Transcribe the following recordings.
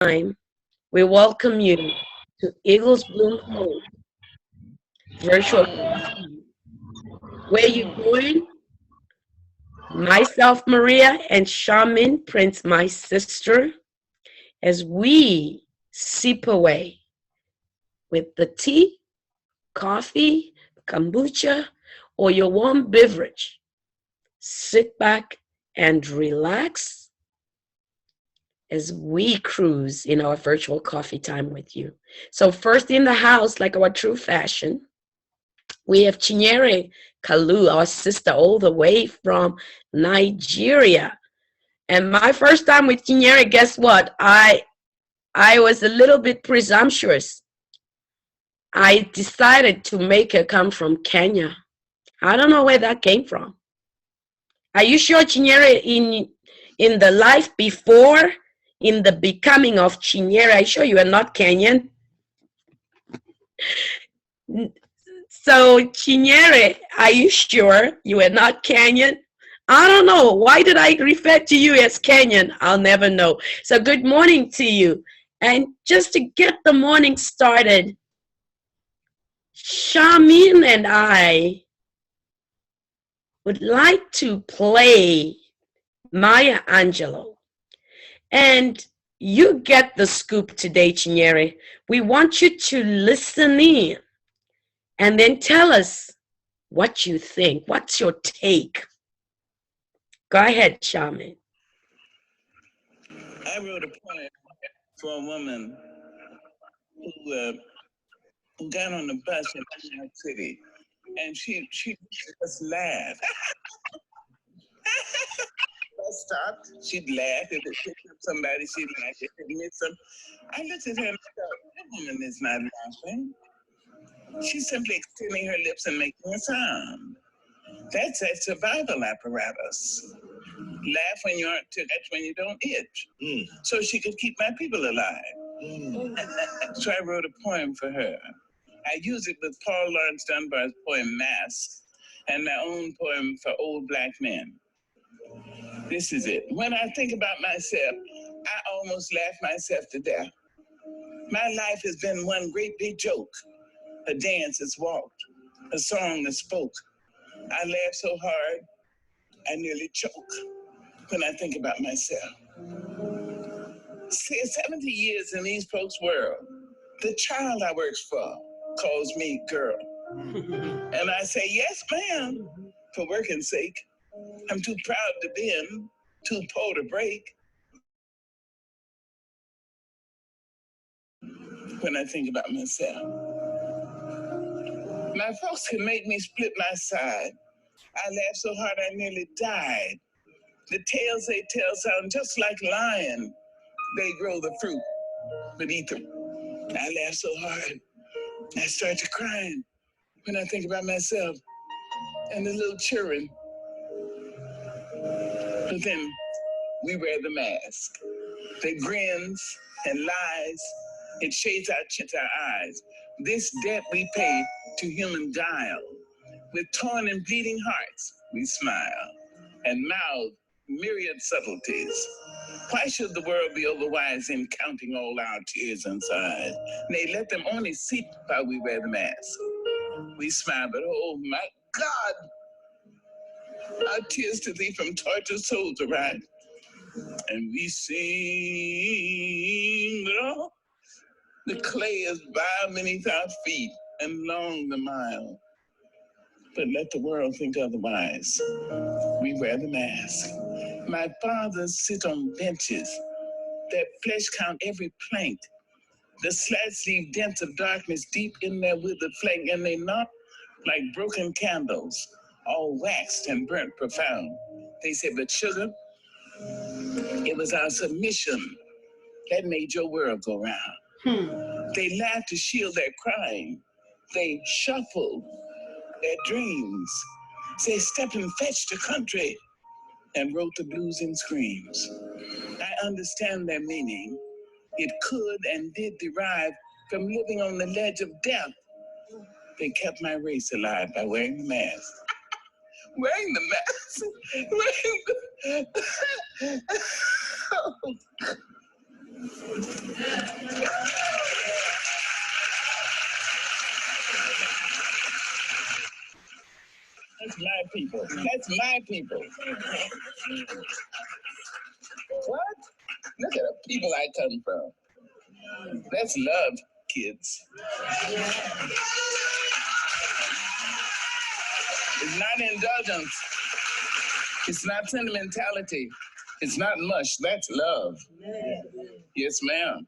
time, we welcome you to Eagles Bloom Home Virtual Coffee, where you join myself, Maria, and Shaman Prince, my sister, as we sip away with the tea, coffee, kombucha, or your warm beverage. Sit back and relax as we cruise in our virtual coffee time with you. So first in the house, like our true fashion, we have Chinyere Kalu, our sister, all the way from Nigeria. And my first time with Chinyere, guess what? I was a little bit presumptuous. I decided to make her come from Kenya. I don't know where that came from. Are you sure, Chinyere, in the life before, in the becoming of Chinyere, are you sure you are not Kenyan? So, Chinyere, are you sure you are not Kenyan? I don't know. Why did I refer to you as Kenyan? I'll never know. So, good morning to you. And just to get the morning started, Shamin and I would like to play Maya Angelou. And you get the scoop today, Chinyere. We want you to listen in and then tell us what you think. What's your take? Go ahead, Shaman. I wrote a poem for a woman who got on the bus in New York City, and she just laughed. I stopped. She'd laugh. If it picked up somebody, she'd laugh. If it missed them, I looked at her and I thought, that woman is not laughing. She's simply extending her lips and making a sound. That's a survival apparatus. Laugh when you aren't touched, when you don't itch. So she could keep my people alive. So I wrote a poem for her. I use it with Paul Laurence Dunbar's poem Mask and my own poem for old black men. This is it. When I think about myself, I almost laugh myself to death. My life has been one great big joke. A dance is walked, a song is spoke. I laugh so hard, I nearly choke when I think about myself. See, 70 years in these folks' world, the child I works for calls me girl. And I say, yes, ma'am, for working sake. I'm too proud to bend, too poor to break. When I think about myself, my folks can make me split my side. I laughed so hard I nearly died. The tales they tell sound just like lion. They grow the fruit, but eat them. I laugh so hard, I start to crying when I think about myself and the little children. But then we wear the mask. The grins and lies, it shades our eyes. This debt we pay to human guile. With torn and bleeding hearts, we smile and mouth myriad subtleties. Why should the world be overwise in counting all our tears and sighs? Nay, let them only see while we wear the mask. We smile, but oh my God, our tears to thee from tortured souls arise. And we sing, but oh, the clay is vile beneath our feet and long the mile. But let the world think otherwise. We wear the mask. My fathers sit on benches. Their flesh count every plank. The slats leave dents of darkness deep in their withered flank, and they knock like broken candles, all waxed and burnt profound. They say, but sugar, it was our submission that made your world go round. They laugh to shield their crying. They shuffle their dreams. Say, step and fetch the country, and wrote the blues and screams. I understand their meaning. It could and did derive from living on the ledge of death. They kept my race alive by wearing the mask. Wearing the mask. Wearing the... That's my people. That's my people. What? Look at the people I come from. That's love, kids. It's not indulgence. It's not sentimentality. It's not mush. That's love. Yes, ma'am.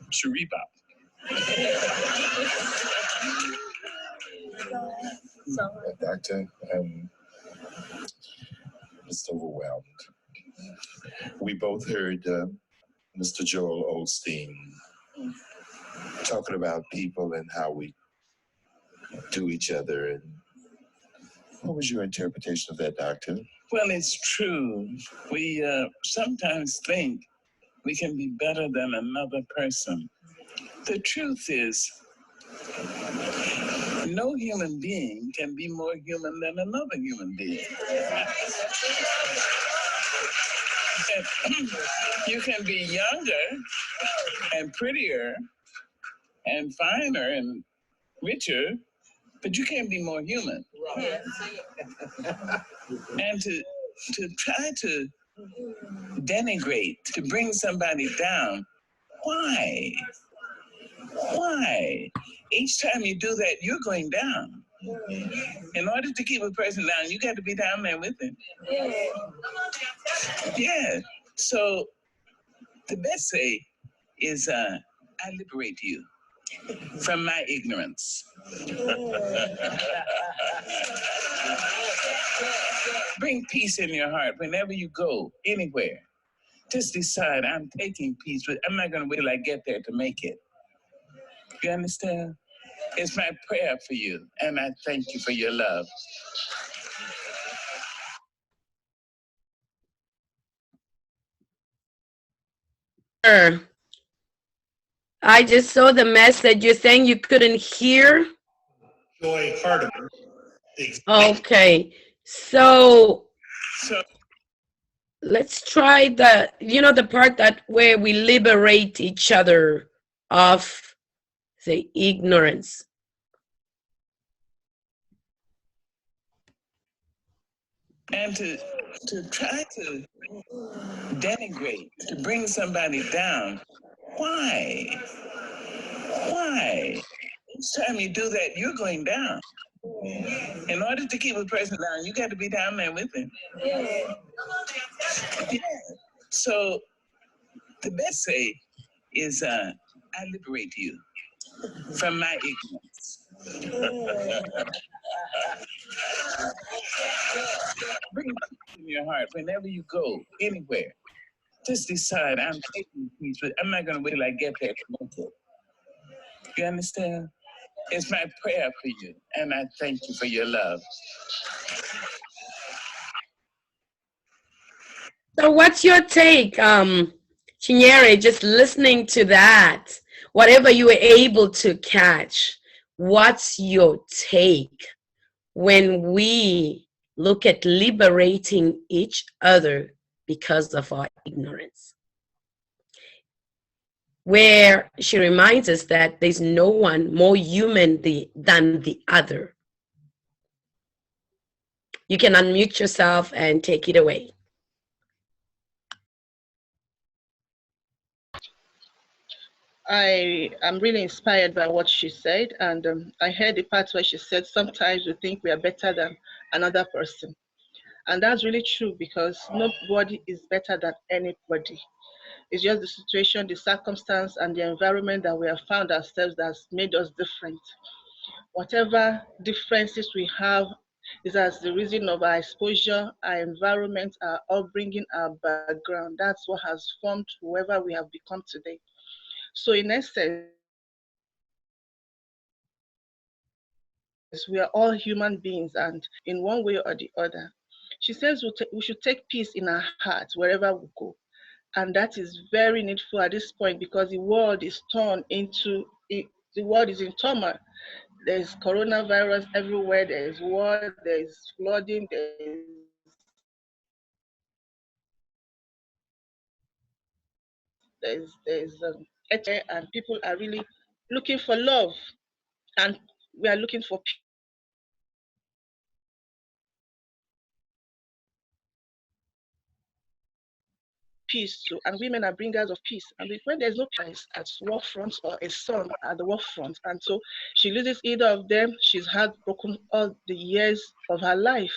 Sharipa. Doctor, I'm just overwhelmed. We both heard Mr. Joel Osteen talking about people and how we do each other. And what was your interpretation of that, Doctor? Well, it's true. We sometimes think we can be better than another person. The truth is, no human being can be more human than another human being. And you can be younger and prettier and finer and richer, but you can't be more human. And to try to denigrate, to bring somebody down, why? Why? Each time you do that, you're going down. In order to keep a person down, you got to be down there with him. Yeah. So the best say is, I liberate you from my ignorance. Bring peace in your heart whenever you go, anywhere. Just decide, I'm taking peace, but I'm not going to wait till I get there to make it. You understand? It's my prayer for you, and I thank you for your love. I just saw the message. You're saying you couldn't hear? Joy Hardiman. Okay. So let's try the part that where we liberate each other of the ignorance. And to try to denigrate, to bring somebody down, why? Why? Each time you do that, you're going down. In order to keep a person down, you got to be down there with him. Yeah. So the best say is, I liberate you from my ignorance. Bring peace in your heart whenever you go, anywhere. Just decide, I'm taking peace, but I'm not going to wait till I get there to make it. You understand? It's my prayer for you, and I thank you for your love. So what's your take, Chinyere, just listening to that, whatever you were able to catch, what's your take when we look at liberating each other because of our ignorance? Where she reminds us that there's no one more human than the other. You can unmute yourself and take it away. I am really inspired by what she said, and I heard the part where she said sometimes we think we are better than another person. And that's really true because nobody is better than anybody. It's just the situation, the circumstance, and the environment that we have found ourselves that's made us different. Whatever differences we have is as the reason of our exposure, our environment, our upbringing, our background. That's what has formed whoever we have become today. So in essence, we are all human beings, and in one way or the other, she says we should take peace in our hearts wherever we go. And that is very needful at this point because the world is the world is in turmoil. There's coronavirus everywhere, there's war, there's flooding, there's there's and people are really looking for love, and we are looking for peace too, and women are bringers of peace. And when there's no peace at war front or a son at the war front, and so she loses either of them, she's heartbroken all the years of her life.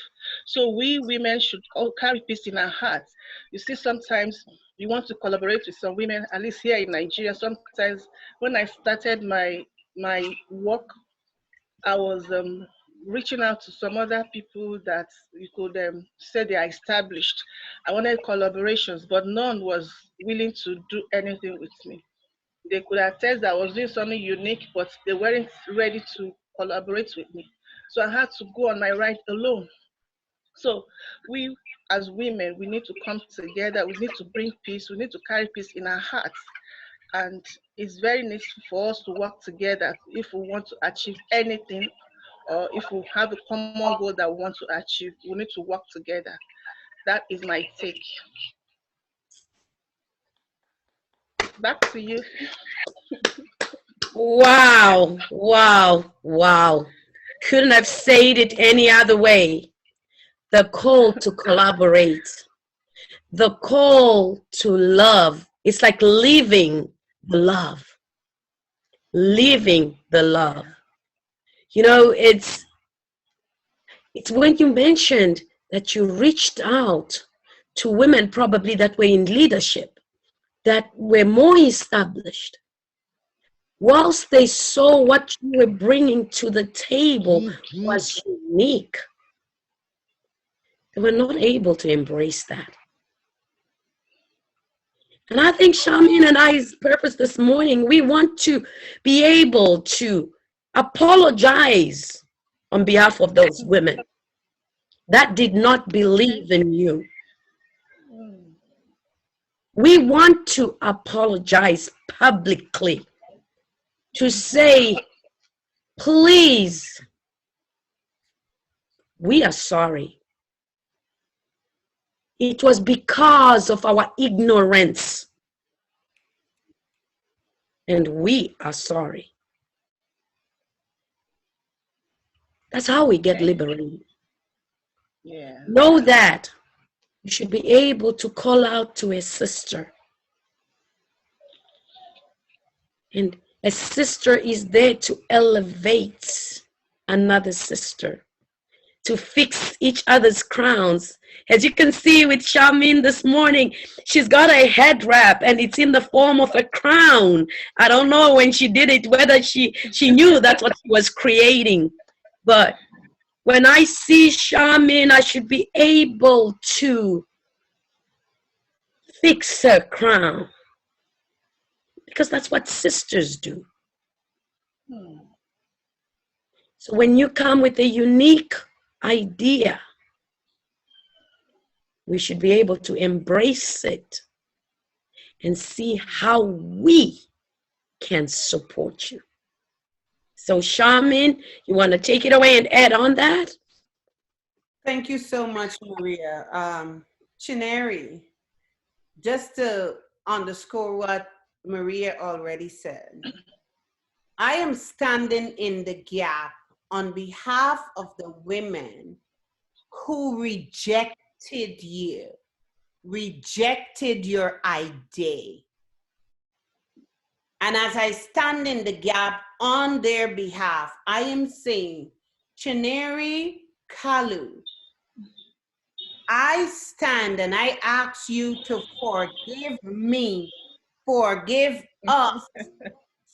So we women should all carry peace in our hearts. You see, sometimes you want to collaborate with some women, at least here in Nigeria. Sometimes when I started my work, I was reaching out to some other people that you could say they are established. I wanted collaborations, but none was willing to do anything with me. They could attest that I was doing something unique, but they weren't ready to collaborate with me. So I had to go on my ride alone. So we as women, we need to come together. We need to bring peace. We need to carry peace in our hearts. And it's very necessary for us to work together if we want to achieve anything, or if we have a common goal that we want to achieve. We need to work together. That is my take. Back to you. Wow, wow, wow. Couldn't have said it any other way. The call to collaborate, the call to love. It's like living the love, living the love. You know, it's when you mentioned that you reached out to women probably that were in leadership, that were more established. Whilst they saw what you were bringing to the table was unique, they were not able to embrace that. And I think Charmaine and I's purpose this morning, we want to be able to apologize on behalf of those women that did not believe in you. We want to apologize publicly, to say, please, we are sorry. It was because of our ignorance, and we are sorry. That's how we get liberated. Yeah. Know that you should be able to call out to a sister. And a sister is there to elevate another sister, to fix each other's crowns. As you can see with Charmaine this morning, she's got a head wrap and it's in the form of a crown. I don't know when she did it, whether she knew that's what she was creating. But when I see Charmaine, I should be able to fix her crown, because that's what sisters do. So when you come with a unique idea, we should be able to embrace it and see how we can support you. So Charmaine, you want to take it away and add on that? Thank you so much, Maria. Chineri, just to underscore what Maria already said, I am standing in the gap on behalf of the women who rejected you, rejected your idea. And as I stand in the gap on their behalf, I am saying, Chineri Kalu, I stand and I ask you to forgive me, forgive us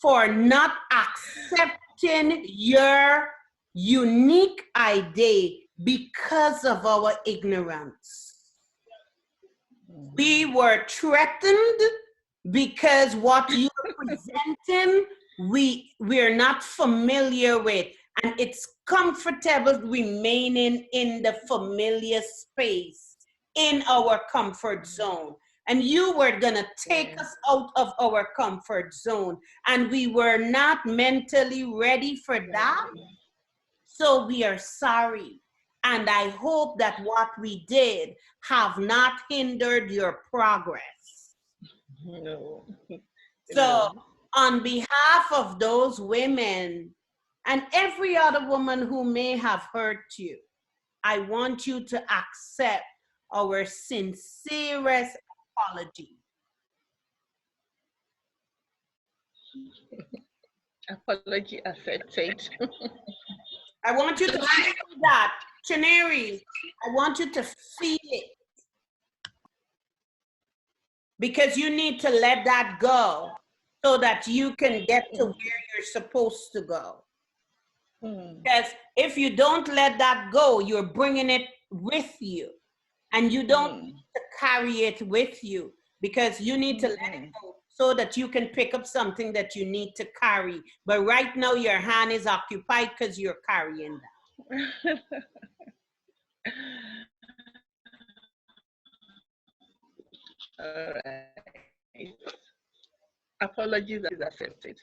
for not accepting your unique idea because of our ignorance. We were threatened because what you're presenting, we're not familiar with. And it's comfortable remaining in the familiar space, in our comfort zone. And you were gonna take us out of our comfort zone. And we were not mentally ready for that. So we are sorry. And I hope that what we did have not hindered your progress. No. So, No. on behalf of those women and every other woman who may have hurt you, I want you to accept our sincerest apology. Apology accepted. I want you to feel that. Chaneri, I want you to feel it. Because you need to let that go so that you can get to where you're supposed to go. Because if you don't let that go, you're bringing it with you. And you don't need to carry it with you, because you need to let it go so that you can pick up something that you need to carry. But right now, your hand is occupied because you're carrying that. All right. Apologies is accepted.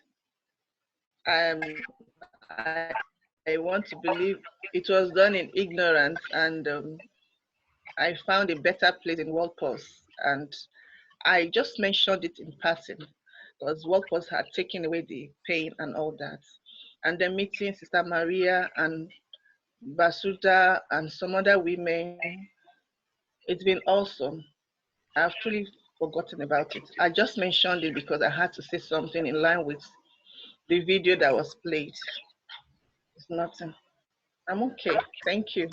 I want to believe it was done in ignorance, and I found a better place in World Pulse, and I just mentioned it in passing because World Pulse had taken away the pain and all that. And then meeting Sister Maria and Basuda and some other women, it's been awesome. I've truly forgotten about it. I just mentioned it because I had to say something in line with the video that was played. It's nothing. I'm okay. Thank you.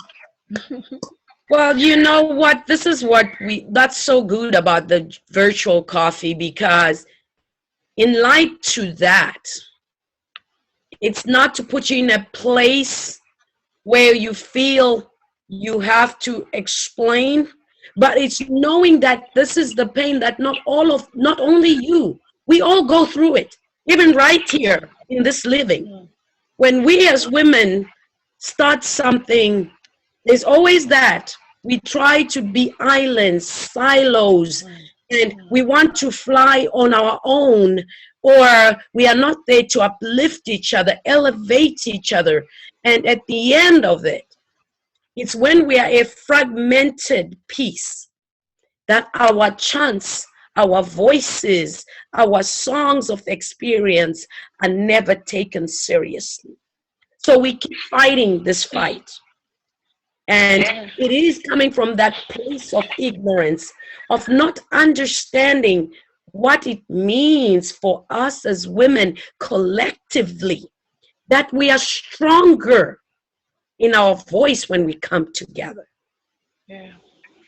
Well, you know what? This is what that's so good about the virtual coffee, because in light to that, it's not to put you in a place where you feel you have to explain, but it's knowing that this is the pain that not only you, we all go through it, even right here in this living. When we as women start something, there's always that we try to be islands, silos, and we want to fly on our own, or we are not there to uplift each other, elevate each other. And at the end of it, it's when we are a fragmented piece that our chants, our voices, our songs of experience are never taken seriously. So we keep fighting this fight. And it is coming from that place of ignorance, of not understanding what it means for us as women collectively, that we are stronger in our voice when we come together. Yeah.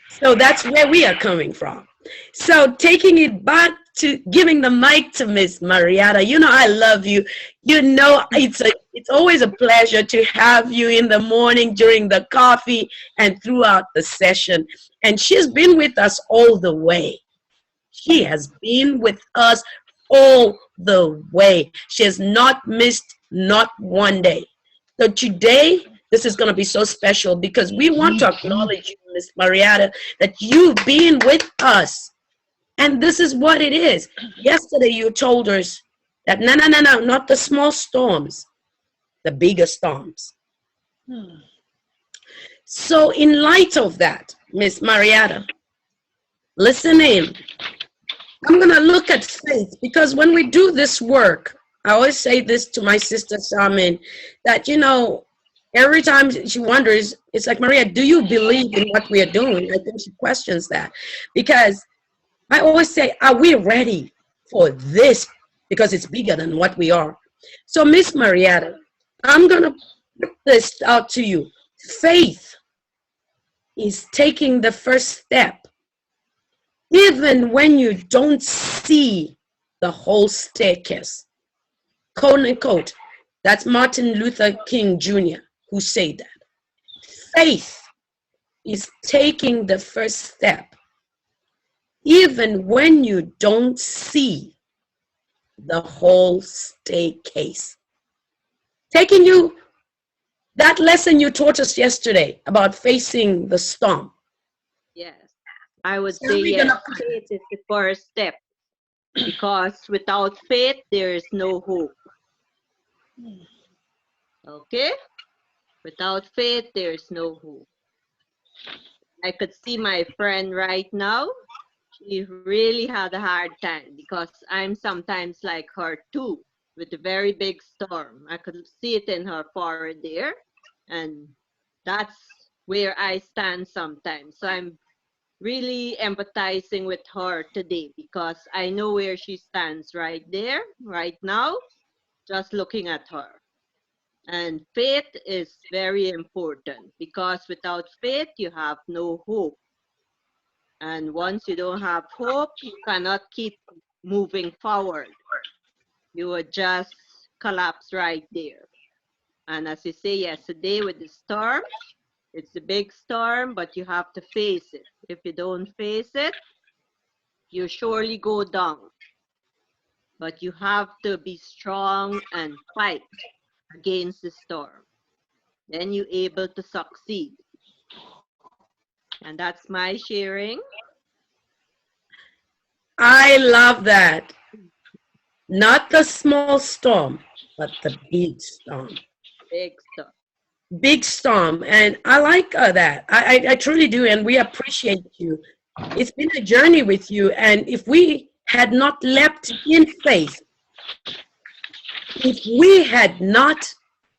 So that's where we are coming from. So taking it back to giving the mic to Miss Marietta. You know, I love you. You know, it's always a pleasure to have you in the morning during the coffee and throughout the session. And she's been with us all the way. She has been with us all the way. She has not missed not one day. So today, this is going to be so special because we want to acknowledge you, Miss Marietta, that you've been with us. And this is what it is. Yesterday, you told us that no, not the small storms, the bigger storms. So in light of that, Miss Marietta, listen in. I'm going to look at faith, because when we do this work, I always say this to my sister Shaman, that, you know, every time she wonders, it's like, Maria, do you believe in what we are doing? I think she questions that, because I always say, are we ready for this? Because it's bigger than what we are. So Miss Marietta, I'm going to put this out to you. Faith is taking the first step, even when you don't see the whole staircase. Quote unquote, that's Martin Luther King Jr. who said that. Faith is taking the first step, even when you don't see the whole staircase. Taking you, that lesson you taught us yesterday about facing the storm. Yes, I would say yes, faith is the first step, because without faith, there is no hope. Okay? Without faith, there is no hope. I could see my friend right now. She really had a hard time because I'm sometimes like her too, with a very big storm. I could see it in her forehead there, and that's where I stand sometimes. So I'm really empathizing with her today because I know where she stands right there, right now, just looking at her. And faith is very important because without faith, you have no hope. And once you don't have hope, you cannot keep moving forward. You will just collapse right there. And as you say yesterday with the storm, it's a big storm, but you have to face it. If you don't face it, you surely go down. But you have to be strong and fight against the storm. Then you're able to succeed. And that's my sharing. I love that. Not the small storm, but the big storm. Big storm. Big storm. And I like that. I truly do. And we appreciate you. It's been a journey with you. And if we had not leapt in faith, if we had not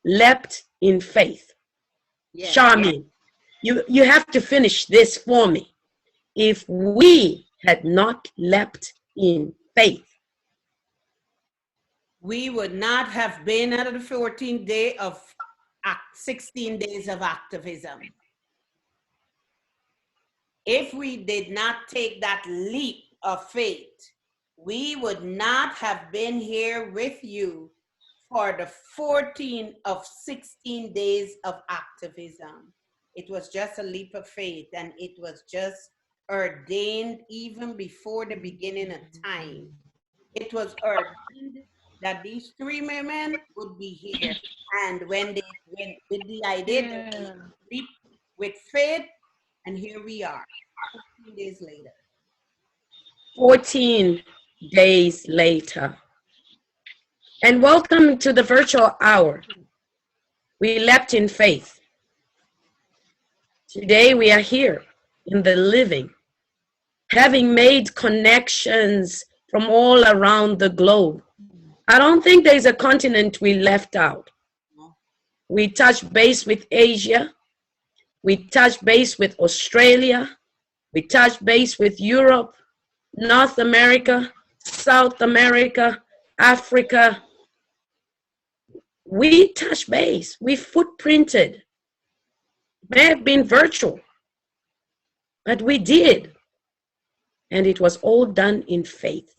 leapt in faith, Yes. Charmaine, you have to finish this for me. If we had not leapt in faith, we would not have been out of the 14th day of 16 days of activism. If we did not take that leap of faith, we would not have been here with you for the 14 of 16 days of activism. It was just a leap of faith, and it was just ordained even before the beginning of time. It was ordained that these three women would be here. And when they went with the idea that they leap with faith, and here we are, 14 days later. 14 days later. And welcome to the virtual hour. We leapt in faith. Today we are here in the living, having made connections from all around the globe. I don't think there's a continent we left out. We touched base with Asia. We touched base with Australia. We touched base with Europe, North America, South America, Africa. We touched base. We footprinted. It may have been virtual, but we did. And it was all done in faith.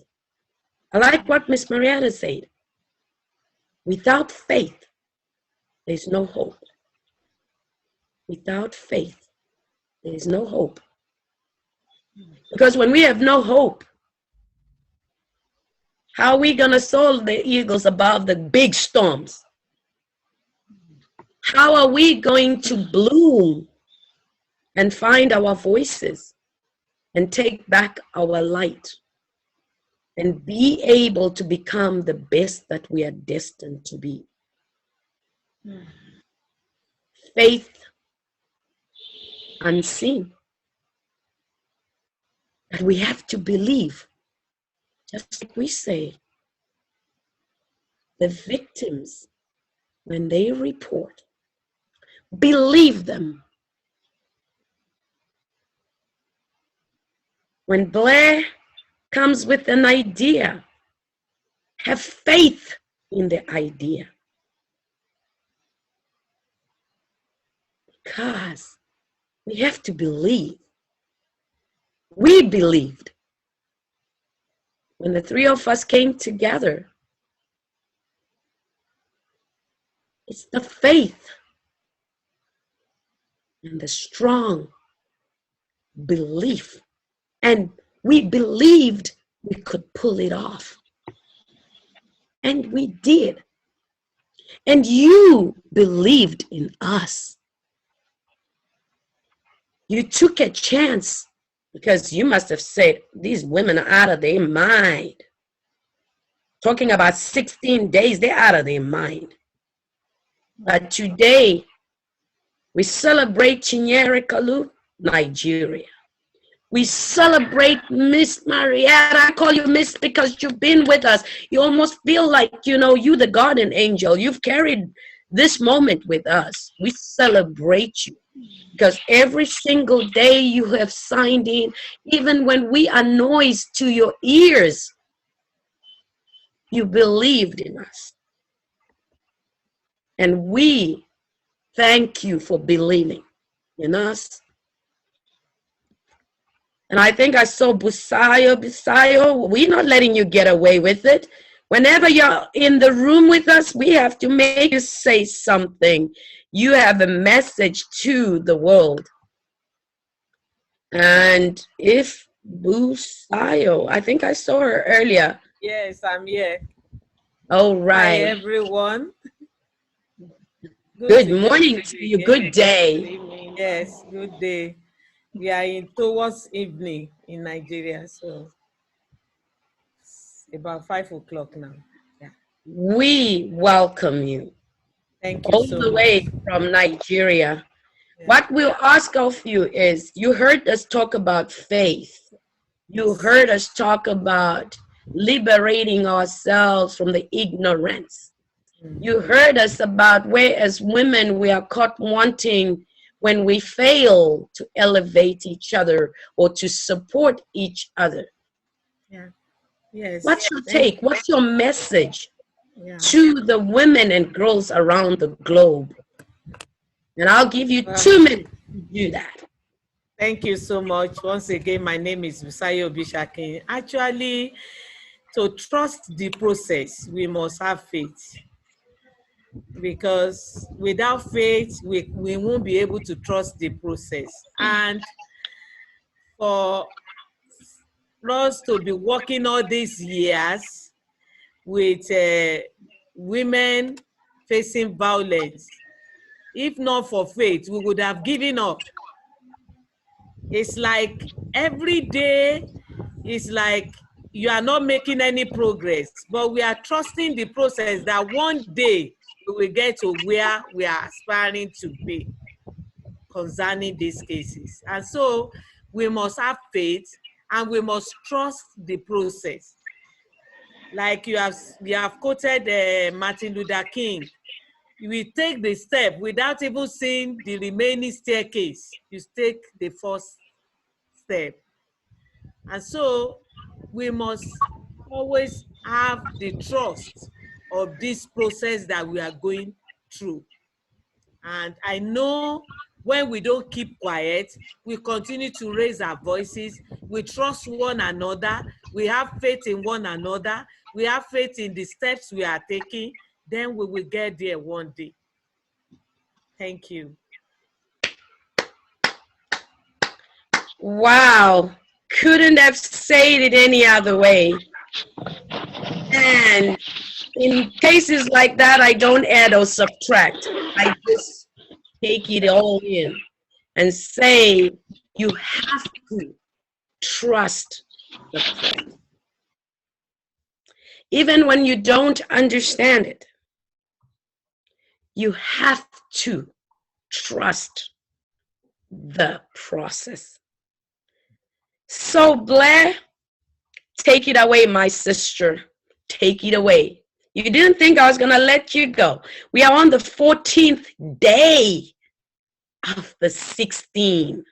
I like what Miss Marietta said. Without faith, there's no hope. Without faith, there's no hope. Because when we have no hope, how are we going to soar the eagles above the big storms? How are we going to bloom and find our voices and take back our light and be able to become the best that we are destined to be? Faith unseen. But we have to believe, just like we say, the victims, when they report, believe them. When Blair comes with an idea, have faith in the idea. Because we have to believe. We believed. When the three of us came together, it's the faith and the strong belief. And we believed we could pull it off. And we did. And you believed in us. You took a chance because you must have said, these women are out of their mind. Talking about 16 days, they're out of their mind. But today, we celebrate Chinyere Kalu, Nigeria. We celebrate Miss Marietta. I call you Miss because you've been with us. You almost feel like, you the guardian angel. You've carried this moment with us. We celebrate you because every single day you have signed in, even when we are noise to your ears, you believed in us. And we thank you for believing in us. And I think I saw Busayo, we're not letting you get away with it. Whenever you're in the room with us, we have to make you say something. You have a message to the world. And if Busayo, I think I saw her earlier. Yes, I'm here. All Hi, right. everyone. Good morning to you. Good day. Yes, good day. We are towards evening in Nigeria, so it's about 5 o'clock now. Yeah. We welcome you. Thank you All so the much. way from Nigeria. Yeah. What we'll ask of you is, you heard us talk about faith. You heard us talk about liberating ourselves from the ignorance. You heard us about where as women we are caught wanting when we fail to elevate each other or to support each other. Yeah. Yes. What's your take? What's your message to the women and girls around the globe? And I'll give you 2 minutes to do that. Thank you so much. Once again, my name is Busayo Bishakin. Actually, to trust the process, we must have faith. Because without faith, we won't be able to trust the process. And for us to be working all these years with women facing violence, if not for faith, we would have given up. It's like every day, it's like you are not making any progress, but we are trusting the process that one day we will get to where we are aspiring to be concerning these cases. And so we must have faith and we must trust the process. Like you have quoted Martin Luther King. We take the step without even seeing the remaining staircase. You take the first step. And so we must always have the trust of this process that we are going through. And I know when we don't keep quiet, we continue to raise our voices, we trust one another, we have faith in one another, we have faith in the steps we are taking, then we will get there one day. Thank you. Wow. Couldn't have said it any other way. And in cases like that, I don't add or subtract. I just take it all in and say, you have to trust the process. Even when you don't understand it, you have to trust the process. So Blair, take it away, my sister. Take it away. You didn't think I was going to let you go. We are on the 14th day of the 16.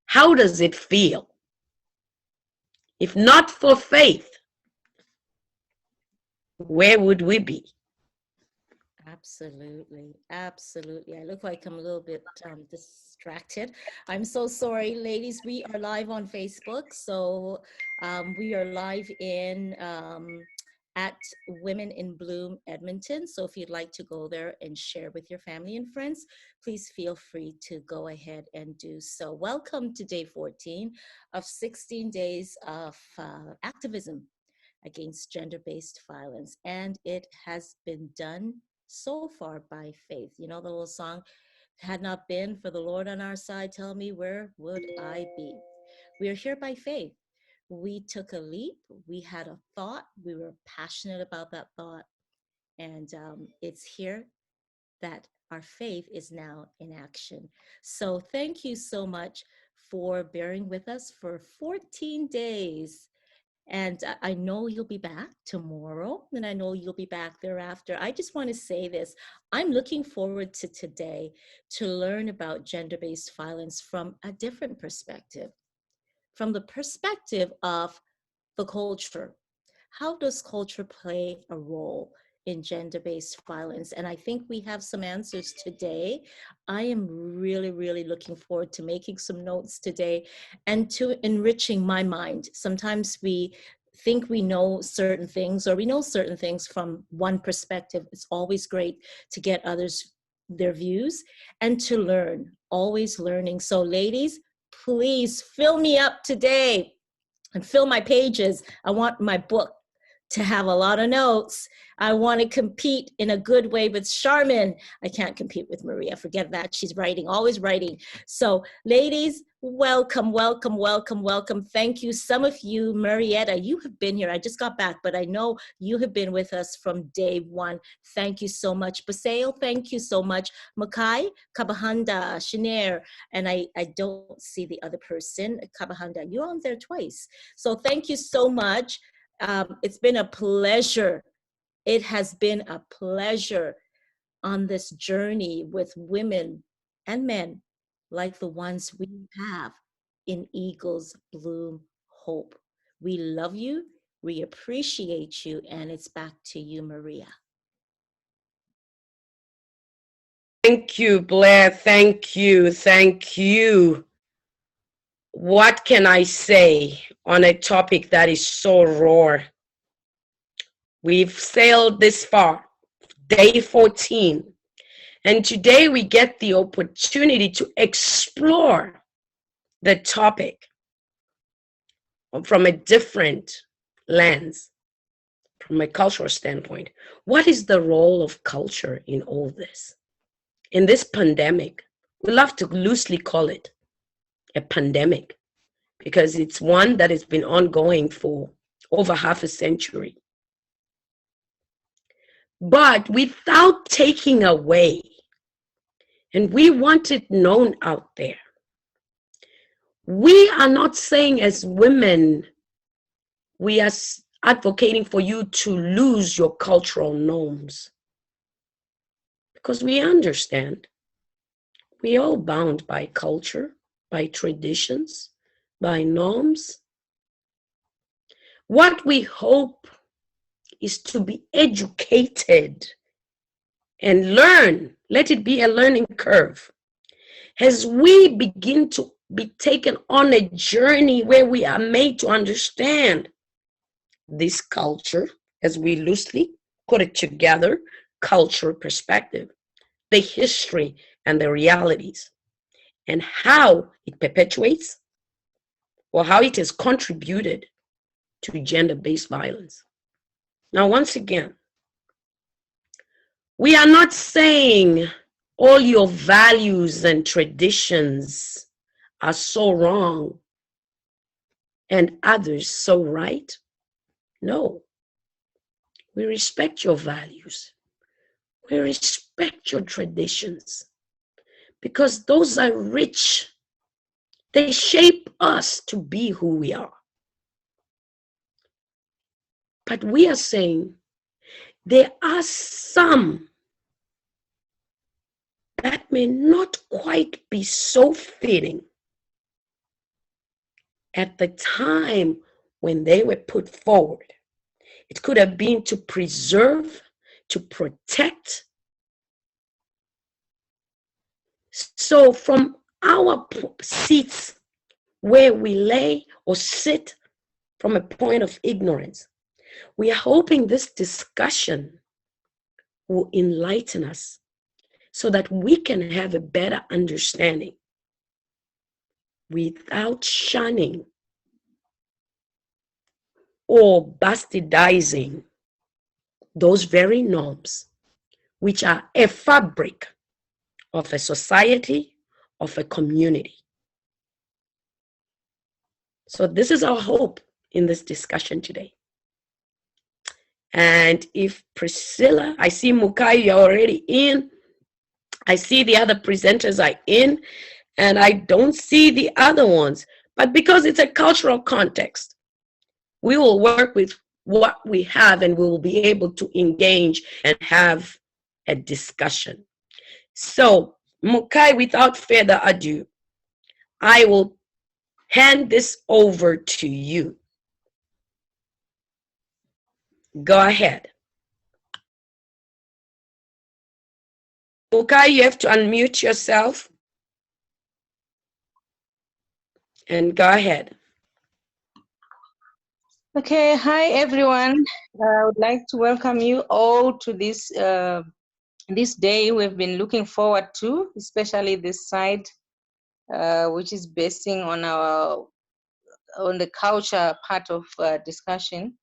How does it feel? If not for faith, where would we be? Absolutely, absolutely. I look like I'm a little bit distracted. I'm so sorry, ladies. We are live on Facebook, so we are live in at Women in Bloom Edmonton. So if you'd like to go there and share with your family and friends, please feel free to go ahead and do so. Welcome to day 14 of 16 days of activism against gender-based violence, and it has been done so far by faith. You know the little song, had not been for the Lord on our side, tell me where would I be? We are here by faith. We took a leap, we had a thought, we were passionate about that thought, and it's here that our faith is now in action. So thank you so much for bearing with us for 14 days. And I know you'll be back tomorrow, and I know you'll be back thereafter. I just want to say this. I'm looking forward to today to learn about gender-based violence from a different perspective, from the perspective of the culture. How does culture play a role in gender-based violence? And I think we have some answers today. I am really, really looking forward to making some notes today and to enriching my mind. Sometimes we think we know certain things, or we know certain things from one perspective. It's always great to get others, their views, and to learn, always learning. So ladies, please fill me up today and fill my pages. I want my book to have a lot of notes. I want to compete in a good way with Charmin. I can't compete with Maria. Forget that. She's writing, always writing. So ladies, welcome, welcome, welcome, welcome. Thank you. Some of you, Marietta, you have been here. I just got back, but I know you have been with us from day one. Thank you so much. Baseo, thank you so much. Makai, Kabahanda, Shanair, and I don't see the other person, Kabahanda. You're on there twice. So thank you so much. It's been a pleasure. It has been a pleasure on this journey with women and men like the ones we have in Eagles Bloom Hope. We love you, we appreciate you, and it's back to you, Maria. Thank you, Blair. Thank you. Thank you. What can I say on a topic that is so raw? We've sailed this far, day 14. And today we get the opportunity to explore the topic from a different lens, from a cultural standpoint. What is the role of culture in all this? In this pandemic, we love to loosely call it a pandemic because it's one that has been ongoing for over half a century. But without taking away, and we want it known out there, we are not saying as women, we are advocating for you to lose your cultural norms. Because we understand we're all bound by culture, by traditions, by norms. What we hope is to be educated and learn. Let it be a learning curve. As we begin to be taken on a journey where we are made to understand this culture, as we loosely put it together, cultural perspective, the history and the realities, and how it perpetuates or how it has contributed to gender-based violence. Now, once again, we are not saying all your values and traditions are so wrong and others so right. No. We respect your values. We respect your traditions because those are rich. They shape us to be who we are. But we are saying there are some that may not quite be so fitting at the time when they were put forward. It could have been to preserve, to protect. So from our seats where we lay or sit from a point of ignorance, we are hoping this discussion will enlighten us so that we can have a better understanding without shunning or bastardizing those very norms, which are a fabric of a society, of a community. So this is our hope in this discussion today. And if Priscilla, I see Mukai, you're already in. I see the other presenters are in. and I don't see the other ones. But because it's a cultural context, we will work with what we have and we will be able to engage and have a discussion. So, Mukai, without further ado, I will hand this over to you. Go ahead. Mukai, you have to unmute yourself and go ahead. Okay, hi everyone. I would like to welcome you all to this day we've been looking forward to, especially this side, which is basing on the culture part of discussion.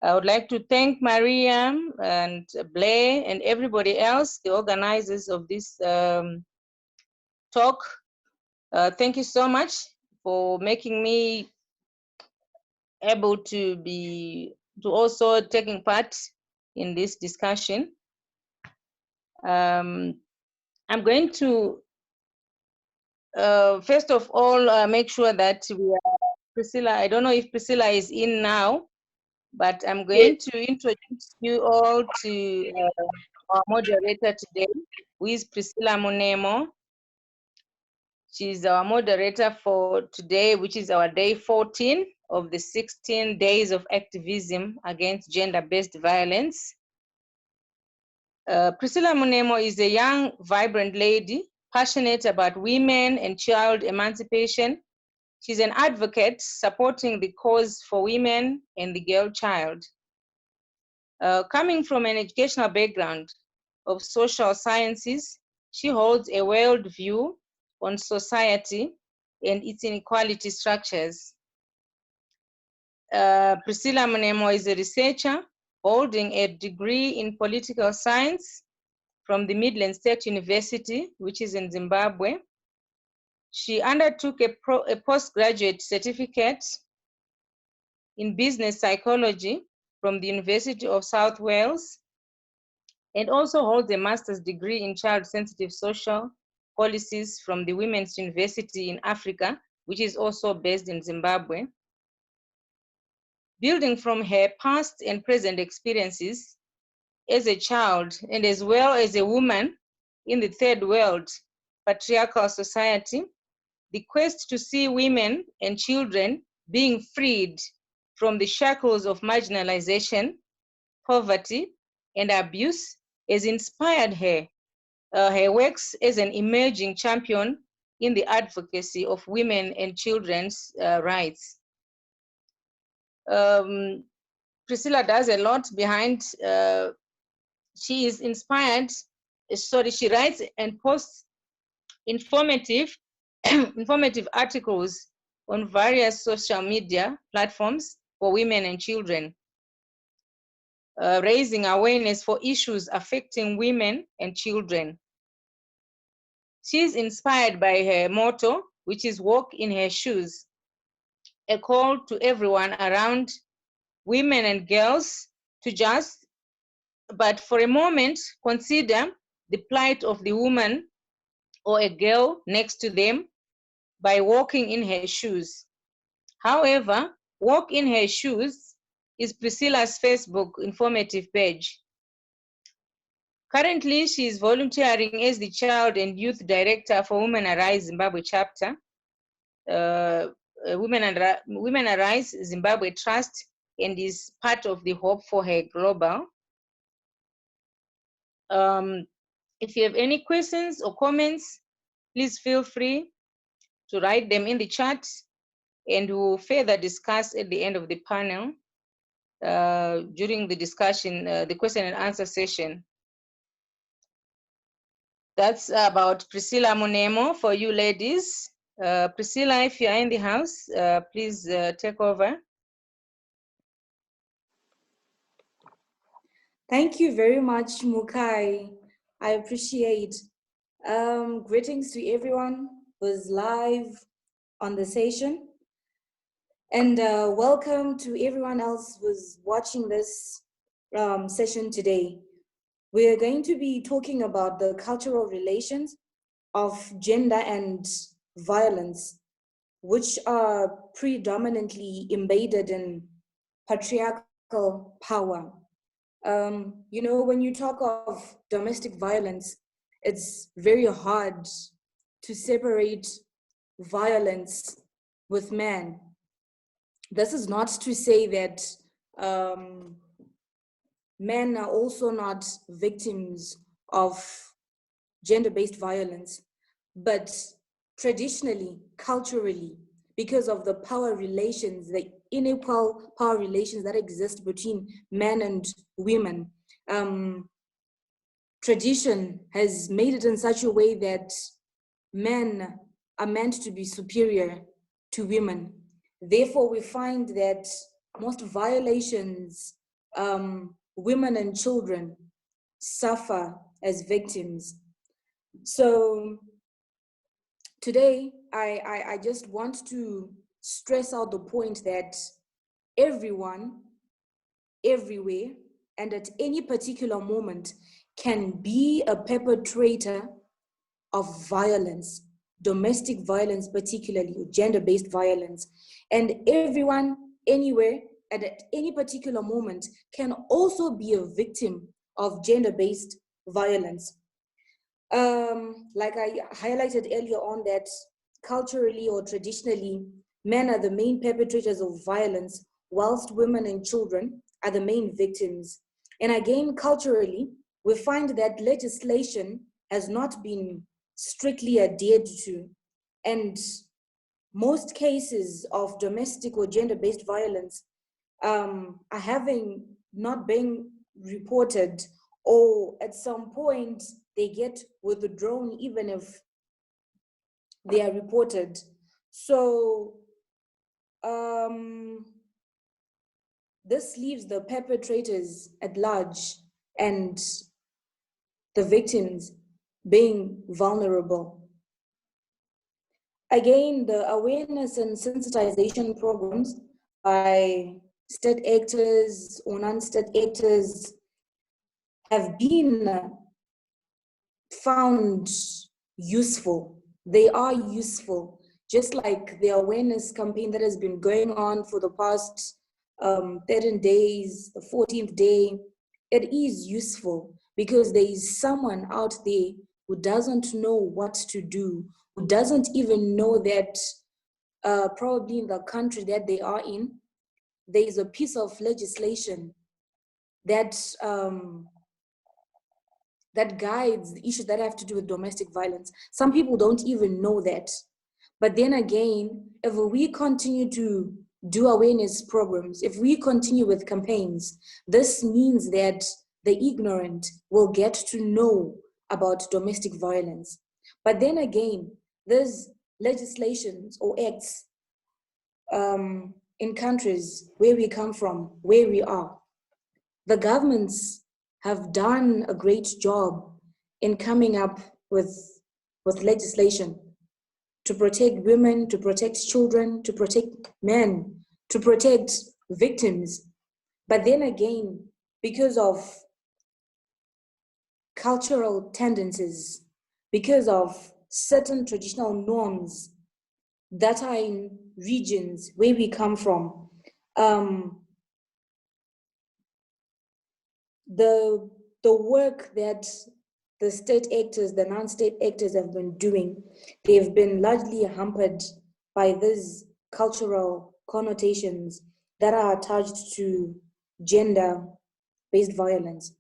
I would like to thank Mariam and Blair and everybody else, the organizers of this talk. Thank you so much for making me able to also taking part in this discussion. I'm going to first of all make sure that we are Priscilla. I don't know if Priscilla is in now, but I'm going to introduce you all to our moderator today, who is Priscilla Monemo. She's our moderator for today, which is our day 14 of the 16 days of activism against gender-based violence. Priscilla Monemo is a young, vibrant lady, passionate about women and child emancipation. She's an advocate supporting the cause for women and the girl child. Coming from an educational background of social sciences, she holds a world view on society and its inequality structures. Priscilla Monemo is a researcher holding a degree in political science from the Midland State University, which is in Zimbabwe. She undertook a postgraduate certificate in business psychology from the University of South Wales, and also holds a master's degree in child-sensitive social policies from the Women's University in Africa, which is also based in Zimbabwe. Building from her past and present experiences as a child and as well as a woman in the third world patriarchal society, the quest to see women and children being freed from the shackles of marginalization, poverty, and abuse has inspired her. Her works as an emerging champion in the advocacy of women and children's rights. Priscilla does a lot behind, she is inspired, she writes and posts informative articles on various social media platforms for women and children, raising awareness for issues affecting women and children. She is inspired by her motto, which is walk in her shoes, a call to everyone around women and girls to just, but for a moment, consider the plight of the woman or a girl next to them by walking in her shoes. However, Walk in Her Shoes is Priscilla's Facebook informative page. Currently, she is volunteering as the Child and Youth Director for Women Arise Zimbabwe chapter, Women Arise Zimbabwe Trust, and is part of the Hope for Her Global. If you have any questions or comments, please feel free to write them in the chat, and we'll further discuss at the end of the panel during the discussion, the question and answer session. That's about Priscilla Monemo for you ladies. Priscilla, if you're in the house, please take over. Thank you very much, Mukai. I appreciate. Greetings to everyone who's live on the session. And welcome to everyone else who's watching this session today. We're going to be talking about the cultural relations of gender and violence, which are predominantly embedded in patriarchal power. You know, when you talk of domestic violence, it's very hard to separate violence with man. This is not to say that men are also not victims of gender-based violence, but traditionally, culturally, because of the power relations, the unequal power relations that exist between men and women, tradition has made it in such a way that men are meant to be superior to women. Therefore, we find that most violations, women and children suffer as victims. So today, I just want to stress out the point that everyone, everywhere, and at any particular moment can be a perpetrator of violence, domestic violence, particularly gender-based violence. And everyone, anywhere, and at any particular moment can also be a victim of gender-based violence. Like I highlighted earlier on, that culturally or traditionally, men are the main perpetrators of violence, whilst women and children are the main victims. And again, culturally, we find that legislation has not been strictly adhered to. And most cases of domestic or gender-based violence are having not been reported, or at some point they get withdrawn even if they are reported. So this leaves the perpetrators at large and the victims being vulnerable. Again, the awareness and sensitization programs by state actors or non-state actors have been found useful. They are useful, just like the awareness campaign that has been going on for the past 13 days, the 14th day. It is useful because there is someone out there who doesn't know what to do, who doesn't even know that probably in the country that they are in, there is a piece of legislation that that guides the issues that have to do with domestic violence. Some people don't even know that. But then again, if we continue to do awareness programs, if we continue with campaigns, this means that the ignorant will get to know about domestic violence. But then again, there's legislations or acts in countries where we come from, where we are. The governments have done a great job in coming up with legislation to protect women, to protect children, to protect men, to protect victims. But then again, because of cultural tendencies, because of certain traditional norms that are in regions where we come from, the work that the state actors, the non-state actors have been doing, they've been largely hampered by these cultural connotations that are attached to gender-based violence.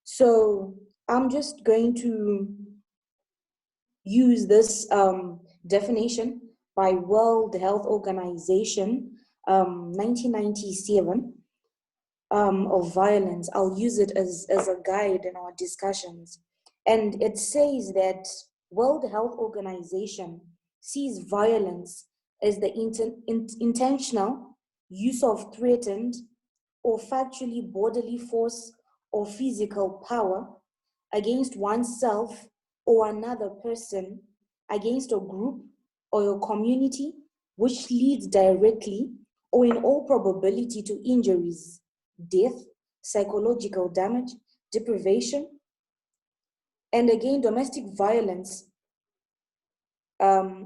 So I'm just going to use this definition by World Health Organization, 1997, of violence. I'll use it as a guide in our discussions. And it says that World Health Organization sees violence as the intentional use of threatened or factually bodily force or physical power against oneself or another person, against a group or a community, which leads directly or in all probability to injuries, death, psychological damage, deprivation. And again, domestic violence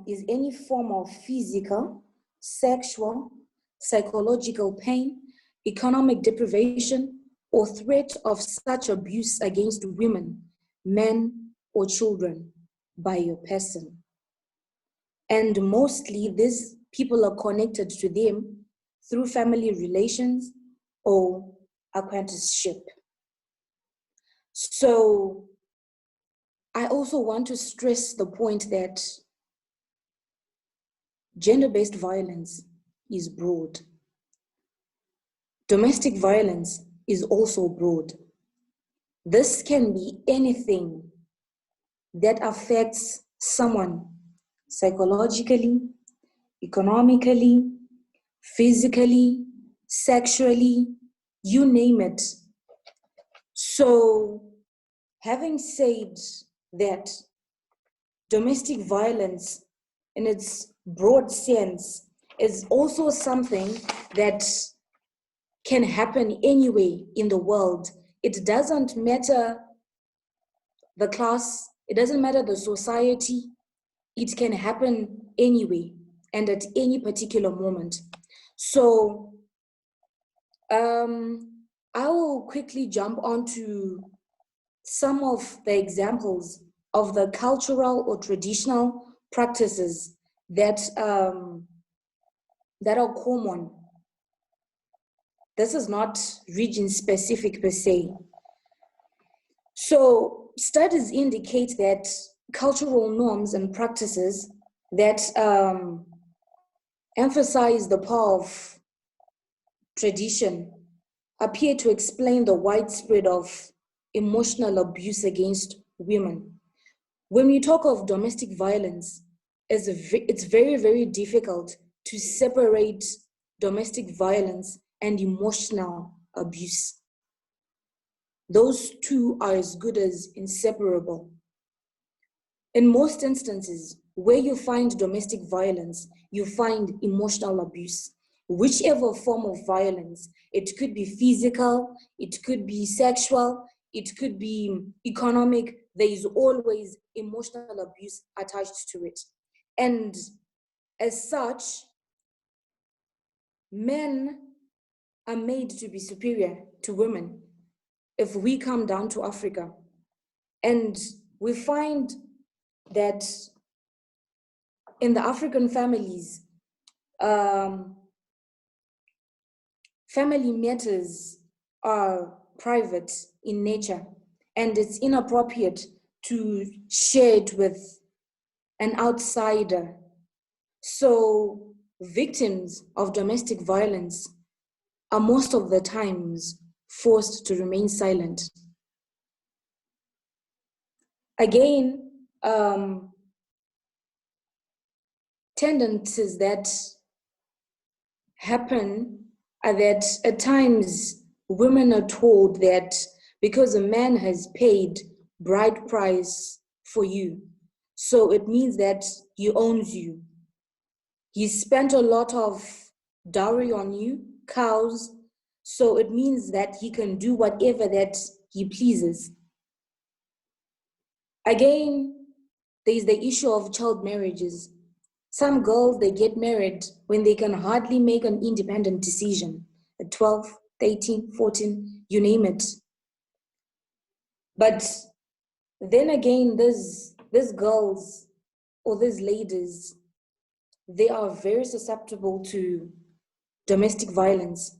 is any form of physical, sexual, psychological pain, economic deprivation, or threat of such abuse against women, men, or children by your person. And mostly these people are connected to them through family relations or apprenticeship. So I also want to stress the point that gender-based violence is broad. Domestic violence is also broad. This can be anything that affects someone psychologically, economically, physically, sexually, you name it. So, having said that, domestic violence in its broad sense is also something that can happen anywhere in the world. It doesn't matter the class, it doesn't matter the society, it can happen anyway and at any particular moment. So I will quickly jump onto some of the examples of the cultural or traditional practices that that are common. This is not region specific per se. So studies indicate that cultural norms and practices that emphasize the power of tradition appear to explain the widespread of emotional abuse against women. When we talk of domestic violence, it's very, very difficult to separate domestic violence and emotional abuse. Those two are as good as inseparable. In most instances, where you find domestic violence, you find emotional abuse. Whichever form of violence, it could be physical, it could be sexual, it could be economic, there is always emotional abuse attached to it. And as such, men are made to be superior to women if we come down to Africa. And we find that in the African families, family matters are private in nature, and it's inappropriate to share it with an outsider. So victims of domestic violence are most of the times forced to remain silent. Again, tendencies that happen are that at times women are told that because a man has paid bride price for you, so it means that he owns you. He spent a lot of dowry on you, cows, so it means that he can do whatever that he pleases. Again, there is the issue of child marriages. Some girls, they get married when they can hardly make an independent decision at 12, 13, 14, you name it. But then again, these girls or these ladies, they are very susceptible to domestic violence.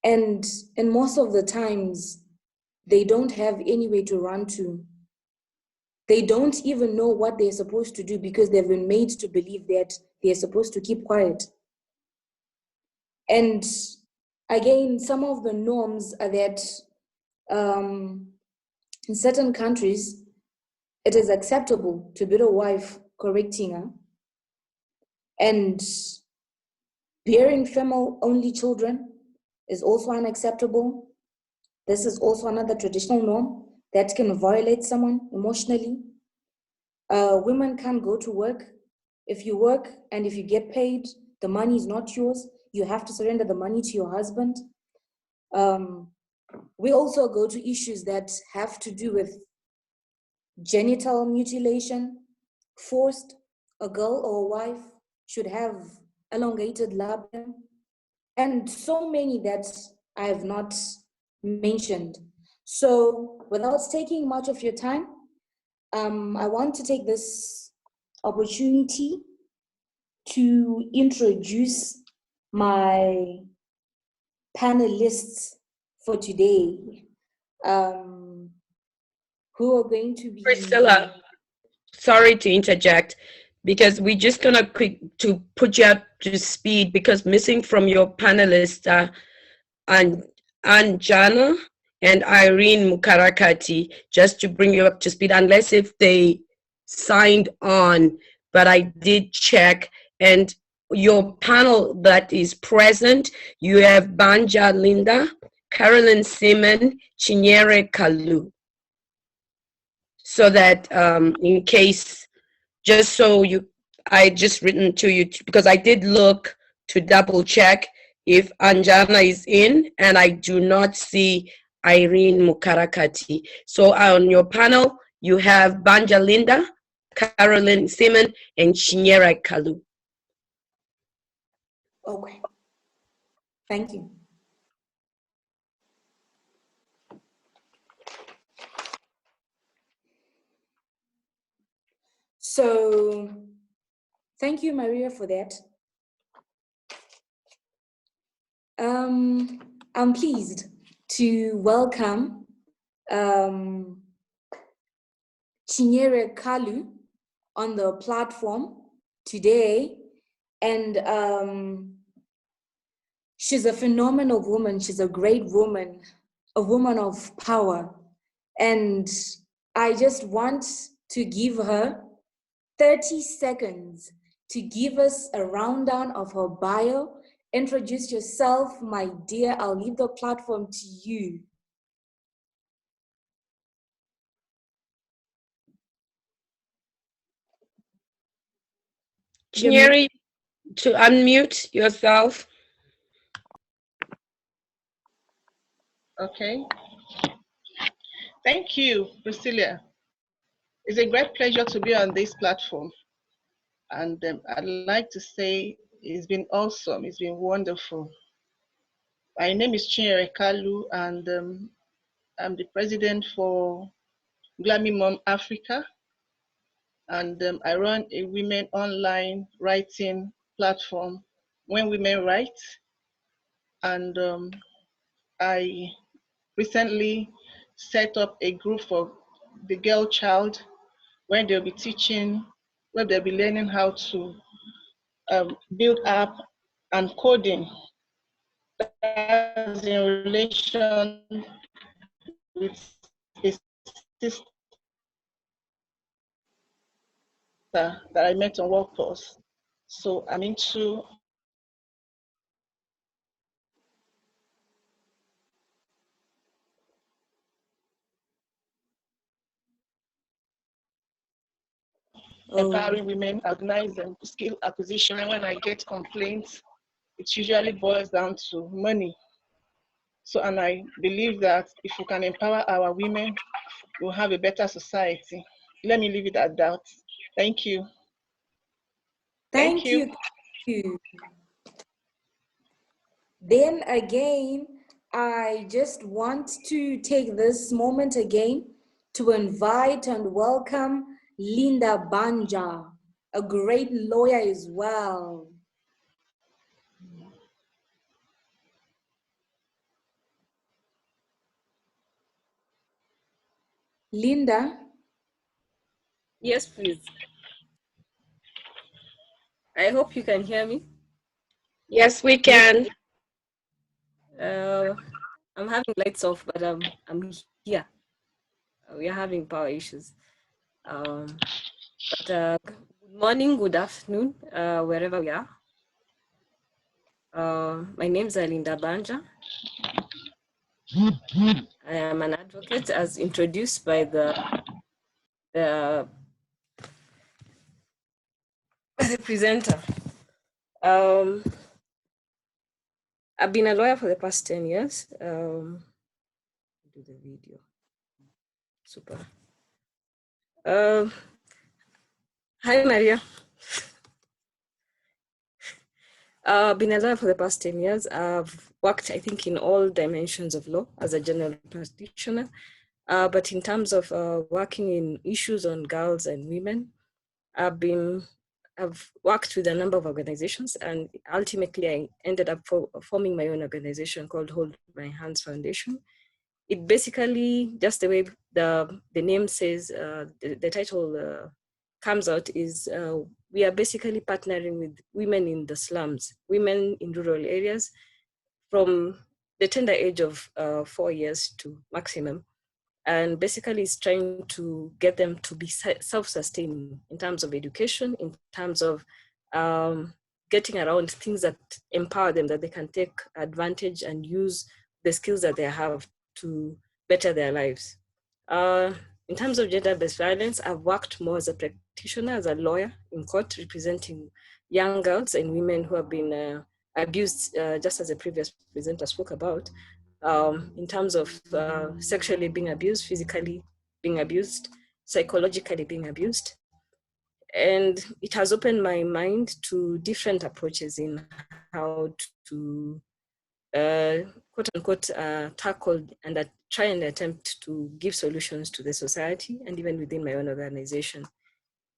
And most of the times, they don't have anywhere to run to. They don't even know what they're supposed to do because they've been made to believe that they're supposed to keep quiet. And again, some of the norms are that in certain countries, it is acceptable to beat a wife correcting her, and bearing female-only children is also unacceptable. This is also another traditional norm that can violate someone emotionally. Women can't go to work. If you work and if you get paid, the money is not yours. You have to surrender the money to your husband. We also go to issues that have to do with genital mutilation, forced a girl or a wife should have elongated labia, and so many that I have not mentioned. So without taking much of your time, I want to take this opportunity to introduce my panelists for today, who are going to be... Priscilla, sorry to interject, because we're just gonna quick to put you up to speed, because missing from your panelists are Anjana and Irene Mukarakati, just to bring you up to speed, unless if they signed on, but I did check. And your panel that is present, you have Banja Linda, Carolyn Simon, Chinyere Kalu. So that in case, just so you, I just written to you, because I did look to double check if Anjana is in, and I do not see Irene Mukarakati. So on your panel, you have Banja Linda, Carolyn Simon, and Chinyere Kalu. Okay, thank you. So thank you, Maria, for that. I'm pleased to welcome Chinyere Kalu on the platform today. And she's a phenomenal woman. She's a great woman, a woman of power. And I just want to give her 30 seconds to give us a rundown of her bio. Introduce yourself, my dear. I'll leave the platform to you. Chinyere, to unmute yourself. Okay. Thank you, Priscilla. It's a great pleasure to be on this platform. And I'd like to say it's been awesome. It's been wonderful. My name is Chinyere Kalu, and I'm the president for Glammy Mom Africa. And I run a women online writing platform, When Women Write. And I recently set up a group for the girl child, where they'll be teaching, where they'll be learning how to build app and coding. That's in relation with a sister that I met on Workforce. So I'm into empowering women, organize them, skill acquisition. And when I get complaints, it usually boils down to money. So, and I believe that if we can empower our women, we'll have a better society. Let me leave it at that. Thank you. Thank you. Then again, I just want to take this moment again to invite and welcome Linda Banja, a great lawyer as well. Linda? Yes, please. I hope you can hear me. Yes, we can. I'm having lights off, but I'm here. We are having power issues. Good morning, good afternoon, wherever we are. My name is Linda Banja. I am an advocate, as introduced by the presenter. I've been a lawyer for the past 10 years. Do the video. Super. Hi, Maria. Been a lawyer for the past 10 years. I've worked, I think, in all dimensions of law as a general practitioner. But in terms of working in issues on girls and women, I've worked with a number of organizations, and ultimately I ended up forming my own organization called Hold My Hands Foundation. It basically, just the way the name says, the title comes out, is we are basically partnering with women in the slums, women in rural areas from the tender age of 4 years to maximum. And basically it's trying to get them to be self-sustaining in terms of education, in terms of getting around things that empower them, that they can take advantage and use the skills that they have to better their lives. In terms of gender-based violence, I've worked more as a practitioner, as a lawyer in court, representing young girls and women who have been abused, just as the previous presenter spoke about, in terms of sexually being abused, physically being abused, psychologically being abused. And it has opened my mind to different approaches in how to quote unquote tackle and try and attempt to give solutions to the society and even within my own organization.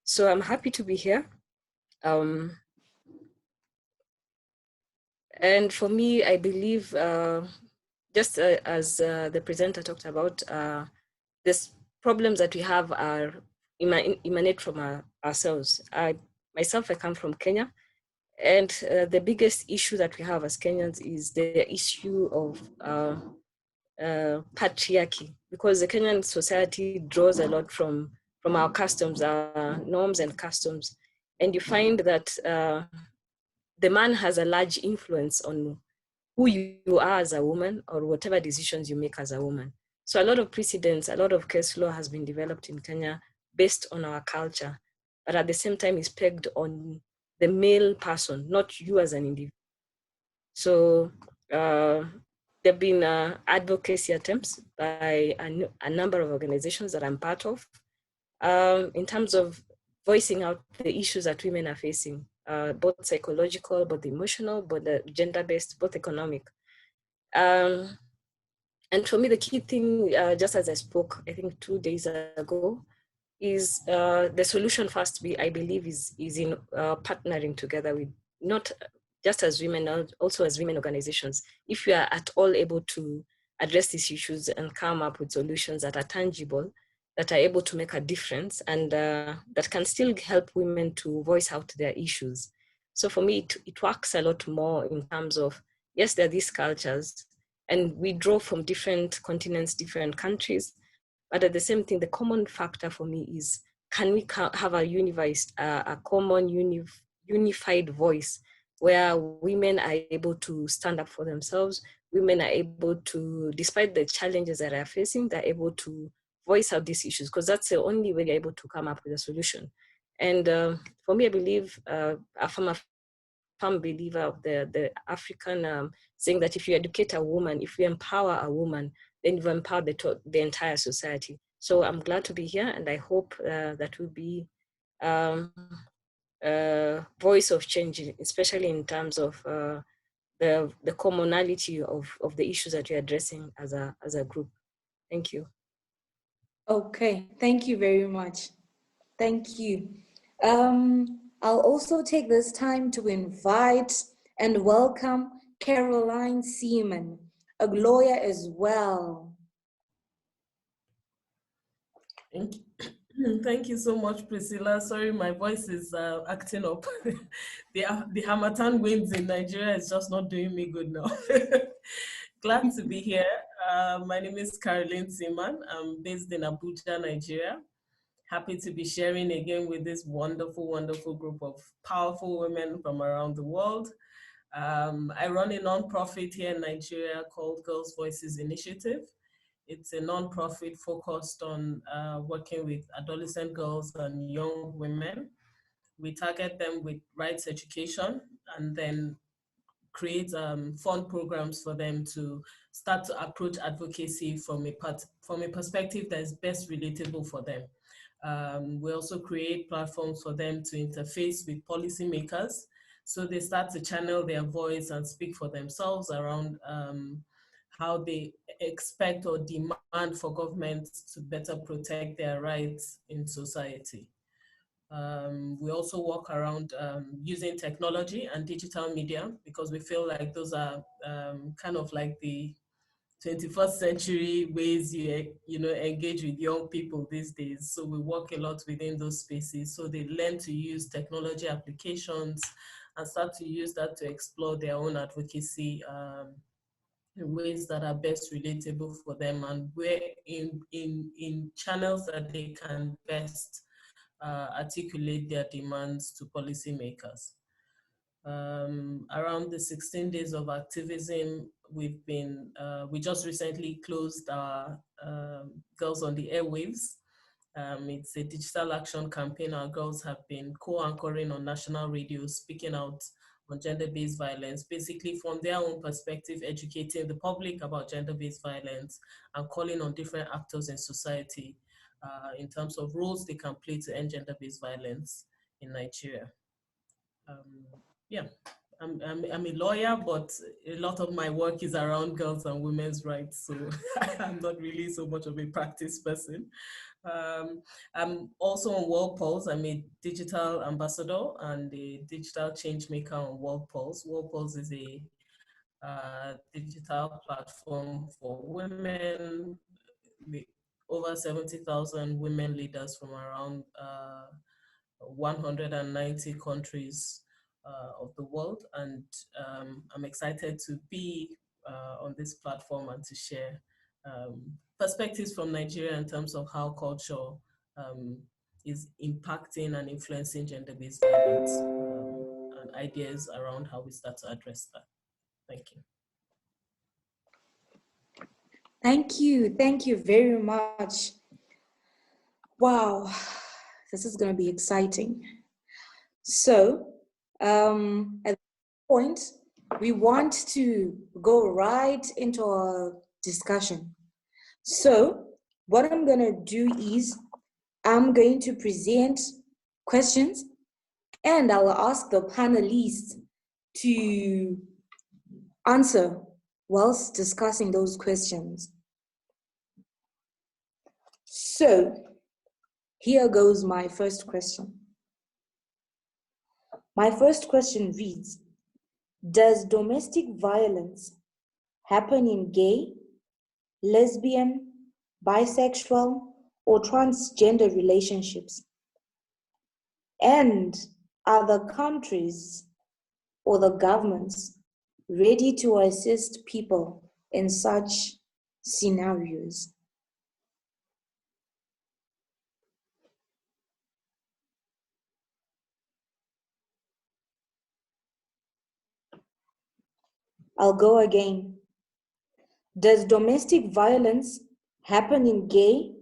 So I'm happy to be here. And for me, I believe, just as the presenter talked about, these problems that we have are emanate from ourselves. Myself, I come from Kenya, and the biggest issue that we have as Kenyans is the issue of patriarchy, because the Kenyan society draws a lot from our customs, our norms and customs, and you find that the man has a large influence on who you are as a woman or whatever decisions you make as a woman. So a lot of precedents, a lot of case law has been developed in Kenya based on our culture, but at the same time is pegged on the male person, not you as an individual. So there have been advocacy attempts by a number of organizations that I'm part of, in terms of voicing out the issues that women are facing, both psychological, both emotional, both gender-based, both economic. And for me, the key thing, just as I spoke, I think 2 days ago, is the solution first, I believe, is in partnering together with, not just as women, also as women organizations. If we are at all able to address these issues and come up with solutions that are tangible, that are able to make a difference, and that can still help women to voice out their issues. So for me, it works a lot more in terms of, yes, there are these cultures, and we draw from different continents, different countries, but at the same thing, the common factor for me is, can we have a common unified voice where women are able to stand up for themselves, women are able to, despite the challenges that they're facing, they're able to voice out these issues, because that's the only way they're able to come up with a solution. And for me, I believe, I'm a firm believer of the African saying that if you educate a woman, if you empower a woman, then you've empowered the entire society. So I'm glad to be here, and I hope that will be voice of change, especially in terms of the commonality of the issues that you're addressing as a group. Thank you. Okay, thank you very much. Thank you. I'll also take this time to invite and welcome Caroline Seaman, a lawyer as well. Thank you so much, Priscilla. Sorry, my voice is acting up. The Hamatan winds in Nigeria is just not doing me good now. Glad to be here. My name is Caroline Seaman. I'm based in Abuja, Nigeria. Happy to be sharing again with this wonderful, wonderful group of powerful women from around the world. I run a nonprofit here in Nigeria called Girls Voices Initiative. It's a nonprofit focused on working with adolescent girls and young women. We target them with rights education and then create fund programs for them to start to approach advocacy from a perspective that is best relatable for them. We also create platforms for them to interface with policymakers, so they start to channel their voice and speak for themselves around how they expect or demand for governments to better protect their rights in society. We also work around using technology and digital media, because we feel like those are kind of like the 21st century ways you know engage with young people these days. So we work a lot within those spaces, so they learn to use technology applications and start to use that to explore their own advocacy in ways that are best relatable for them, and where in channels that they can best articulate their demands to policymakers. Around the 16 Days of Activism, we just recently closed our Girls on the Airwaves. It's a digital action campaign. Our girls have been co-anchoring on national radio, speaking out on gender-based violence, basically from their own perspective, educating the public about gender-based violence and calling on different actors in society in terms of roles they can play to end gender-based violence in Nigeria. Yeah, I'm a lawyer, but a lot of my work is around girls and women's rights, so I'm not really so much of a practice person. I'm also on World Pulse. I'm a digital ambassador and a digital change maker on World Pulse. World Pulse is a digital platform for women, with over 70,000 women leaders from around 190 countries of the world. And I'm excited to be on this platform and to share perspectives from Nigeria in terms of how culture is impacting and influencing gender-based violence and ideas around how we start to address that. Thank you. Thank you very much. Wow, this is going to be exciting. So, at this point, we want to go right into our discussion. So, what I'm going to do is I'm going to present questions and I'll ask the panelists to answer whilst discussing those questions. So, here goes my first question. My first question reads, does domestic violence happen in gay, lesbian, bisexual, or transgender relationships? And are the countries or the governments ready to assist people in such scenarios? I'll go again. Does domestic violence happen in gay,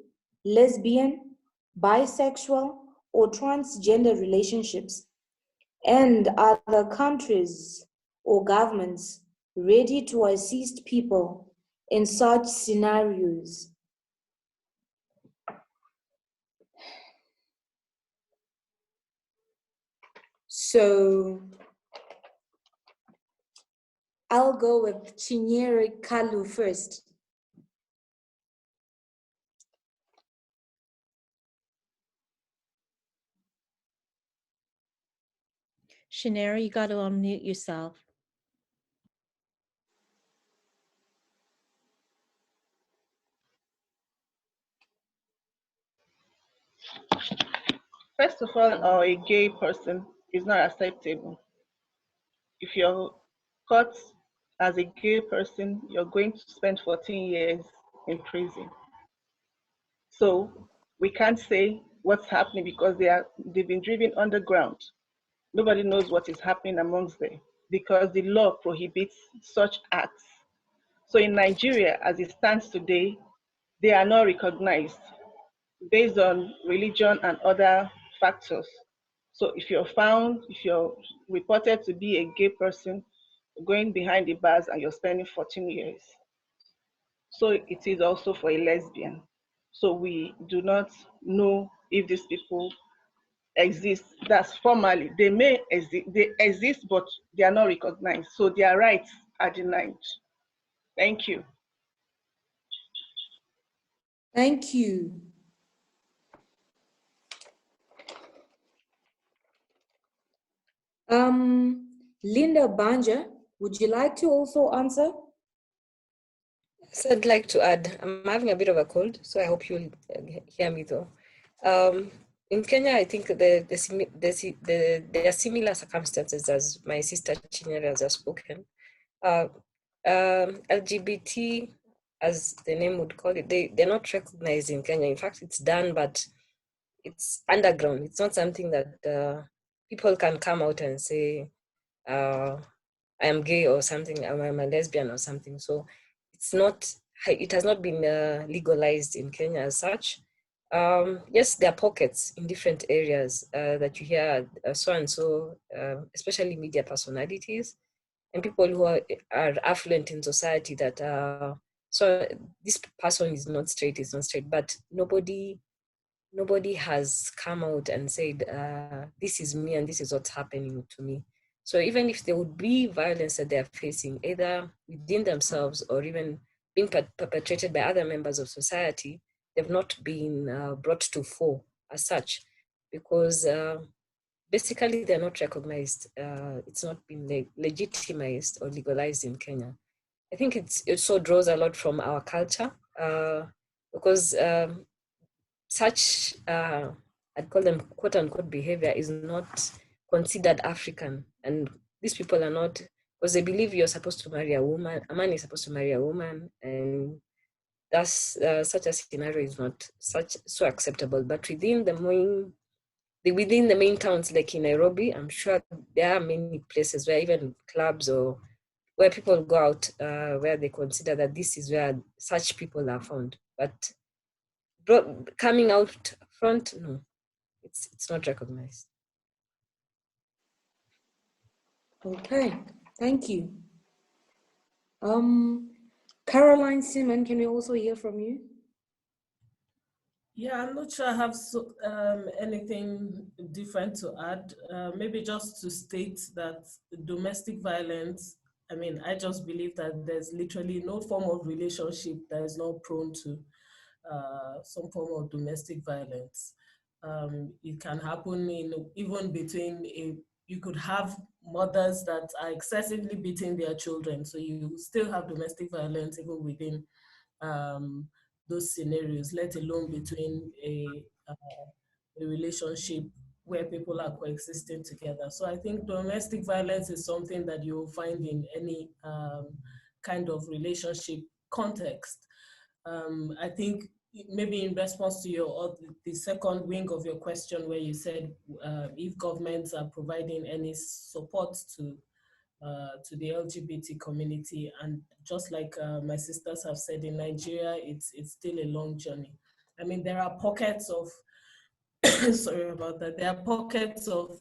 lesbian, bisexual, or transgender relationships? And are the countries or governments ready to assist people in such scenarios? So I'll go with Chinyere Kalu first. Shinera, you got to unmute yourself. First of all, a gay person is not acceptable. If you're caught as a gay person, you're going to spend 14 years in prison. So we can't say what's happening because they've been driven underground. Nobody knows what is happening amongst them because the law prohibits such acts. So in Nigeria, as it stands today, they are not recognized based on religion and other factors. So if you're reported to be a gay person, going behind the bars and you're spending 14 years. So it is also for a lesbian. So we do not know if these people exist. That's formally. They may exist, but they are not recognized. So their rights are denied. Thank you. Thank you. Linda Banja, would you like to also answer? So I'd like to add, I'm having a bit of a cold, so I hope you'll hear me though. In Kenya, I think there are similar circumstances as my sister Chinyere has spoken. LGBT, as the name would call it, they're not recognized in Kenya. In fact, it's done, but it's underground. It's not something that people can come out and say, I am gay or something, I'm a lesbian or something. So it has not been legalized in Kenya as such. Yes, there are pockets in different areas that you hear so and so, especially media personalities and people who are affluent in society that so this person is not straight, but nobody has come out and said, this is me and this is what's happening to me. So even if there would be violence that they're facing, either within themselves or even being perpetrated by other members of society, they've not been brought to fore as such, because basically they're not recognized. It's not been legitimized or legalized in Kenya. I think it also draws a lot from our culture, because such, I'd call them quote unquote behavior, is not considered African. And these people are not, because they believe you're supposed to marry a woman, a man is supposed to marry a woman, and thus such a scenario is not so acceptable. But within the main towns like in Nairobi, I'm sure there are many places where even clubs or where people go out where they consider that this is where such people are found. But coming out front, no, it's not recognized. Okay, thank you. Caroline Simon, can we also hear from you? Yeah, I'm not sure I have anything different to add. Maybe just to state that domestic violence, I mean, I just believe that there's literally no form of relationship that is not prone to some form of domestic violence. It can happen even between you could have mothers that are excessively beating their children, so you still have domestic violence even within those scenarios, let alone between a relationship where people are coexisting together. So I think domestic violence is something that you'll find in any kind of relationship context. I think maybe in response to the second wing of your question, where you said if governments are providing any support to the LGBT community, and just like my sisters have said, in Nigeria, it's still a long journey. I mean, there are pockets of sorry about that. There are pockets of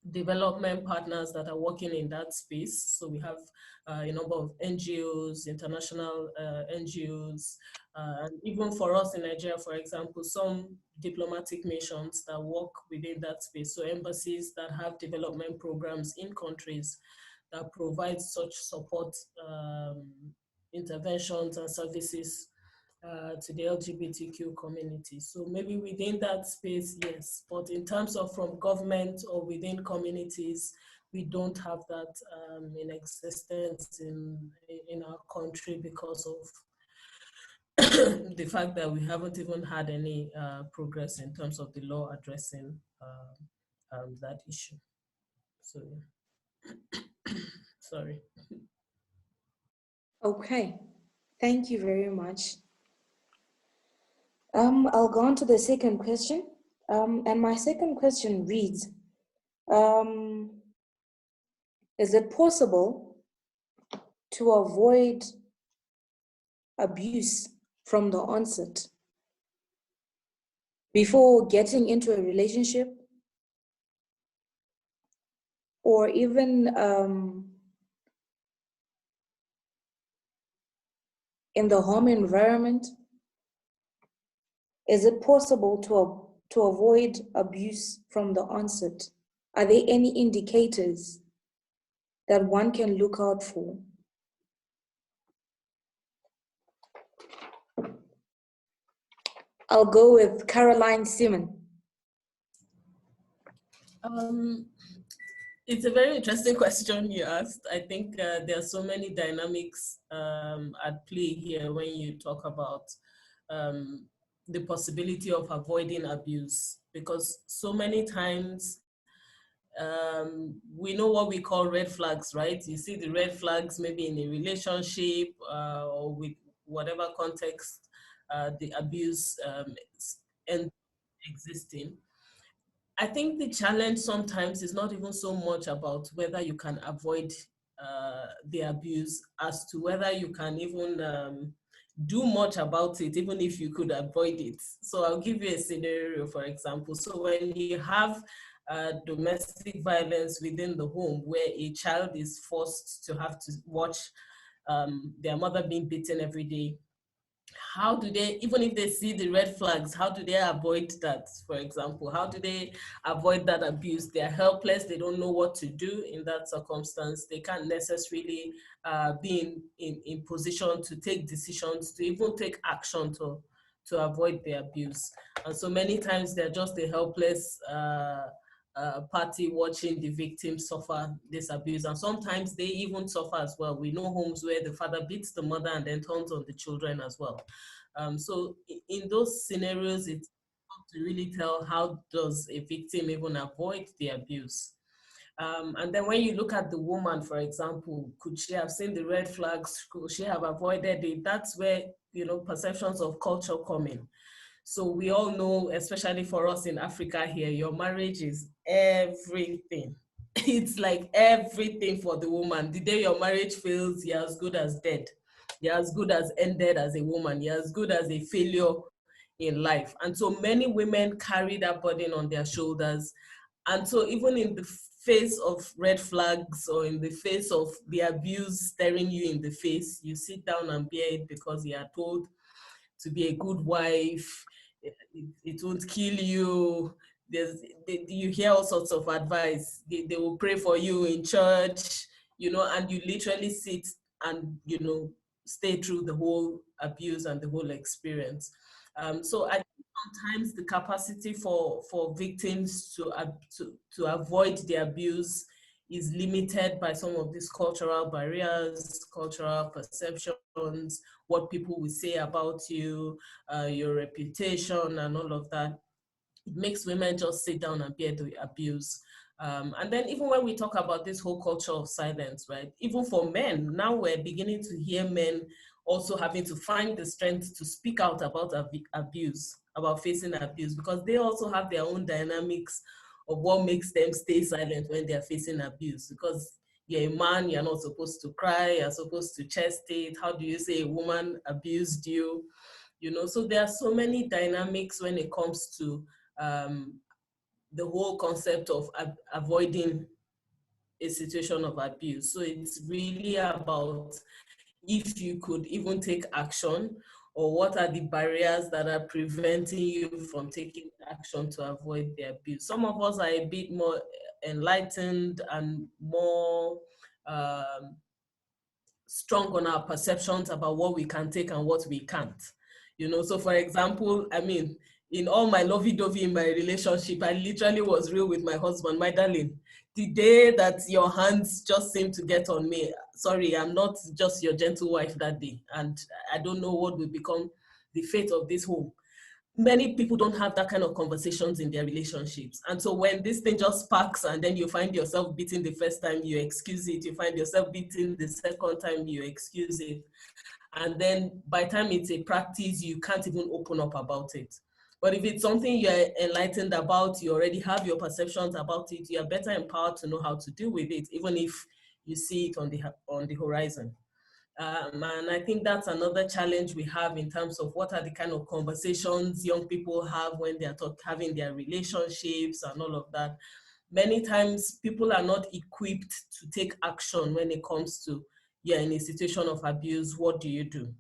development partners that are working in that space. So we have a number of NGOs, international NGOs, and even for us in Nigeria, for example, some diplomatic missions that work within that space. So embassies that have development programs in countries that provide such support, interventions and services to the LGBTQ community. So maybe within that space, yes, but in terms of from government or within communities, we don't have that in existence in our country because of the fact that we haven't even had any progress in terms of the law addressing that issue. So, sorry. Okay, thank you very much. I'll go on to the second question. And my second question reads, is it possible to avoid abuse from the onset before getting into a relationship, or even in the home environment? Is it possible to avoid abuse from the onset? Are there any indicators that one can look out for? I'll go with Caroline Simon. It's a very interesting question you asked. I think there are so many dynamics at play here when you talk about the possibility of avoiding abuse, because so many times we know what we call red flags, right? You see the red flags maybe in a relationship or with whatever context the abuse ends existing. I think the challenge sometimes is not even so much about whether you can avoid the abuse as to whether you can even do much about it, even if you could avoid it. So I'll give you a scenario, for example. So when you have domestic violence within the home where a child is forced to have to watch their mother being beaten every day, how do they, even if they see the red flags, how do they avoid that, for example? How do they avoid that abuse? They're helpless, they don't know what to do in that circumstance. They can't necessarily be in position to take decisions, to even take action to avoid the abuse. And so many times they're just a helpless party watching the victim suffer this abuse. And sometimes they even suffer as well. We know homes where the father beats the mother and then turns on the children as well. So in those scenarios, it's hard to really tell how does a victim even avoid the abuse. And then when you look at the woman, for example, could she have seen the red flags? Could she have avoided it? That's where, you know, perceptions of culture come in. So we all know, especially for us in Africa here, your marriage is everything. It's like everything for the woman. The day your marriage fails, you're as good as dead. You're as good as ended as a woman. You're as good as a failure in life. And so many women carry that burden on their shoulders. And so even in the face of red flags or in the face of the abuse staring you in the face, you sit down and bear it because you are told to be a good wife, it won't kill you. You hear all sorts of advice. They will pray for you in church, you know, and you literally sit and, you know, stay through the whole abuse and the whole experience. So I think sometimes the capacity for victims to avoid the abuse is limited by some of these cultural barriers, cultural perceptions, what people will say about you, your reputation and all of that. It makes women just sit down and bear the abuse. And then even when we talk about this whole culture of silence, right? Even for men, now we're beginning to hear men also having to find the strength to speak out about abuse, about facing abuse, because they also have their own dynamics of what makes them stay silent when they're facing abuse. Because you're a man, you're not supposed to cry, you're supposed to chest it. How do you say a woman abused you? You know, so there are so many dynamics when it comes to the whole concept of avoiding a situation of abuse. So it's really about if you could even take action, or what are the barriers that are preventing you from taking action to avoid the abuse. Some of us are a bit more enlightened and more strong on our perceptions about what we can take and what we can't. You know, so for example, I mean, in all my lovey-dovey in my relationship, I literally was real with my husband, my darling. The day that your hands just seem to get on me, sorry, I'm not just your gentle wife that day. And I don't know what will become the fate of this home. Many people don't have that kind of conversations in their relationships. And so when this thing just sparks and then you find yourself beating the first time, you excuse it. You find yourself beating the second time, you excuse it. And then by the time it's a practice, you can't even open up about it. But if it's something you're enlightened about, you already have your perceptions about it, you're better empowered to know how to deal with it, even if you see it on the horizon. And I think that's another challenge we have in terms of what are the kind of conversations young people have when they're having their relationships and all of that. Many times people are not equipped to take action when it comes to, you're in a situation of abuse, what do you do?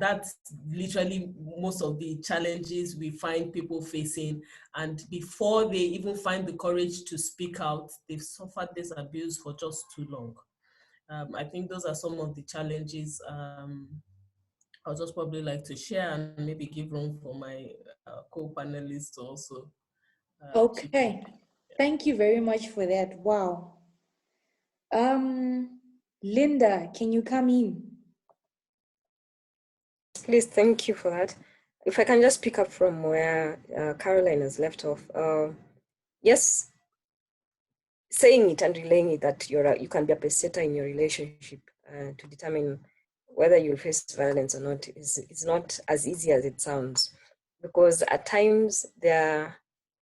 that's literally most of the challenges we find people facing. And before they even find the courage to speak out, they've suffered this abuse for just too long. I think those are some of the challenges I'll just probably like to share, and maybe give room for my co-panelists also. Okay. Thank you very much for that. Wow. Linda, can you come in? Please, thank you for that. If I can just pick up from where Caroline has left off. Yes, saying it and relaying it that you can be a pacesetter in your relationship to determine whether you'll face violence or not is not as easy as it sounds, because at times there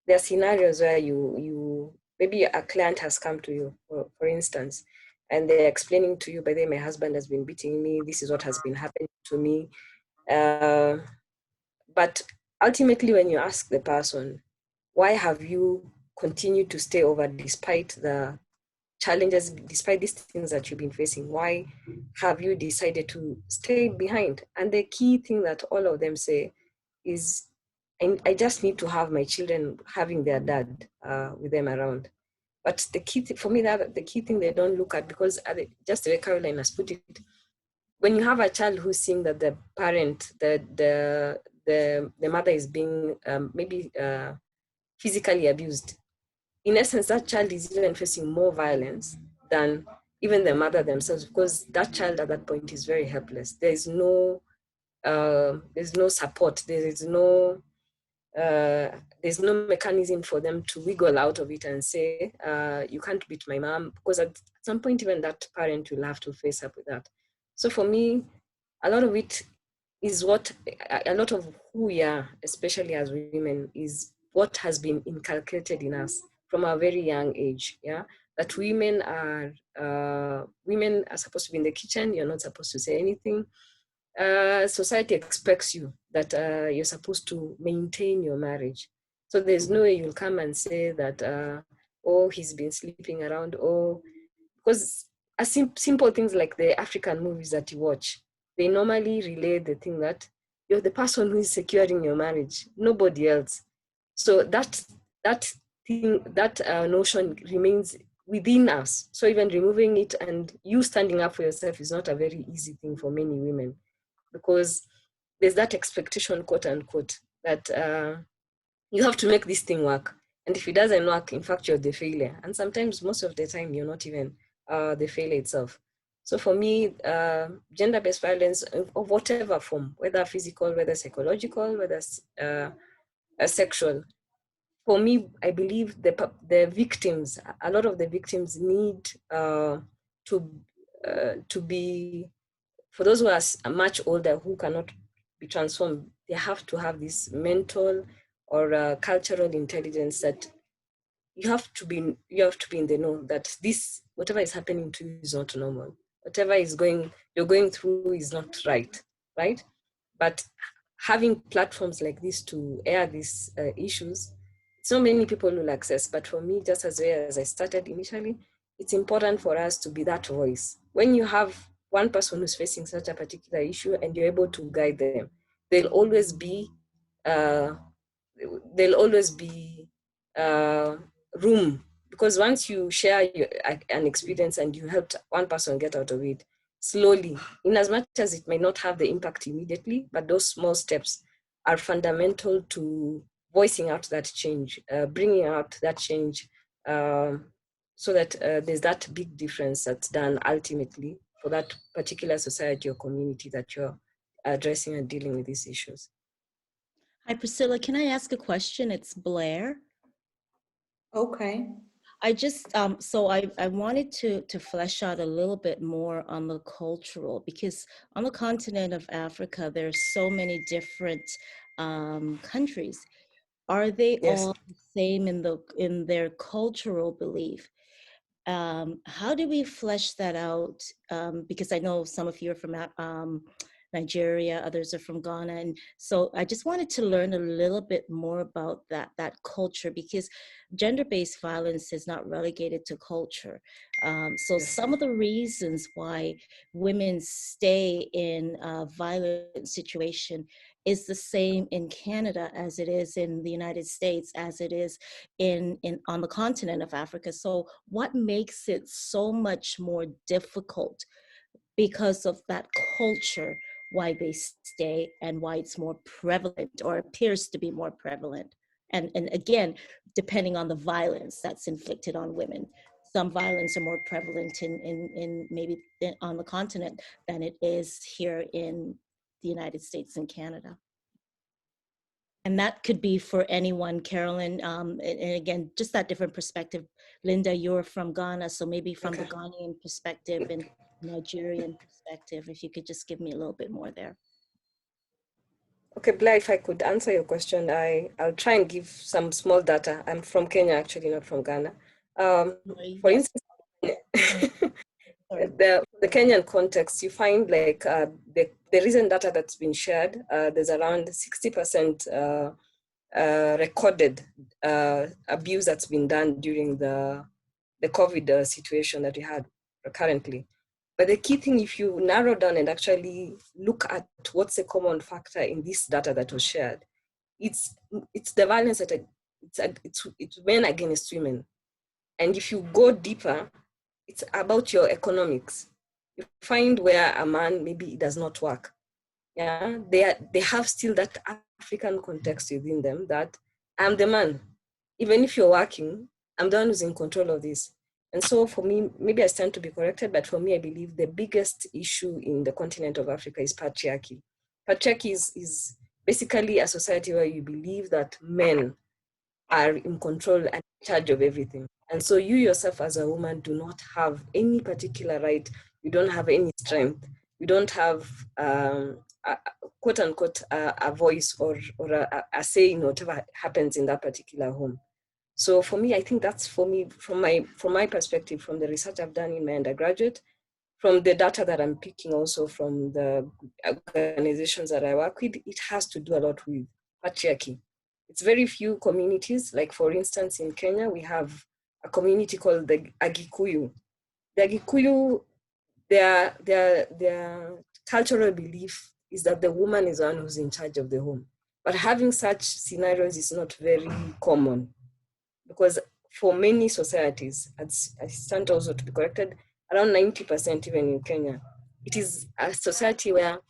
are scenarios where you maybe a client has come to you, for instance, and they're explaining to you, by the way, my husband has been beating me, this is what has been happening to me. But ultimately, when you ask the person, why have you continued to stay over despite the challenges, despite these things that you've been facing? Why have you decided to stay behind? And the key thing that all of them say is, I just need to have my children having their dad with them around. But the key for me, that the key thing they don't look at, because just the way Caroline has put it, when you have a child who's seeing that the parent, the mother is being maybe physically abused, in essence, that child is even facing more violence than even the mother themselves, because that child at that point is very helpless. There's no support. There's no mechanism for them to wiggle out of it and say, you can't beat my mom, because at some point, even that parent will have to face up with that. So for me, a lot of it is a lot of who we are, especially as women, is what has been inculcated in us from a very young age. Yeah, that women are supposed to be in the kitchen. You're not supposed to say anything. Society expects you that you're supposed to maintain your marriage. So there's no way you'll come and say that, oh, he's been sleeping around, or because simple things like the African movies that you watch, they normally relay the thing that you're the person who is securing your marriage, nobody else. So that notion remains within us. So even removing it and you standing up for yourself is not a very easy thing for many women, because there's that expectation, quote unquote, that you have to make this thing work. And if it doesn't work, in fact, you're the failure. And sometimes, most of the time, you're not even the failure itself. So for me, gender-based violence of whatever form, whether physical, whether psychological, whether sexual, for me, I believe the victims, a lot of the victims need to be, for those who are much older, who cannot be transformed, they have to have this mental or cultural intelligence that you have to be in the know that this, whatever is happening to you, is not normal. Whatever you're going through is not right. But having platforms like this to air these issues, so many people will access. But for me, just as well as I started initially, it's important for us to be that voice. When you have one person who's facing such a particular issue and you're able to guide them, there'll always be room, because once you share an experience and you helped one person get out of it, slowly, in as much as it may not have the impact immediately, but those small steps are fundamental to voicing out that change, bringing out that change, so that there's that big difference that's done ultimately for that particular society or community that you're addressing and dealing with these issues. Hi, Priscilla. Can I ask a question? It's Blair. Okay. I just, so I wanted to flesh out a little bit more on the cultural, because on the continent of Africa, there's so many different countries. Are they all the same in their cultural belief? How do we flesh that out? Because I know some of you are from Nigeria, others are from Ghana. And so I just wanted to learn a little bit more about that culture, because gender-based violence is not relegated to culture. So some of the reasons why women stay in a violent situation is the same in Canada as it is in the United States, as it is in on the continent of Africa. So what makes it so much more difficult because of that culture, why they stay and why it's more prevalent or appears to be more prevalent? And again, depending on the violence that's inflicted on women. Some violence are more prevalent in maybe on the continent than it is here in the United States and Canada. And that could be for anyone, Carolyn, and again, just that different perspective. Linda, you're from Ghana, so maybe from the Ghanaian perspective and Nigerian perspective, if you could just give me a little bit more there. Okay, Blair, if I could answer your question, I'll try and give some small data. I'm from Kenya, actually, not from Ghana. For instance, the Kenyan context, you find like the recent data that's been shared, there's around 60% recorded abuse that's been done during the COVID situation that we had currently. But the key thing, if you narrow down and actually look at what's the common factor in this data that was shared, it's the violence that it's men against women. And if you go deeper, it's about your economics. You find where a man maybe it does not work. Yeah, they have still that African context within them that I'm the man. Even if you're working, I'm the one who's in control of this. And so for me, maybe I stand to be corrected, but for me, I believe the biggest issue in the continent of Africa is patriarchy. Patriarchy is basically a society where you believe that men are in control and in charge of everything. And so you yourself as a woman do not have any particular right. You don't have any strength. You don't have, quote unquote, a voice or a say in whatever happens in that particular home. So for me, I think that's for me, from my perspective, from the research I've done in my undergraduate, from the data that I'm picking also from the organizations that I work with, it has to do a lot with patriarchy. It's very few communities, like for instance, in Kenya, we have a community called the Agikuyu. The Agikuyu, their cultural belief is that the woman is the one who's in charge of the home. But having such scenarios is not very common, because for many societies, I stand also to be corrected, around 90% even in Kenya, it is a society where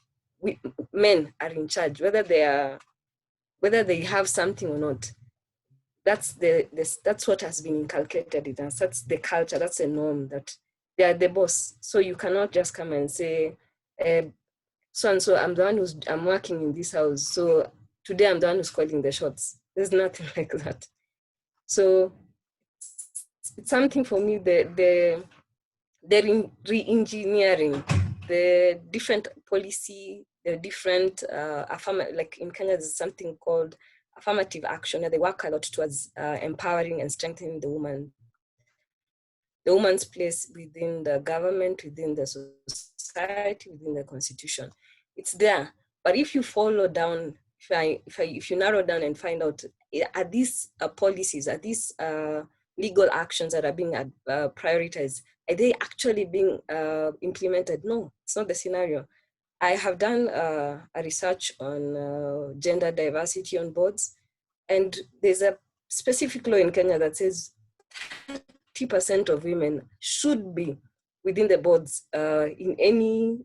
men are in charge, whether they have something or not. That's what has been inculcated in us. That's the culture. That's the norm, that they are the boss. So you cannot just come and say, so and so, I'm the one I'm working in this house. So today I'm the one who's calling the shots. There's nothing like that. So it's something for me, the re-engineering, the different policy, the different like in Kenya, there's something called affirmative action, and they work a lot towards empowering and strengthening the woman's place within the government, within the society, within the constitution. It's there. But if you follow down, if you narrow down and find out, are these policies, are these legal actions that are being prioritized, are they actually being implemented? No, it's not the scenario. I have done a research on gender diversity on boards, and there's a specific law in Kenya that says 30% of women should be within the boards in any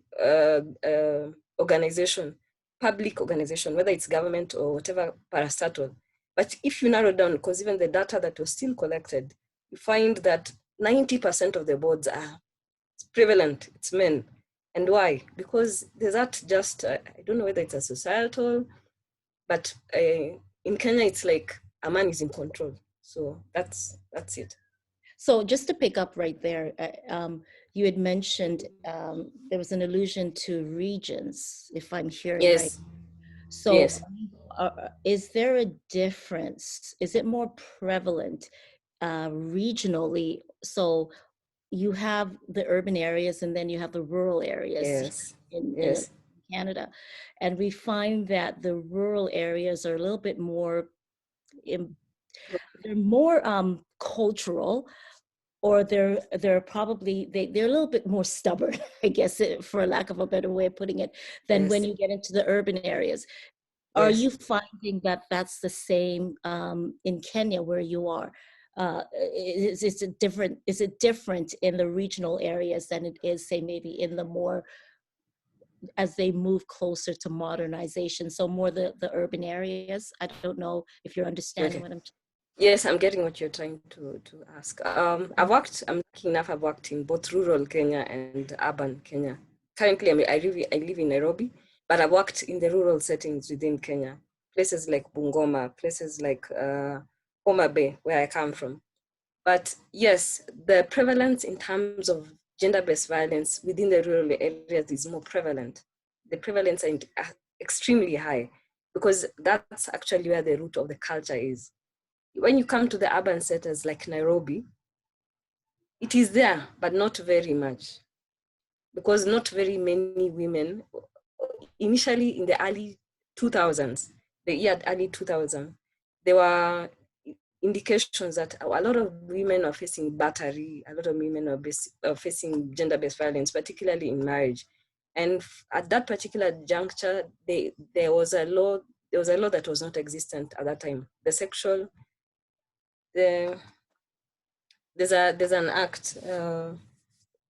organization, public organization, whether it's government or whatever parastatal. But if you narrow down, because even the data that was still collected, you find that 90% of the boards are prevalent, it's men. And why? Because there's that just, I don't know whether it's a societal, but in Kenya, it's like a man is in control. So that's it. So just to pick up right there, you had mentioned there was an allusion to regions, if I'm hearing right. So yes. Is there a difference? Is it more prevalent regionally? So you have the urban areas and then you have the rural areas. Yes. Canada. And we find that the rural areas are a little bit more, they're more cultural, or they're probably, they're a little bit more stubborn, I guess, for lack of a better way of putting it, than when you get into the urban areas. Are you finding that that's the same in Kenya where you are? Is it different? Is it different in the regional areas than it is, say, maybe in the more, as they move closer to modernization? So more the urban areas. I don't know if you're understanding what I'm. Yes, I'm getting what you're trying to ask. I'm lucky enough, I've worked in both rural Kenya and urban Kenya. Currently, I live in Nairobi, but I've worked in the rural settings within Kenya. Places like Bungoma, places like Homa Bay, where I come from. But yes, the prevalence in terms of gender-based violence within the rural areas is more prevalent. The prevalence is extremely high, because that's actually where the root of the culture is. When you come to the urban centers like Nairobi, it is there, but not very much, because not very many women, initially in the early 2000s, the year early 2000, there were indications that a lot of women are facing battery, a lot of women are facing gender-based violence, particularly in marriage. And at that particular juncture, there was a law that was not existent at that time. There's an act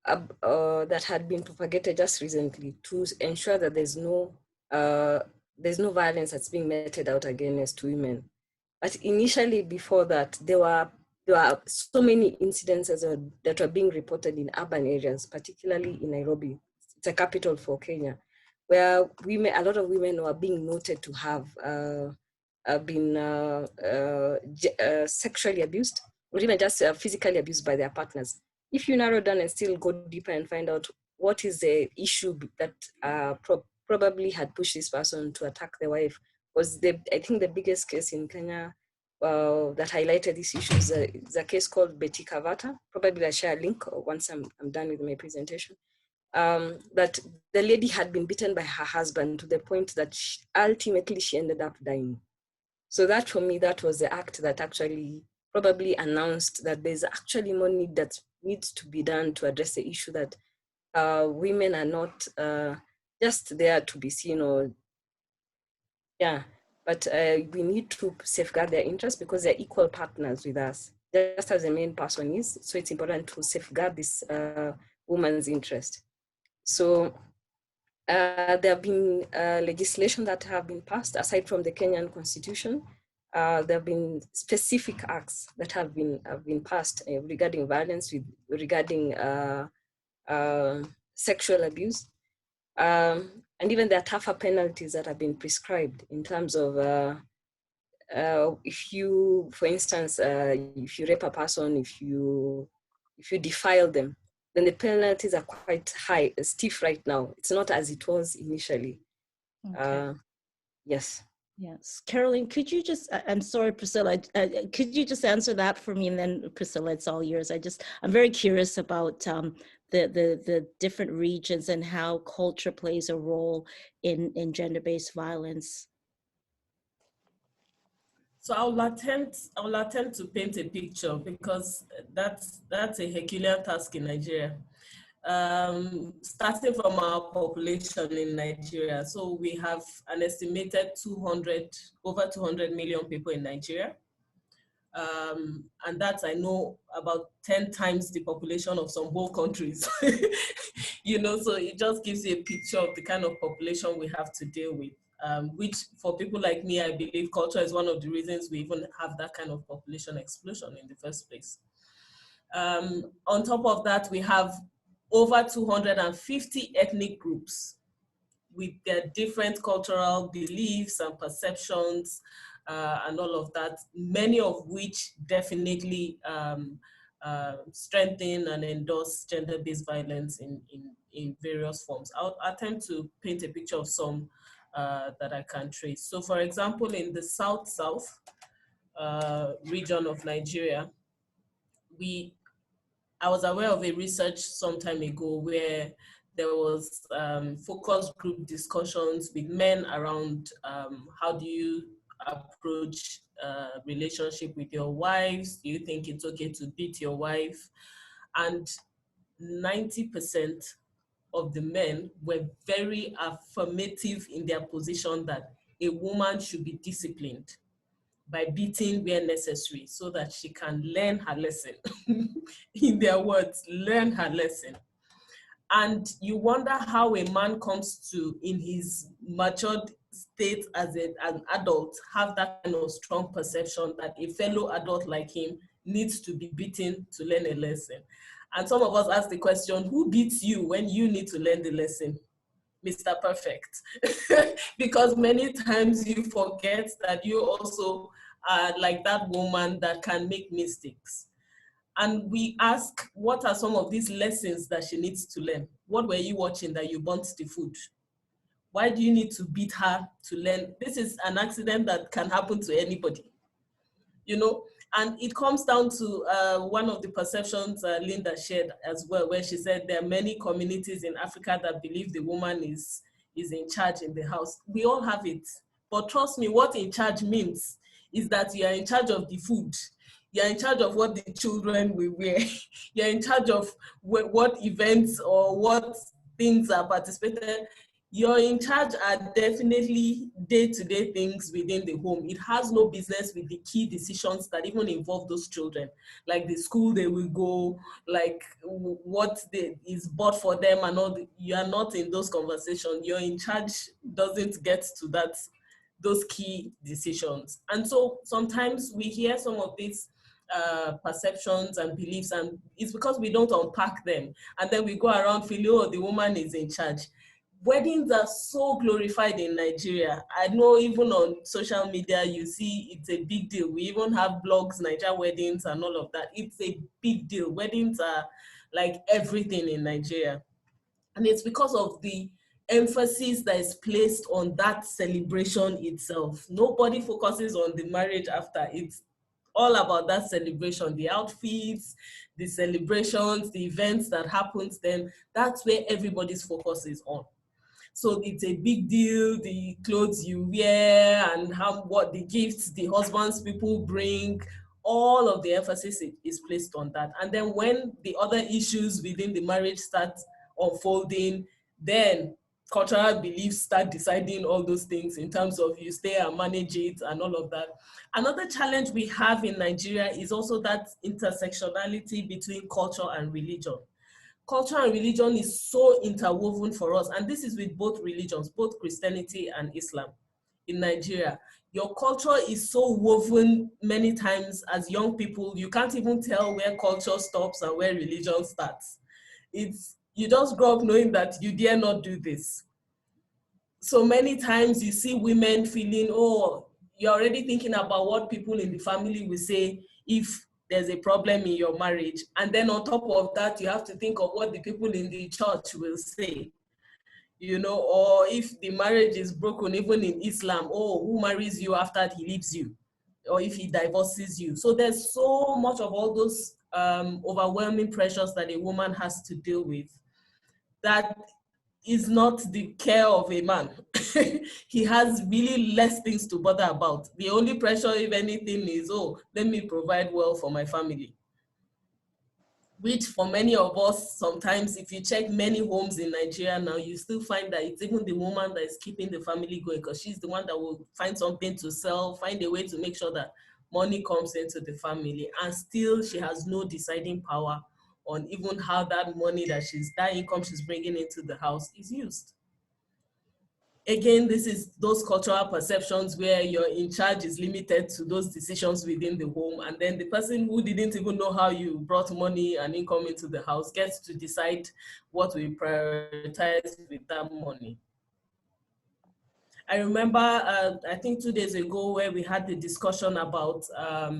that had been propagated just recently to ensure that there's no violence that's being meted out against women. But initially, before that, there were so many incidences that were being reported in urban areas, particularly in Nairobi. It's a capital for Kenya, where a lot of women were being noted to have been sexually abused, or even just physically abused by their partners. If you narrow down and still go deeper and find out what is the issue that probably had pushed this person to attack the wife, was I think the biggest case in Kenya that highlighted this issue is a case called Betty Kavata. Probably I'll share a link once I'm done with my presentation. That the lady had been beaten by her husband to the point that ultimately she ended up dying. So that, for me, that was the act that actually probably announced that there's actually more need that needs to be done to address the issue that women are not just there to be seen, or but we need to safeguard their interests, because they're equal partners with us, just as the main person is. So it's important to safeguard this woman's interest. So there have been legislation that have been passed aside from the Kenyan Constitution. There have been specific acts that have been passed regarding violence, regarding sexual abuse, and even there are tougher penalties that have been prescribed in terms of if you, for instance, if you rape a person, if you defile them, then the penalties are quite high, stiff right now. It's not as it was initially. Okay. Yes. Yes. Caroline, could you just, I'm sorry, Priscilla, could you just answer that for me? And then Priscilla, it's all yours. I'm very curious about the different regions and how culture plays a role in gender-based violence. So I'll attempt to paint a picture, because that's a Herculean task in Nigeria. Starting from our population in Nigeria. So we have an estimated over 200 million people in Nigeria. And that's, I know, about 10 times the population of some whole countries. So it just gives you a picture of the kind of population we have to deal with, which for people like me, I believe culture is one of the reasons we even have that kind of population explosion in the first place. On top of that, we have over 250 ethnic groups with their different cultural beliefs and perceptions and all of that, many of which definitely strengthen and endorse gender-based violence in various forms. I'll attempt to paint a picture of some that I can trace. So for example, in the South region of Nigeria, I was aware of a research some time ago where there was focus group discussions with men around how do you approach relationship with your wives? Do you think it's okay to beat your wife? And 90% of the men were very affirmative in their position that a woman should be disciplined by beating where necessary so that she can learn her lesson. In their words, learn her lesson. And you wonder how a man comes to, in his matured state as an adult, have that kind of strong perception that a fellow adult like him needs to be beaten to learn a lesson. And some of us ask the question, who beats you when you need to learn the lesson? Mr. Perfect. Because many times you forget that you also are like that woman that can make mistakes. And we ask, what are some of these lessons that she needs to learn? What were you watching that you burnt the food? Why do you need to beat her to learn? This is an accident that can happen to anybody, you know? And it comes down to one of the perceptions Linda shared as well, where she said there are many communities in Africa that believe the woman is in charge in the house. We all have it. But trust me, what in charge means is that you are in charge of the food. You're in charge of what the children will wear. You're in charge of what events or what things are participated. You're in charge are definitely day-to-day things within the home. It has no business with the key decisions that even involve those children, like the school they will go, like what is bought for them and all. You are not in those conversations. You're in charge doesn't get to those key decisions. And so sometimes we hear some of these perceptions and beliefs, and it's because we don't unpack them. And then we go around feeling, oh, the woman is in charge. Weddings are so glorified in Nigeria. I know even on social media, you see it's a big deal. We even have blogs, Nigeria weddings and all of that. It's a big deal. Weddings are like everything in Nigeria. And it's because of the emphasis that is placed on that celebration itself. Nobody focuses on the marriage after. It's all about that celebration, the outfits, the celebrations, the events that happens then. That's where everybody's focus is on. So it's a big deal, the clothes you wear and what the gifts the husband's people bring, all of the emphasis is placed on that. And then when the other issues within the marriage start unfolding, then cultural beliefs start deciding all those things in terms of you stay and manage it and all of that. Another challenge we have in Nigeria is also that intersectionality between culture and religion. Culture and religion is so interwoven for us, and this is with both religions, both Christianity and Islam in Nigeria. Your culture is so woven many times as young people, you can't even tell where culture stops and where religion starts. You just grow up knowing that you dare not do this. So many times you see women feeling, oh, you're already thinking about what people in the family will say if there's a problem in your marriage. And then on top of that, you have to think of what the people in the church will say. You know, or if the marriage is broken, even in Islam, oh, who marries you after he leaves you? Or if he divorces you. So there's so much of all those overwhelming pressures that a woman has to deal with that is not the care of a man. He has really less things to bother about. The only pressure, if anything, is, oh, let me provide well for my family. Which for many of us, sometimes if you check many homes in Nigeria now, you still find that it's even the woman that is keeping the family going, because she's the one that will find something to sell, find a way to make sure that money comes into the family. And still she has no deciding power on even how that money that income she's bringing into the house is used. Again, this is those cultural perceptions where your in charge is limited to those decisions within the home, and then the person who didn't even know how you brought money and income into the house gets to decide what we prioritize with that money. I remember, I think 2 days ago, where we had the discussion about, I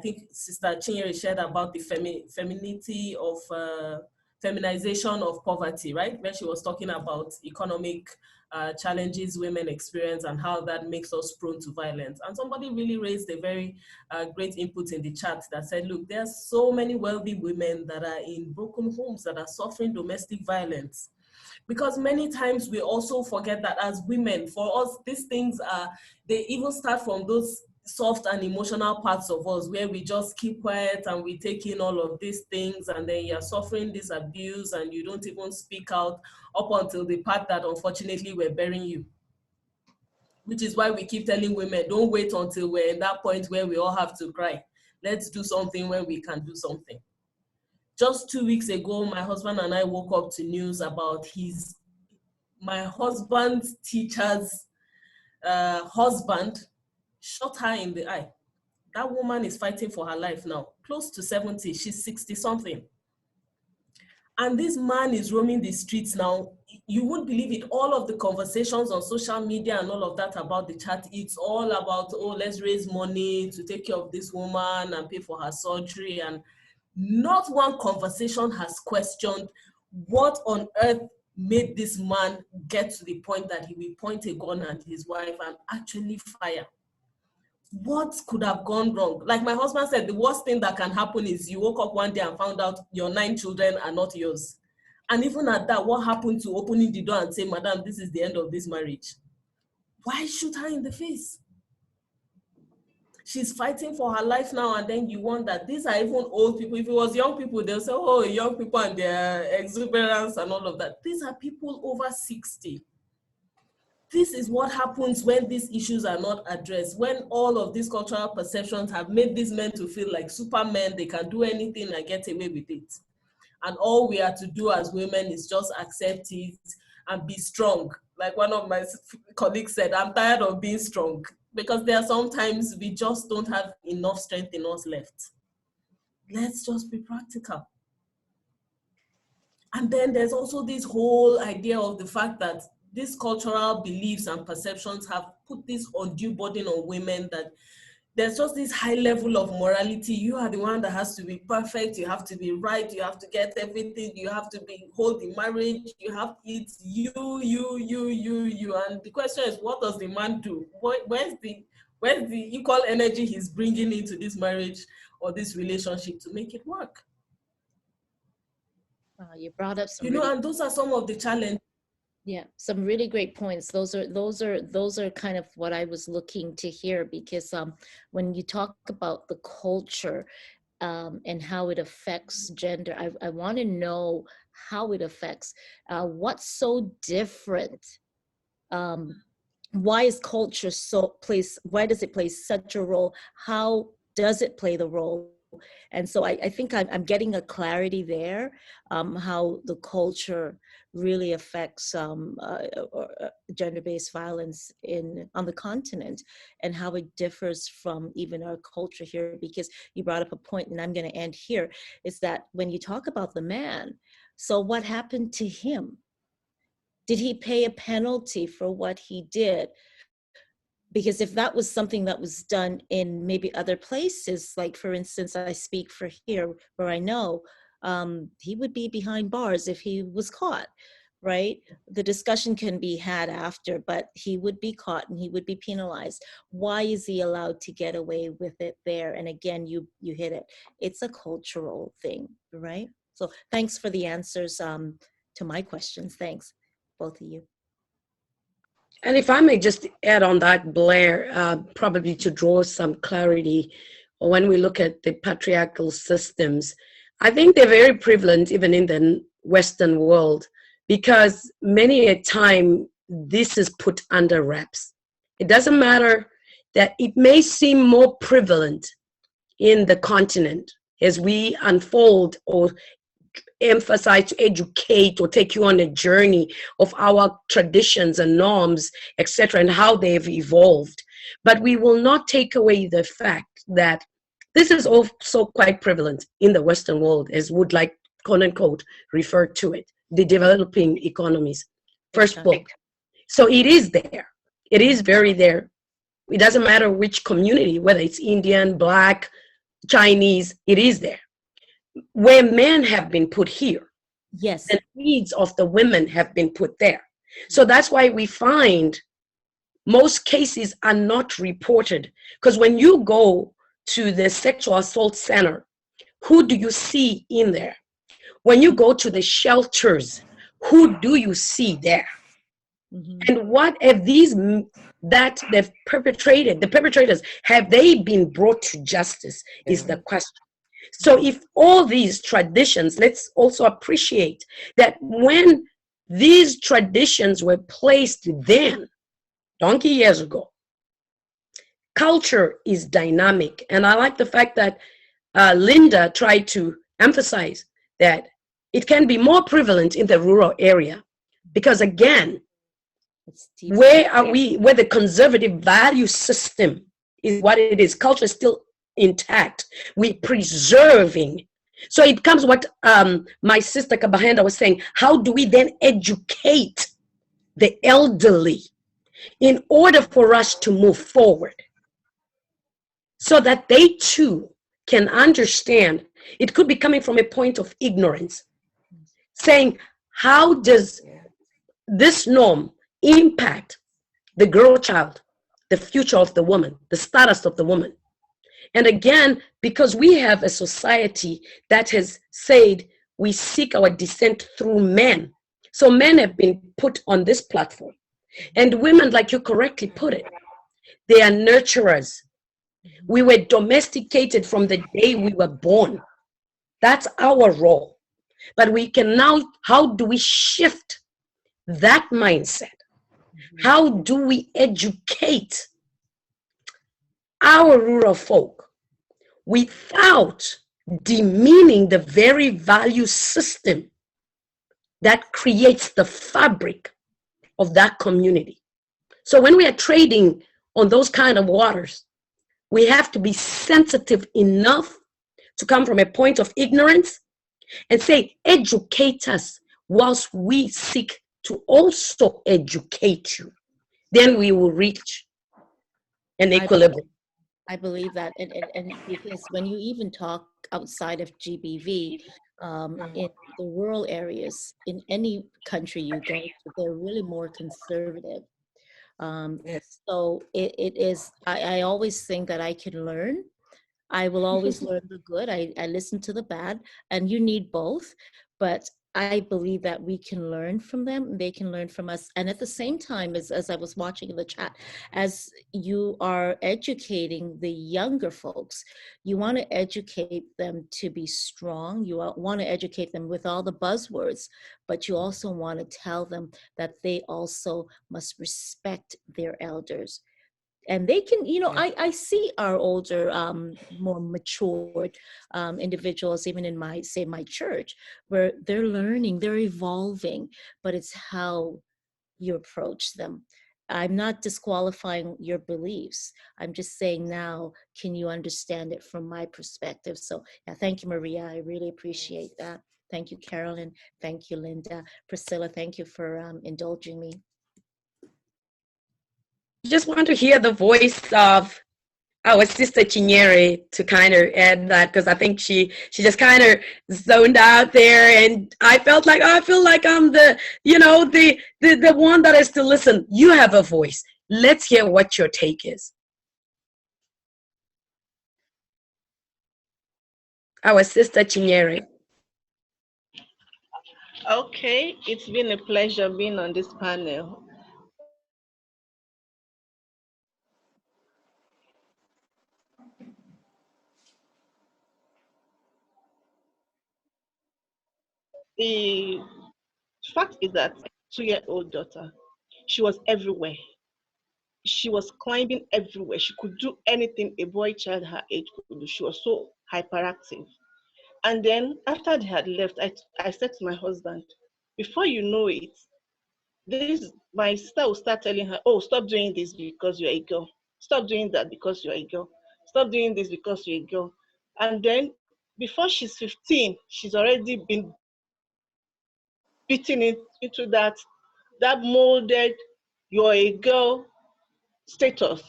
think Sister Chinyere shared about the femininity of feminization of poverty, right? Where she was talking about economic challenges women experience and how that makes us prone to violence. And somebody really raised a very great input in the chat that said, look, there's so many wealthy women that are in broken homes that are suffering domestic violence. Because many times we also forget that as women, for us, these things are, they even start from those soft and emotional parts of us where we just keep quiet and we take in all of these things, and then you're suffering this abuse and you don't even speak out up until the part that unfortunately we're burying you. Which is why we keep telling women, don't wait until we're in that point where we all have to cry. Let's do something when we can do something. Just 2 weeks ago, my husband and I woke up to news about my husband's teacher's husband shot her in the eye. That woman is fighting for her life now, close to 70, she's 60 something. And this man is roaming the streets now. You won't believe it, all of the conversations on social media and all of that about the chat, it's all about, oh, let's raise money to take care of this woman and pay for her surgery. And not one conversation has questioned what on earth made this man get to the point that he will point a gun at his wife and actually fire. What could have gone wrong? Like my husband said, the worst thing that can happen is you woke up one day and found out your 9 children are not yours. And even at that, what happened to opening the door and say, madam, this is the end of this marriage? Why shoot her in the face? She's fighting for her life now, and then you wonder, these are even old people. If it was young people, they'll say, oh, young people and their exuberance and all of that. These are people over 60. This is what happens when these issues are not addressed, when all of these cultural perceptions have made these men to feel like supermen, they can do anything and get away with it. And all we are to do as women is just accept it and be strong. Like one of my colleagues said, I'm tired of being strong, because there are sometimes we just don't have enough strength in us left. Let's just be practical. And then there's also this whole idea of the fact that these cultural beliefs and perceptions have put this undue burden on women, that there's just this high level of morality. You are the one that has to be perfect. You have to be right. You have to get everything. You have to hold the marriage. You have it's you. And the question is, what does the man do? Where's the equal energy he's bringing into this marriage or this relationship to make it work? You brought up some, and those are some of the challenges. Yeah, some really great points. Those are kind of what I was looking to hear, because when you talk about the culture and how it affects gender, I want to know how it affects. What's so different? Why is culture why does it play such a role? How does it play the role? And so I think I'm getting a clarity there, how the culture really affects gender-based violence on the continent, and how it differs from even our culture here. Because you brought up a point, and I'm going to end here, is that when you talk about the man, so what happened to him? Did he pay a penalty for what he did? Because if that was something that was done in maybe other places, like for instance, I speak for here where I know, he would be behind bars if he was caught, right? The discussion can be had after, but he would be caught and he would be penalized. Why is he allowed to get away with it there? And again, you hit it. It's a cultural thing, right? So thanks for the answers to my questions. Thanks, both of you. And if I may just add on that, Blair, probably to draw some clarity, when we look at the patriarchal systems, I think they're very prevalent even in the Western world, because many a time this is put under wraps. It doesn't matter that it may seem more prevalent in the continent as we unfold or emphasize to educate or take you on a journey of our traditions and norms, etc., and how they've evolved. But we will not take away the fact that this is also quite prevalent in the Western world, as would like, quote unquote, refer to it, the developing economies. First book. So it is there. It is very there. It doesn't matter which community, whether it's Indian, Black, Chinese, it is there. Where men have been put here, Yes. The needs of the women have been put there. So that's why we find most cases are not reported. Because when you go to the sexual assault center, who do you see in there? When you go to the shelters, who do you see there? And what have these that they've perpetrated, the perpetrators, have they been brought to justice is the question. So if all these traditions, let's also appreciate that when these traditions were placed then, donkey years ago, culture is dynamic. And I like the fact that Linda tried to emphasize that it can be more prevalent in the rural area because, again, where are we, where the conservative value system is what it is, culture is still intact, we preserving. So it comes what my sister Kabahenda was saying, how do we then educate the elderly in order for us to move forward so that they too can understand? It could be coming from a point of ignorance, saying, how does this norm impact the girl child, the future of the woman, the status of the woman? And again, because we have a society that has said we seek our descent through men. So men have been put on this platform. And women, like you correctly put it, they are nurturers. We were domesticated from the day we were born. That's our role. But we can now, how do we shift that mindset? How do we educate our rural folk without demeaning the very value system that creates the fabric of that community? So when we are trading on those kind of waters, we have to be sensitive enough to come from a point of ignorance and say, educate us whilst we seek to also educate you. Then we will reach an equilibrium. I believe that, and because when you even talk outside of GBV, in the rural areas, in any country you go to, they're really more conservative. So it is, I always think that I can learn. I will always learn the good. I listen to the bad, and you need both. But I believe that we can learn from them. They can learn from us. And at the same time, as I was watching in the chat, as you are educating the younger folks, you want to educate them to be strong. You want to educate them with all the buzzwords, but you also want to tell them that they also must respect their elders. And they can, you know, I see our older, more matured individuals, even in my, say, my church, where they're learning, they're evolving, but it's how you approach them. I'm not disqualifying your beliefs. I'm just saying now, can you understand it from my perspective? So yeah, thank you, Maria. I really appreciate that. Thank you, Carolyn. Thank you, Linda. Priscilla, thank you for indulging me. Just want to hear the voice of our sister Chinyere to kind of add that, because I think she just kind of zoned out there, and I felt like, I feel like I'm the, you know, the one that is to listen. You have a voice. Let's hear what your take is. Our sister Chinyere. Okay, it's been a pleasure being on this panel. The fact is that 2-year-old daughter, she was everywhere. She was climbing everywhere. She could do anything a boy child her age could do. She was so hyperactive. And then after they had left, I said to my husband, before you know it, my sister will start telling her, oh, stop doing this because you're a girl. Stop doing that because you're a girl. Stop doing this because you're a girl. And then before she's 15, she's already been beaten into that molded, you're a girl status.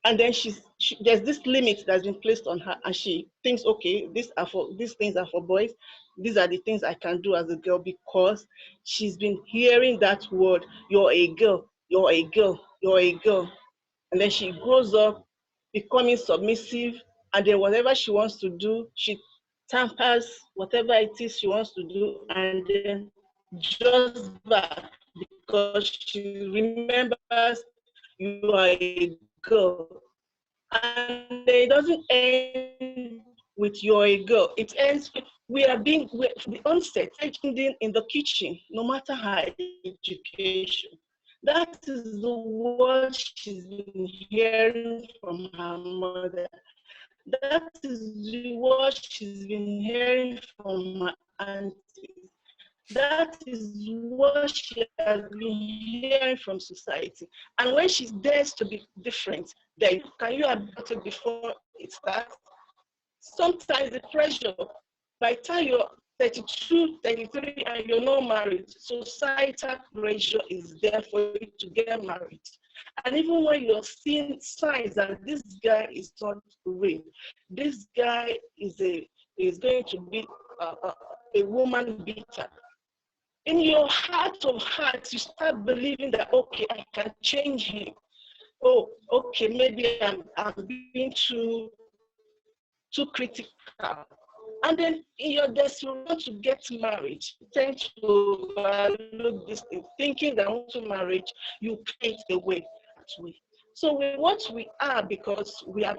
And then she there's this limit that's been placed on her, and she thinks, okay, these things are for boys. These are the things I can do as a girl, because she's been hearing that word, you're a girl, you're a girl, you're a girl. And then she grows up becoming submissive, and then whatever she wants to do, she tampers whatever it is she wants to do, and then just back because she remembers you are a girl. And it doesn't end with you're a girl. It ends with the onset, ending in the kitchen, no matter her education. That is the word she's been hearing from her mother. That is the word she's been hearing from her aunties. That is what she has been hearing from society. And when she dares to be different, then can you abort it before it starts? Sometimes the pressure, by the time you're 32, 33, and you're not married, societal pressure is there for you to get married. And even when you're seeing signs that this guy is not real, this guy is going to be a woman beater, in your heart of hearts, you start believing that, okay, I can change him. Oh, okay, maybe I'm being too critical. And then in your desperation to get married, you tend to overlook this thing, thinking that onto marriage, you create a way. So we're what we are because we are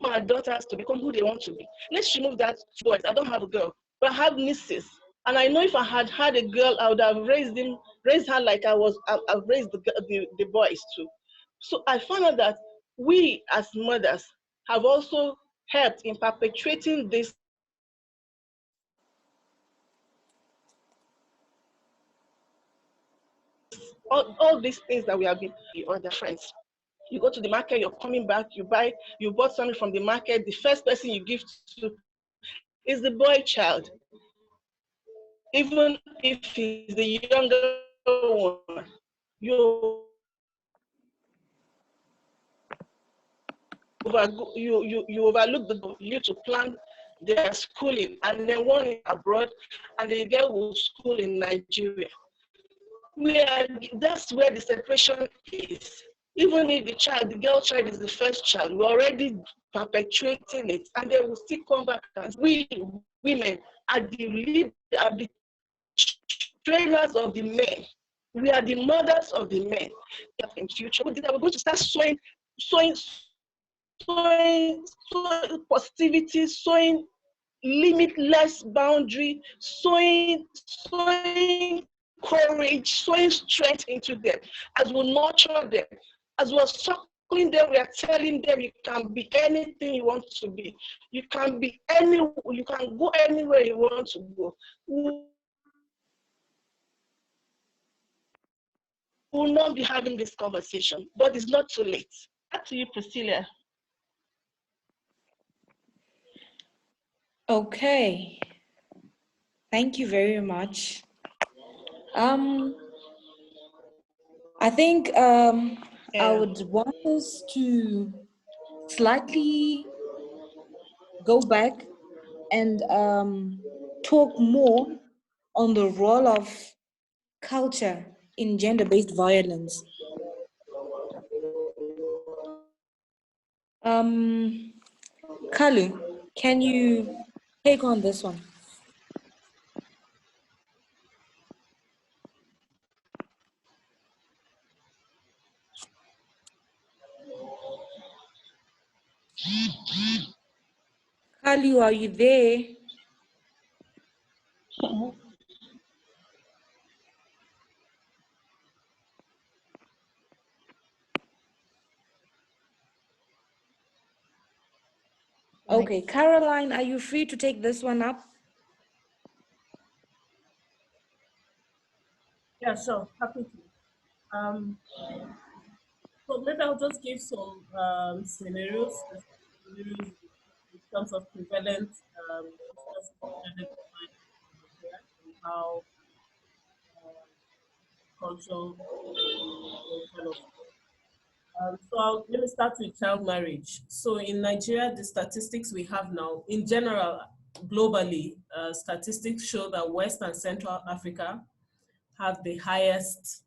my daughters to become who they want to be. Let's remove that boys. I don't have a girl, but I have nieces. And I know if I had had a girl, I would have raised her like I've raised the boys too. So I found out that we as mothers have also helped in perpetuating this. All these things that we have been other friends. You go to the market, you're coming back, you bought something from the market, the first person you give to is the boy child. Even if he's the younger one, you overlook you to plan their schooling, and then one is abroad, and the girl will school in Nigeria. That's where the separation is. Even if the girl child is the first child, we're already perpetuating it, and they will still come back. And we women are the trainers of the men. We are the mothers of the men. In future, we're going to start sowing positivity, sowing limitless boundary, sowing courage, sowing strength into them as we nurture them. As we're suckling them, we are telling them you can be anything you want to be. You can go anywhere you want to go. We will not be having this conversation, but it's not too late. Back to you, Priscilla. Okay. Thank you very much. I think I would want us to slightly go back and talk more on the role of culture in gender-based violence. Kalu, can you take on this one? Kalu, are you there? Okay, Caroline, are you free to take this one up? Yeah, sure. Happy to. So maybe I'll just give some scenarios. terms of prevalent instances of gender violence in Nigeria and how culture kind of. Let me start with child marriage. So in Nigeria, the statistics we have now, in general, globally, statistics show that West and Central Africa have the highest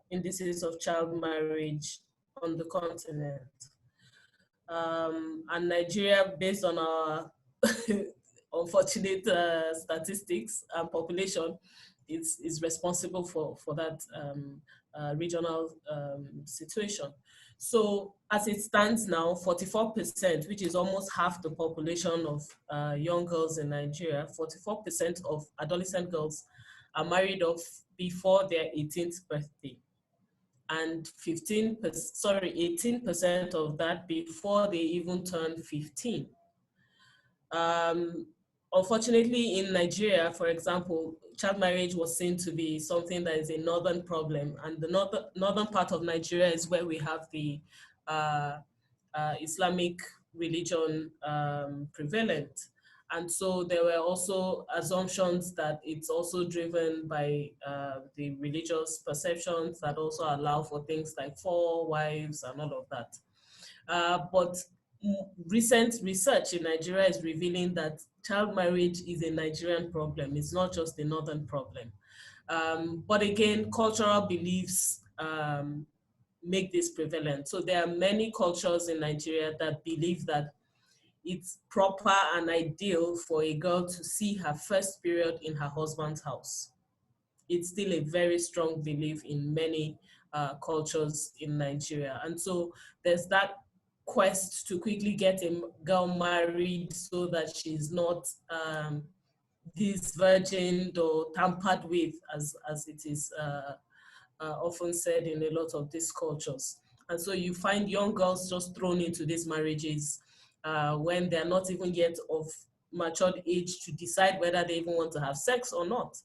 indices of child marriage on the continent. And Nigeria, based on our unfortunate statistics and population, is responsible for that regional situation. So as it stands now, 44%, which is almost half the population of young girls in Nigeria, 44% of adolescent girls are married off before their 18th birthday. And 18% of that before they even turn 15. Unfortunately, in Nigeria, for example, child marriage was seen to be something that is a northern problem, and the northern part of Nigeria is where we have the Islamic religion prevalent. And so there were also assumptions that it's also driven by the religious perceptions that also allow for things like 4 wives and all of that. But recent research in Nigeria is revealing that child marriage is a Nigerian problem. It's not just a northern problem. But again, cultural beliefs make this prevalent. So there are many cultures in Nigeria that believe that it's proper and ideal for a girl to see her first period in her husband's house. It's still a very strong belief in many cultures in Nigeria. And so there's that quest to quickly get a girl married so that she's not disvirgined or tampered with, as it is often said in a lot of these cultures. And so you find young girls just thrown into these marriages when they're not even yet of matured age to decide whether they even want to have sex or not.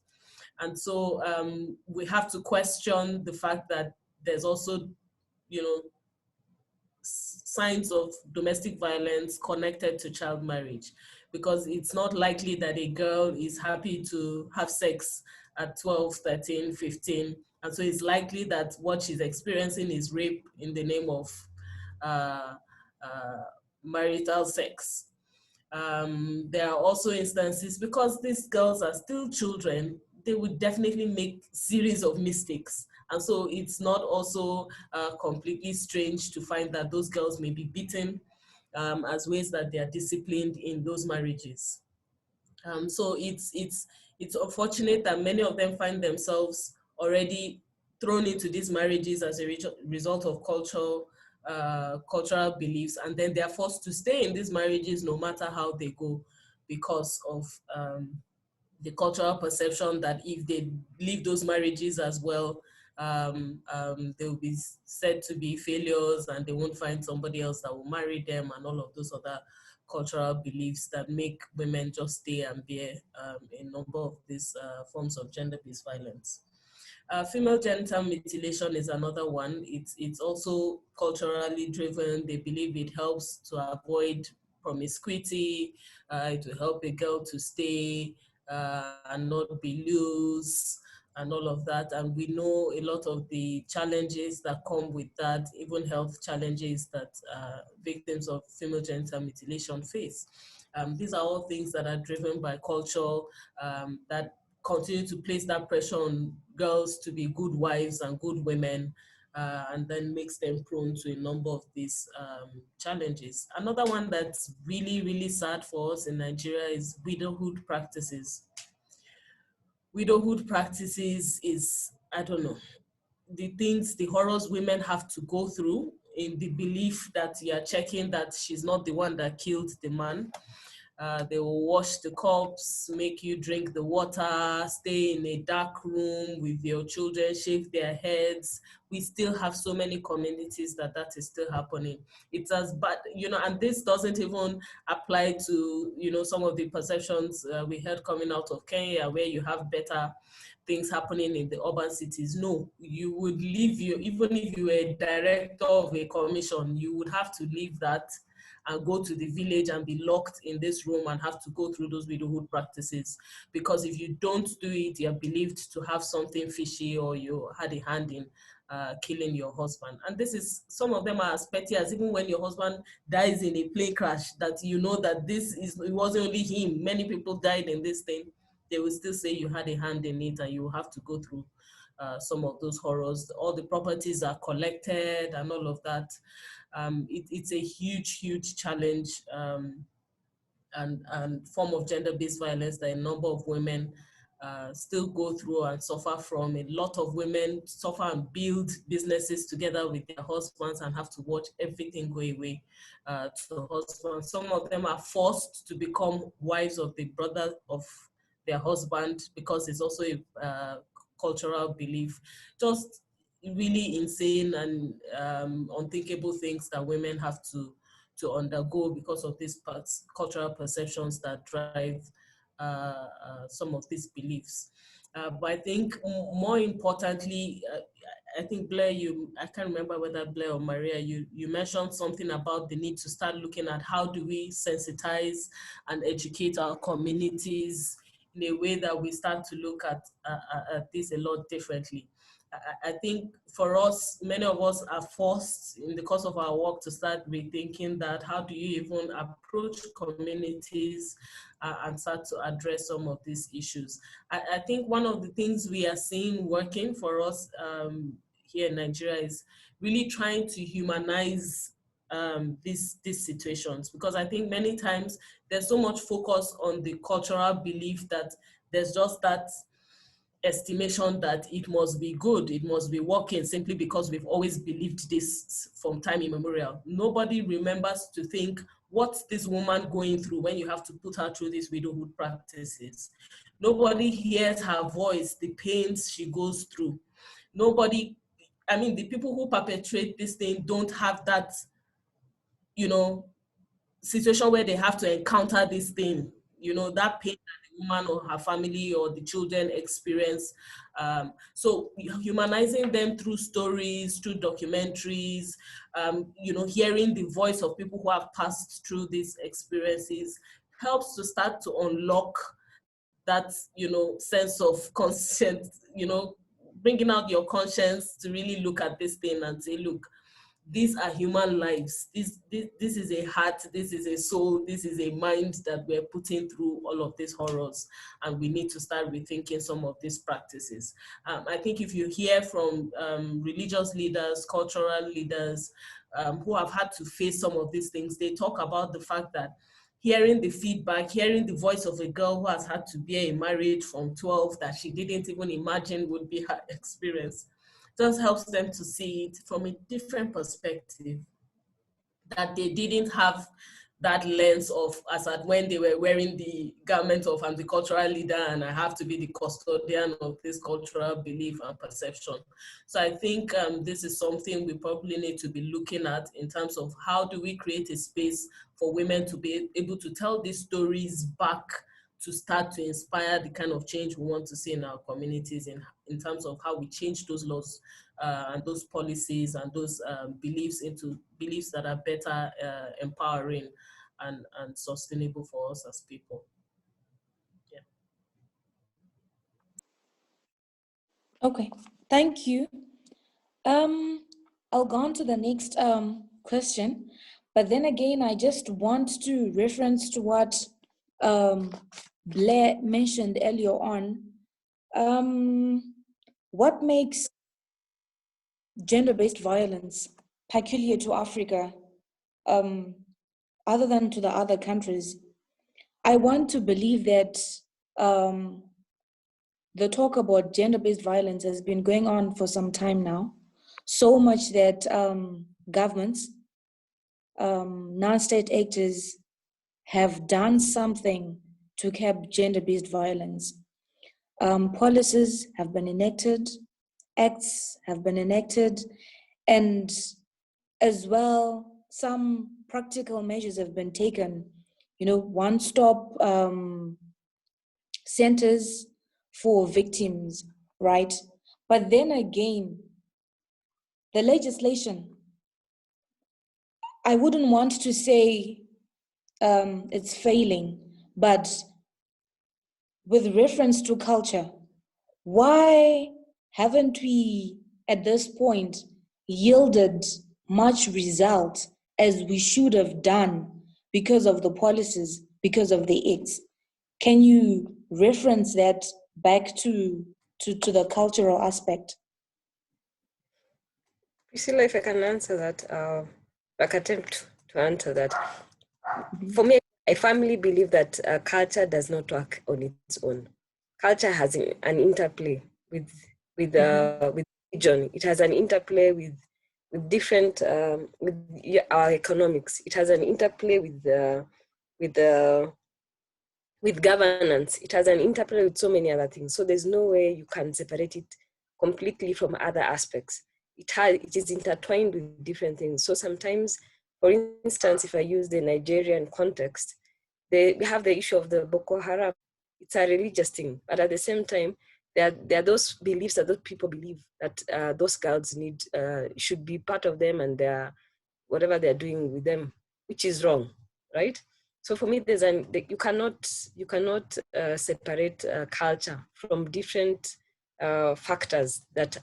And so we have to question the fact that there's also, signs of domestic violence connected to child marriage, because it's not likely that a girl is happy to have sex at 12, 13, 15. And so it's likely that what she's experiencing is rape in the name of marital sex. There are also instances, because these girls are still children, they would definitely make series of mistakes. And so it's not also completely strange to find that those girls may be beaten as ways that they are disciplined in those marriages. So it's unfortunate that many of them find themselves already thrown into these marriages as a result of cultural beliefs, and then they are forced to stay in these marriages no matter how they go, because of the cultural perception that if they leave those marriages as well, they will be said to be failures and they won't find somebody else that will marry them, and all of those other cultural beliefs that make women just stay and bear a number of these forms of gender-based violence. Female genital mutilation is another one. It's also culturally driven. They believe it helps to avoid promiscuity. It will help a girl to stay and not be loose and all of that. And we know a lot of the challenges that come with that, even health challenges that victims of female genital mutilation face. These are all things that are driven by culture that continue to place that pressure on girls to be good wives and good women, and then makes them prone to a number of these challenges. Another one that's really, really sad for us in Nigeria is widowhood practices. Widowhood practices is, I don't know, the horrors women have to go through in the belief that you're checking that she's not the one that killed the man. They will wash the cups, make you drink the water, stay in a dark room with your children, shave their heads. We still have so many communities that is still happening. It's as bad, and this doesn't even apply to, some of the perceptions we heard coming out of Kenya, where you have better things happening in the urban cities. No, you would leave even if you were a director of a commission, you would have to leave that and go to the village and be locked in this room and have to go through those widowhood practices. Because if you don't do it, you're believed to have something fishy, or you had a hand in killing your husband. And this is, some of them are as petty as even when your husband dies in a plane crash, that you know that it wasn't only him, many people died in this thing, they will still say you had a hand in it, and you will have to go through some of those horrors. All the properties are collected and all of that. It's a huge challenge, and form of gender-based violence that a number of women still go through and suffer from. A lot of women suffer and build businesses together with their husbands and have to watch everything go away to the husband. Some of them are forced to become wives of the brother of their husband, because it's also a cultural belief. Just really insane and unthinkable things that women have to undergo because of these cultural perceptions that drive some of these beliefs. But I think more importantly, I think Blair, I can't remember whether Blair or Maria, you mentioned something about the need to start looking at how do we sensitize and educate our communities in a way that we start to look at this a lot differently. I think for us, many of us are forced in the course of our work to start rethinking that, how do you even approach communities and start to address some of these issues. I think one of the things we are seeing working for us here in Nigeria is really trying to humanize these situations, because I think many times there's so much focus on the cultural belief that there's just that estimation that it must be good, it must be working, simply because we've always believed this from time immemorial. Nobody remembers to think, what's this woman going through when you have to put her through these widowhood practices? Nobody hears her voice, the pains she goes through. Nobody, I mean, the people who perpetrate this thing don't have that, situation where they have to encounter this thing, that pain that the woman or her family or the children experience. So humanizing them through stories, through documentaries, hearing the voice of people who have passed through these experiences helps to start to unlock that, sense of conscience, bringing out your conscience to really look at this thing and say, look, these are human lives. This is a heart, this is a soul, this is a mind that we're putting through all of these horrors, and we need to start rethinking some of these practices. I think if you hear from religious leaders, cultural leaders who have had to face some of these things, they talk about the fact that hearing the feedback, hearing the voice of a girl who has had to bear a marriage from 12 that she didn't even imagine would be her experience, just helps them to see it from a different perspective, that they didn't have that lens of, as at when they were wearing the garment of, I'm the cultural leader and I have to be the custodian of this cultural belief and perception. So I think this is something we probably need to be looking at in terms of how do we create a space for women to be able to tell these stories back, to start to inspire the kind of change we want to see in our communities in terms of how we change those laws and those policies and those beliefs into beliefs that are better, empowering and sustainable for us as people. Yeah. Okay, thank you. I'll go on to the next question, but then again, I just want to reference to what Blair mentioned earlier on. What makes gender-based violence peculiar to Africa, other than to the other countries? I want to believe that the talk about gender-based violence has been going on for some time now, so much that governments, non-state actors have done something to curb gender-based violence. Policies have been enacted, acts have been enacted, and as well, some practical measures have been taken. One-stop centers for victims, right? But then again, the legislation I wouldn't want to say it's failing, but with reference to culture, why haven't we at this point yielded much result as we should have done because of the policies, because of the EEtS? Can you reference that back to the cultural aspect? Priscilla, if I can answer that, like attempt to answer that. For me, I firmly believe that culture does not work on its own. Culture has an interplay with religion. It has an interplay with different with our economics. It has an interplay with with governance. It has an interplay with so many other things. So there's no way you can separate it completely from other aspects. It is intertwined with different things. So sometimes, for instance, if I use the Nigerian context, we have the issue of the Boko Haram. It's a religious thing, but at the same time, there are those beliefs that those people believe that those girls should be part of them, and whatever they're doing with them, which is wrong, right? So for me, you cannot separate culture from different factors that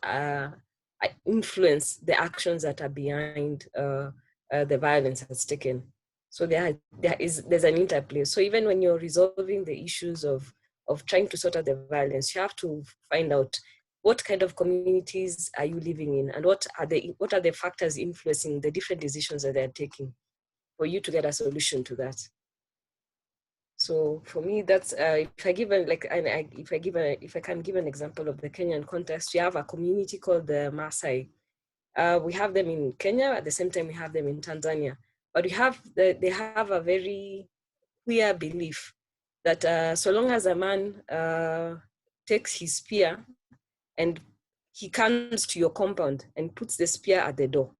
influence the actions that are behind the violence that's taken. So there's an interplay. So even when you're resolving the issues of trying to sort out the violence, you have to find out what kind of communities are you living in, and what are the factors influencing the different decisions that they're taking for you to get a solution to that. So for me, that's if I can give an example of the Kenyan context, we have a community called the Maasai. We have them in Kenya, at the same time we have them in Tanzania. But they have a very clear belief that so long as a man takes his spear and he comes to your compound and puts the spear at the door,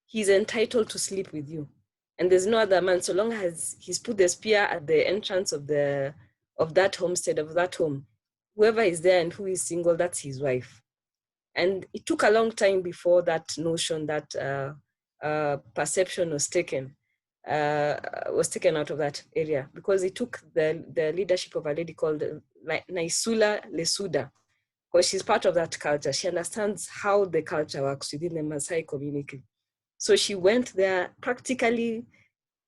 he's entitled to sleep with you. And there's no other man, so long as he's put the spear at the entrance of that homestead, of that home, whoever is there and who is single, that's his wife. And it took a long time before that notion, that perception was taken out of that area, because it took the leadership of a lady called Naisula Lesuda, because she's part of that culture. She understands how the culture works within the Maasai community. So she went there, practically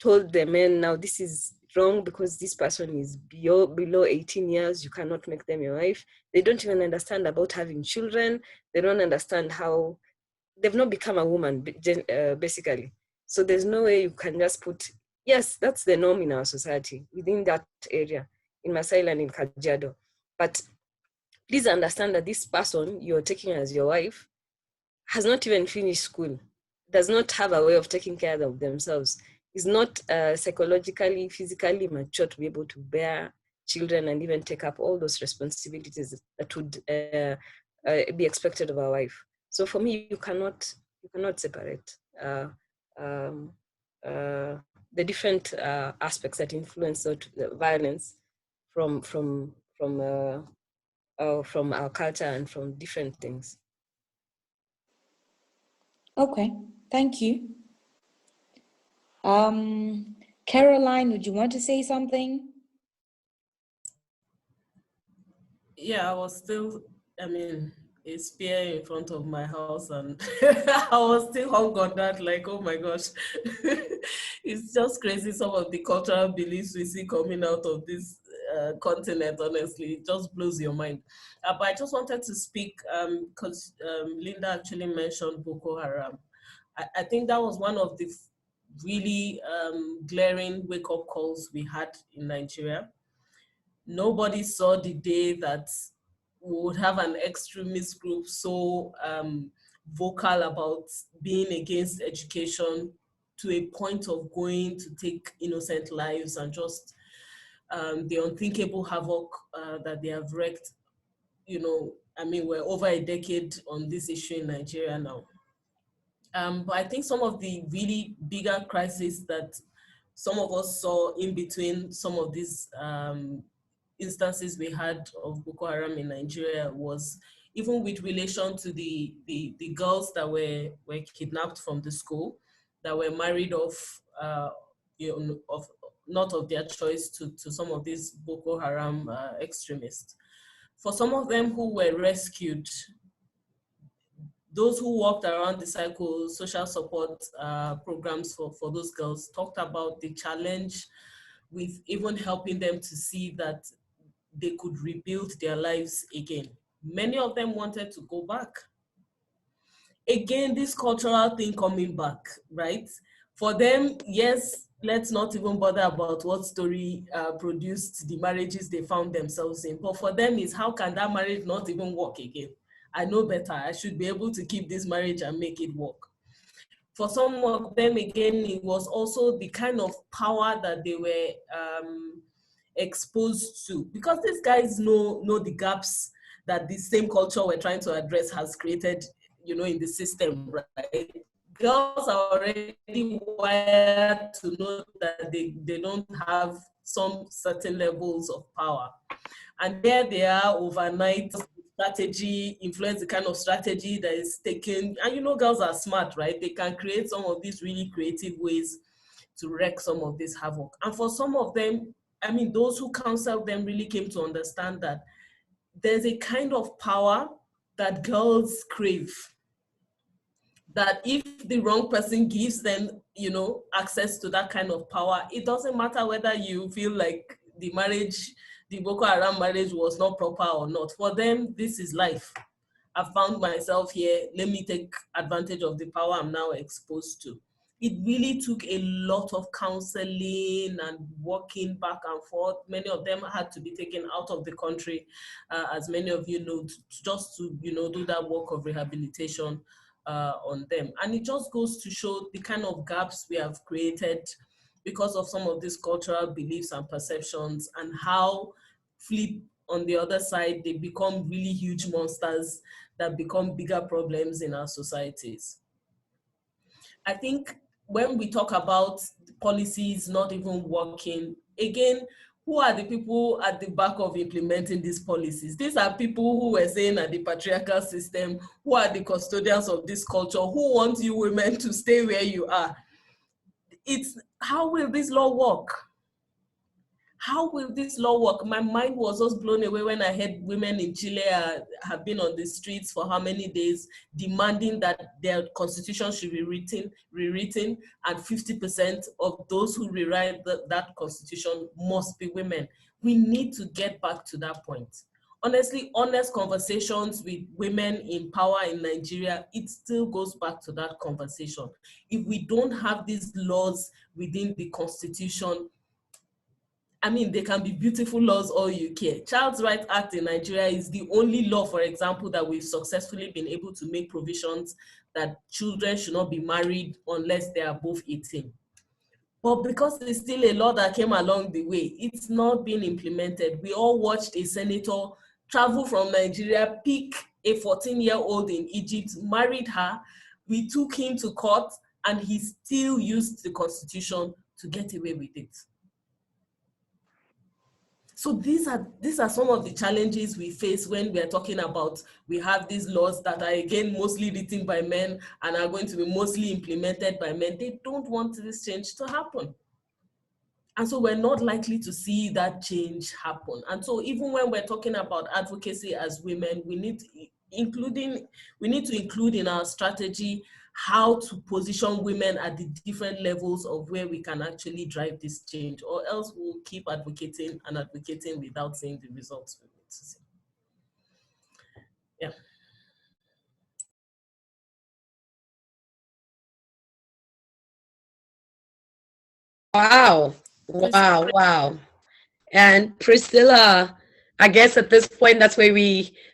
told the men, now this is wrong because this person is below 18 years, you cannot make them your wife. They don't even understand about having children. They don't understand how, they've not become a woman, basically. So there's no way you can just put, yes, that's the norm in our society, within that area, in Maasai land, in Kajiado. But please understand that this person you're taking as your wife has not even finished school, does not have a way of taking care of themselves, is not psychologically, physically mature to be able to bear children and even take up all those responsibilities that would be expected of a wife. So for me, you cannot separate the different aspects that influence the violence from our culture and from different things. Okay, thank you. Caroline, would you want to say something? Yeah, I was still, a spear in front of my house, and I was still hung on that, like, oh my gosh. It's just crazy, some of the cultural beliefs we see coming out of this continent, honestly. It just blows your mind. But I just wanted to speak, because Linda actually mentioned Boko Haram. I think that was one of the really glaring wake-up calls we had in Nigeria. Nobody saw the day that we would have an extremist group so vocal about being against education to a point of going to take innocent lives, and just the unthinkable havoc that they have wreaked. We're over a decade on this issue in Nigeria now. But I think some of the really bigger crises that some of us saw in between some of these instances we had of Boko Haram in Nigeria was even with relation to the girls that were kidnapped from the school. that were married off, not of their choice to some of these Boko Haram extremists. For some of them who were rescued, those who walked around the social support programs for those girls talked about the challenge with even helping them to see that they could rebuild their lives again. Many of them wanted to go back. Again, this cultural thing coming back, right? For them, yes, let's not even bother about what story produced the marriages they found themselves in. But for them is, how can that marriage not even work again? I know better. I should be able to keep this marriage and make it work. For some of them, again, it was also the kind of power that they were exposed to. Because these guys know the gaps that the same culture we're trying to address has created, in the system, right? Girls are already wired to know that they don't have some certain levels of power. And there they are overnight, strategy, influence the kind of strategy that is taken. And girls are smart, right? They can create some of these really creative ways to wreak some of this havoc. And for some of them, those who counseled them really came to understand that there's a kind of power that girls crave, that if the wrong person gives them, access to that kind of power, it doesn't matter whether you feel like the Boko Haram marriage was not proper or not. For them, this is life. I found myself here. Let me take advantage of the power I'm now exposed to. It really took a lot of counseling and walking back and forth. Many of them had to be taken out of the country, as many of you know, just to do that work of rehabilitation on them. And it just goes to show the kind of gaps we have created because of some of these cultural beliefs and perceptions, and how flip on the other side, they become really huge monsters that become bigger problems in our societies. I think when we talk about policies not even working, again, who are the people at the back of implementing these policies? These are people who were saying at the patriarchal system, who are the custodians of this culture, who want you women to stay where you are. How will this law work? How will this law work? My mind was just blown away when I heard women in Chile have been on the streets for how many days demanding that their constitution should be rewritten, and 50% of those who rewrite that constitution must be women. We need to get back to that point. Honestly, honest conversations with women in power in Nigeria, it still goes back to that conversation. If we don't have these laws within the constitution, they can be beautiful laws all you care. Child's Rights Act in Nigeria is the only law, for example, that we've successfully been able to make provisions that children should not be married unless they are both 18. But because it's still a law that came along the way, it's not being implemented. We all watched a senator travel from Nigeria, pick a 14-year-old in Egypt, married her. We took him to court, and he still used the constitution to get away with it. So these are some of the challenges we face when we are talking about, we have these laws that are again mostly written by men and are going to be mostly implemented by men. They don't want this change to happen. And so we're not likely to see that change happen. And so even when we're talking about advocacy as women, we need to include in our strategy how to position women at the different levels of where we can actually drive this change, or else we'll keep advocating and advocating without seeing the results we need to see. Yeah. Wow. And Priscilla, I guess at this point, that's where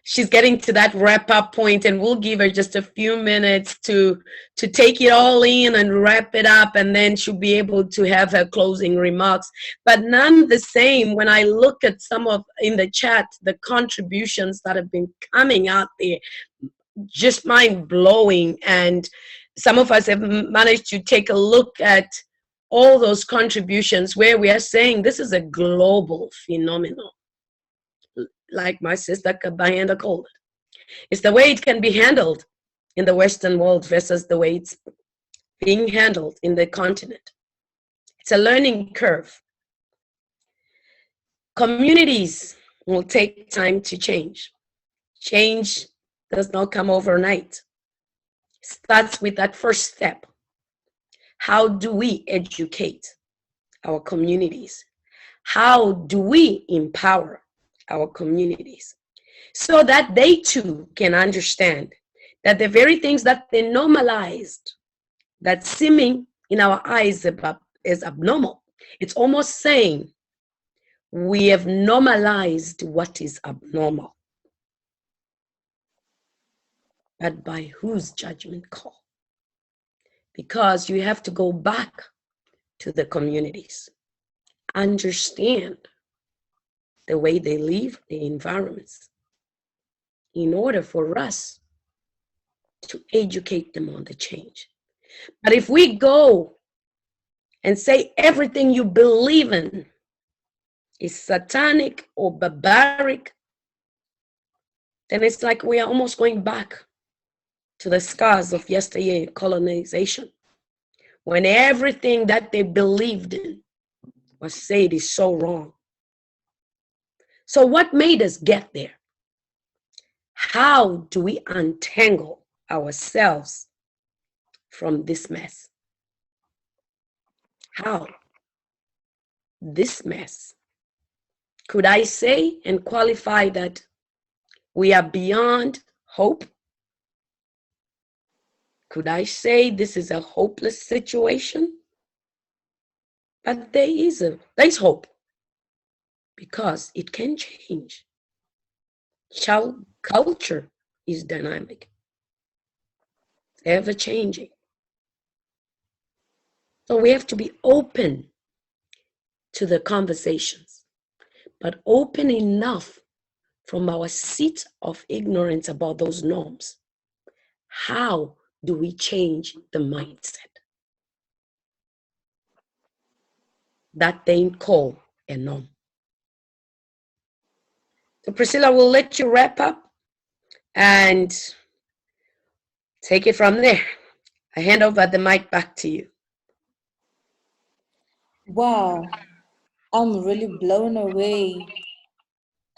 she's getting to that wrap up point, and we'll give her just a few minutes to take it all in and wrap it up, and then she'll be able to have her closing remarks. But none the same, when I look at some of in the chat, the contributions that have been coming out there, just mind blowing. And some of us have managed to take a look at all those contributions where we are saying this is a global phenomenon. Like my sister Kabayenda called it. It's the way it can be handled in the Western world versus the way it's being handled in the continent. It's a learning curve. Communities will take time to change. Change does not come overnight. It starts with that first step. How do we educate our communities? How do we empower our communities so that they too can understand that the very things that they normalized, that seeming in our eyes is abnormal, it's almost saying we have normalized what is abnormal. But by whose judgment call? Because you have to go back to the communities, understand the way they live, the environments, in order for us to educate them on the change. But if we go and say everything you believe in is satanic or barbaric, then it's like we are almost going back to the scars of yesteryear colonization, when everything that they believed in was said is so wrong. So what made us get there? How do we untangle ourselves from this mess? How? This mess. Could I say and qualify that we are beyond hope? Could I say this is a hopeless situation? But there's hope, because it can change. Culture is dynamic, ever changing. So we have to be open to the conversations, but open enough from our seat of ignorance about those norms. How do we change the mindset that they call a norm? So Priscilla, we'll let you wrap up and take it from there. I hand over the mic back to you. Wow, I'm really blown away.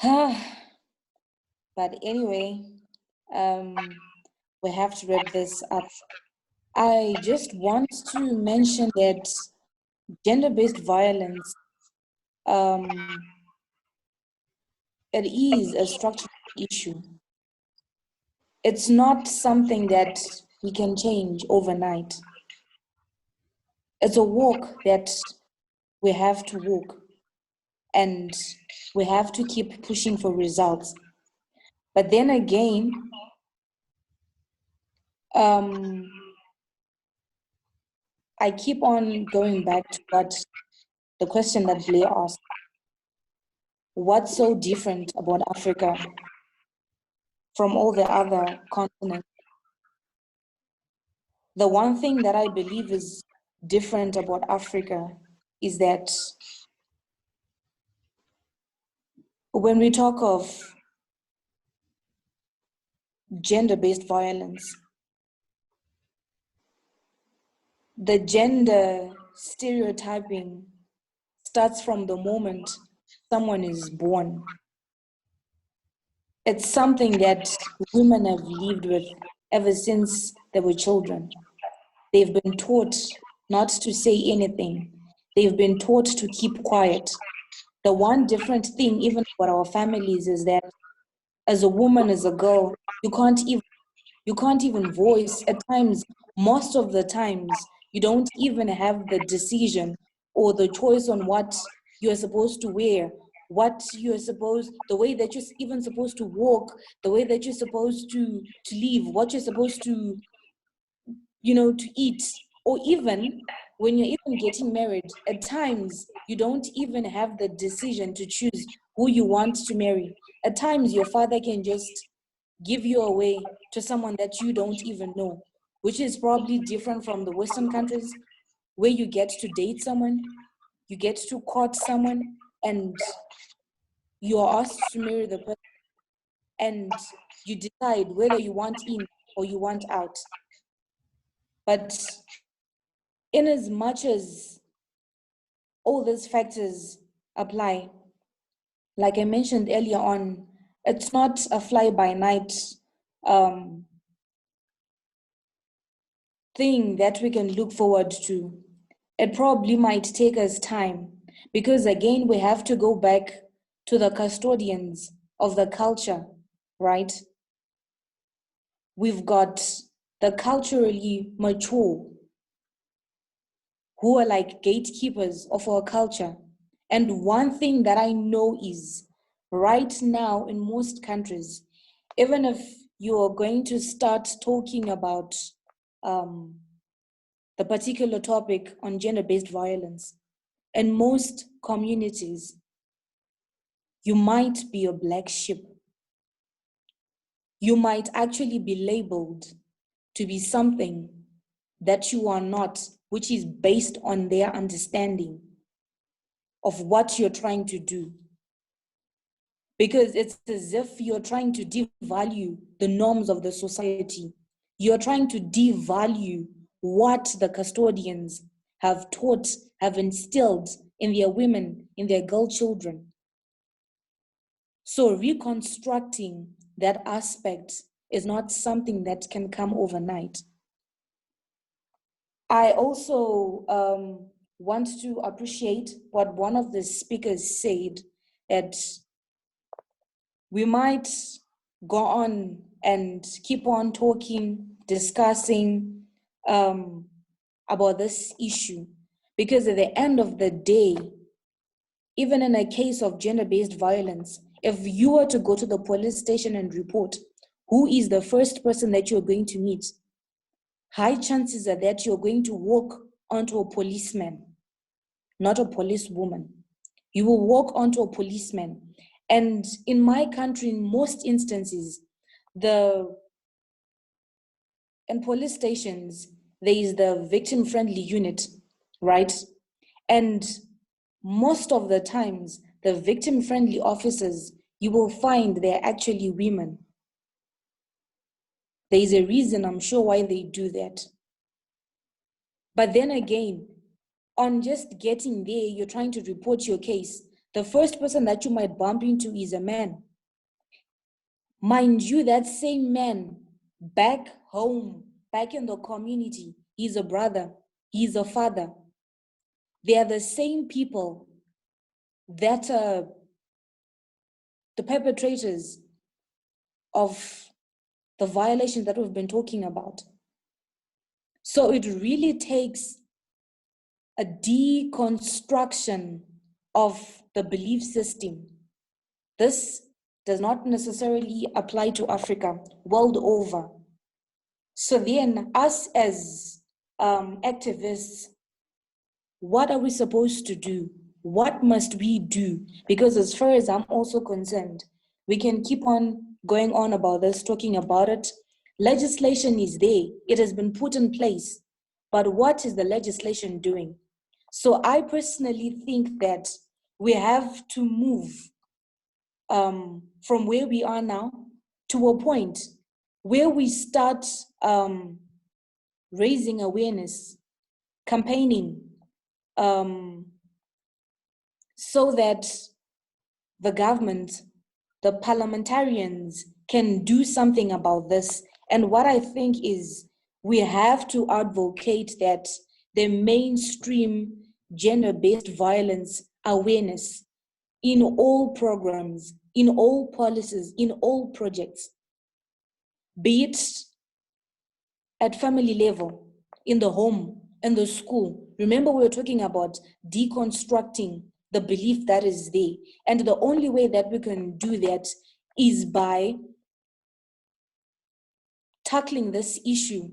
But anyway, we have to wrap this up. I just want to mention that gender-based violence, it is a structural issue. It's not something that we can change overnight. It's a walk that we have to walk, and we have to keep pushing for results. But then again, I keep on going back to the question that Blair asked. What's so different about Africa from all the other continents? The one thing that I believe is different about Africa is that when we talk of gender-based violence, the gender stereotyping starts from the moment someone is born. It's something that women have lived with ever since they were children. They've been taught not to say anything. They've been taught to keep quiet. The one different thing, even about our families, is that as a woman, as a girl, you can't even voice. At times, most of the times, you don't even have the decision or the choice on what you're supposed to wear, the way that you're even supposed to walk, the way that you're supposed to live, what you're supposed to, to eat, or even when you're even getting married, at times you don't even have the decision to choose who you want to marry. At times your father can just give you away to someone that you don't even know, which is probably different from the Western countries, where you get to date someone, you get to court someone, and you are asked to marry the person, and you decide whether you want in or you want out. But in as much as all these factors apply, like I mentioned earlier on, it's not a fly-by-night thing that we can look forward to. It probably might take us time, because again, we have to go back to the custodians of the culture, right? We've got the culturally mature who are like gatekeepers of our culture. And one thing that I know is right now in most countries, even if you are going to start talking about the particular topic on gender-based violence, in most communities, you might be a black sheep. You might actually be labeled to be something that you are not, which is based on their understanding of what you're trying to do. Because it's as if you're trying to devalue the norms of the society. You're trying to devalue what the custodians have taught, have instilled in their women, in their girl children. So reconstructing that aspect is not something that can come overnight. I also want to appreciate what one of the speakers said, that we might go on and keep on talking, discussing about this issue, because at the end of the day, even in a case of gender-based violence, if you were to go to the police station and report, who is the first person that you're going to meet? High chances are that you're going to walk onto a policeman, not a policewoman. You will walk onto a policeman. And in my country, in most instances, in police stations, there is the victim-friendly unit, right? And most of the times, the victim-friendly officers, you will find they're actually women. There is a reason, I'm sure, why they do that. But then again, on just getting there, you're trying to report your case, the first person that you might bump into is a man. Mind you, that same man back home, back in the community, he's a brother, he's a father. They are the same people that are the perpetrators of the violations that we've been talking about. So it really takes a deconstruction of the belief system. This does not necessarily apply to Africa, world over. So then us as activists, what are we supposed to do? What must we do? Because as far as I'm also concerned, we can keep on going on about this, talking about it. Legislation is there. It has been put in place. But what is the legislation doing? So I personally think that we have to move from where we are now to a point where we start raising awareness, campaigning, so that the government, the parliamentarians can do something about this. And what I think is we have to advocate that the mainstream gender-based violence awareness in all programs, in all policies, in all projects, be it at family level, in the home, in the school. Remember, we were talking about deconstructing the belief that is there. And the only way that we can do that is by tackling this issue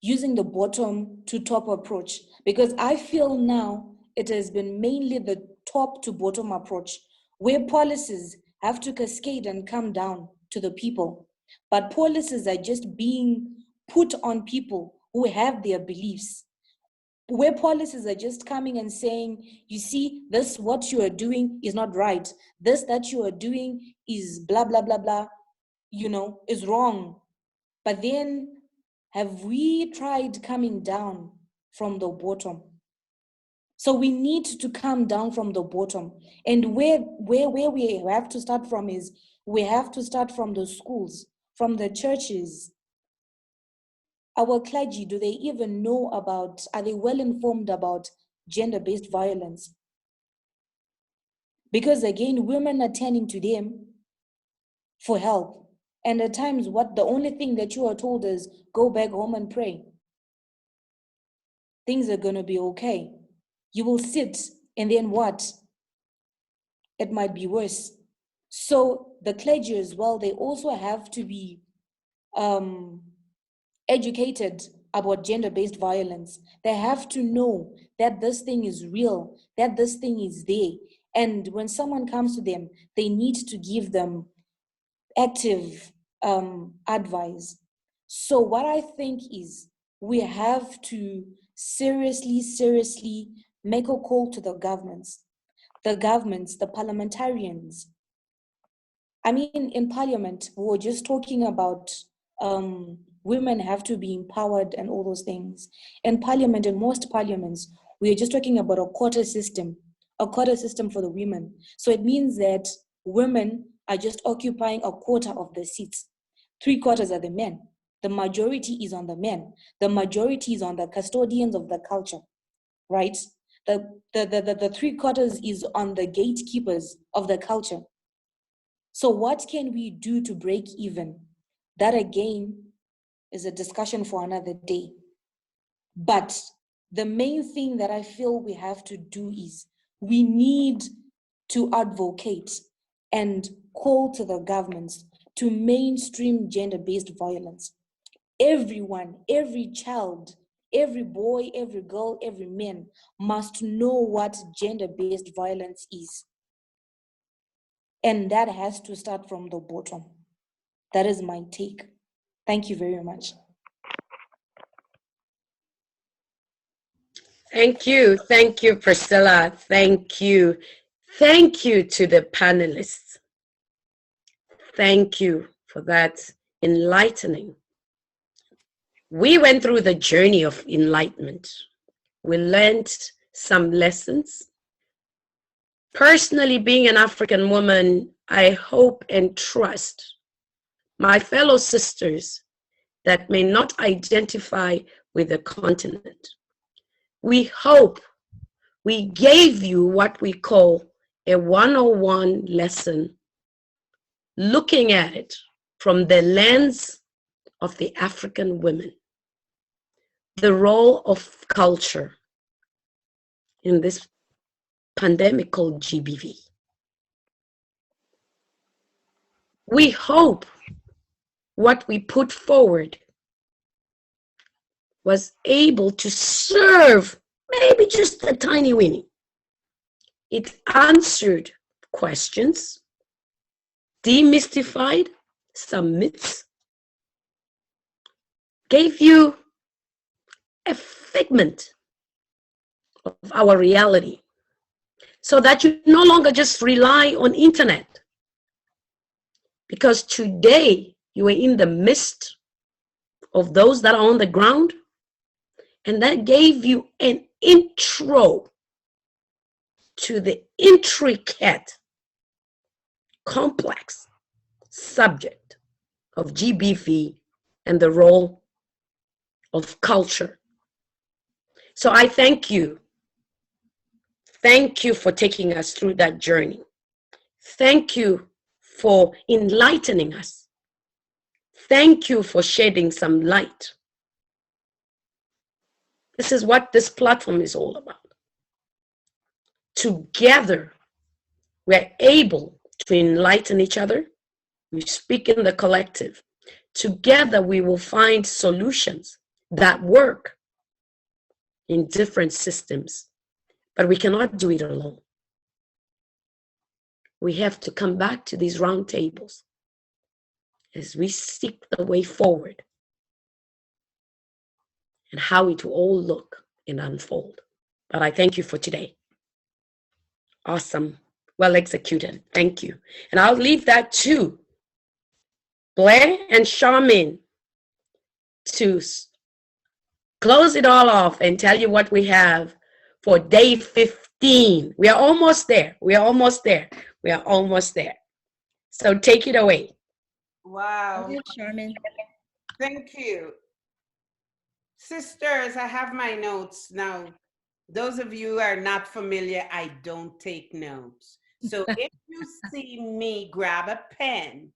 using the bottom to top approach. Because I feel now it has been mainly the top to bottom approach, where policies have to cascade and come down to the people. But policies are just being put on people who have their beliefs, where policies are just coming and saying, you see, this, what you are doing is not right. This that you are doing is blah, blah, blah, blah, is wrong. But then have we tried coming down from the bottom. So we need to come down from the bottom. And where we have to start from is, we have to start from the schools, from the churches. Our clergy, do they even know about, are they well informed about gender-based violence? Because again, women are turning to them for help. And at times, the only thing that you are told is, go back home and pray. Things are gonna be okay. You will sit, and then what? It might be worse. So the clergy as well, they also have to be educated about gender-based violence. They have to know that this thing is real, that this thing is there. And when someone comes to them, they need to give them active advice. So what I think is, we have to seriously make a call to the governments, the parliamentarians. I mean, in parliament, we were just talking about women have to be empowered and all those things. In parliament, in most parliaments, we are just talking about a quota system for the women. So it means that women are just occupying a quarter of the seats. 3/4 are the men. The majority is on the men. The majority is on the custodians of the culture, right? The 3/4 is on the gatekeepers of the culture. So what can we do to break even? That again is a discussion for another day. But the main thing that I feel we have to do is, we need to advocate and call to the governments to mainstream gender-based violence. Everyone, every child, every boy, every girl, every man must know what gender-based violence is. And that has to start from the bottom. That is my take. Thank you very much. Thank you, Priscilla. Thank you to the panelists. Thank you for that enlightening. We went through the journey of enlightenment. We learned some lessons. Personally, being an African woman, I hope and trust my fellow sisters that may not identify with the continent. We hope we gave you what we call a 101 lesson, looking at it from the lens of the African women, the role of culture in this pandemic called GBV. We hope what we put forward was able to serve maybe just a tiny weenie. It answered questions, demystified some myths, gave you a figment of our reality, so that you no longer just rely on internet. Because today you are in the midst of those that are on the ground, and that gave you an intro to the intricate, complex subject of GBV and the role of culture. So I thank you. Thank you for taking us through that journey. Thank you for enlightening us. Thank you for shedding some light. This is what this platform is all about. Together, we're able to enlighten each other. We speak in the collective. Together, we will find solutions that work in different systems, but we cannot do it alone. We have to come back to these round tables as we seek the way forward and how it will all look and unfold. But I thank you for today. Awesome. Well executed. Thank you. And I'll leave that to Blair and Charmaine to close it all off and tell you what we have for day 15. We are almost there. We are almost there. We are almost there. So take it away. Wow. Go ahead, Charmin. Thank you. Sisters, I have my notes now. Those of you who are not familiar, I don't take notes. So if you see me grab a pen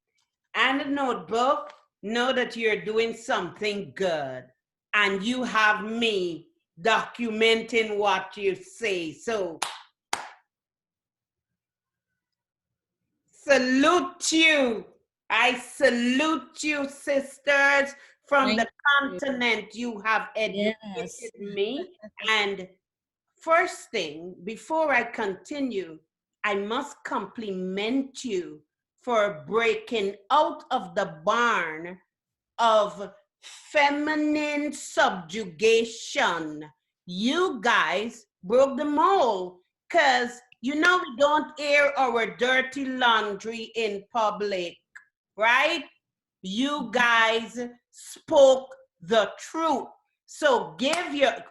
and a notebook, know that you're doing something good. And you have me documenting what you say. So salute you. I salute you, sisters, from the continent. You have educated me. And first thing, before I continue, I must compliment you for breaking out of the barn of feminine subjugation. You guys broke the mold, because you know we don't air our dirty laundry in public, right? You guys spoke the truth. So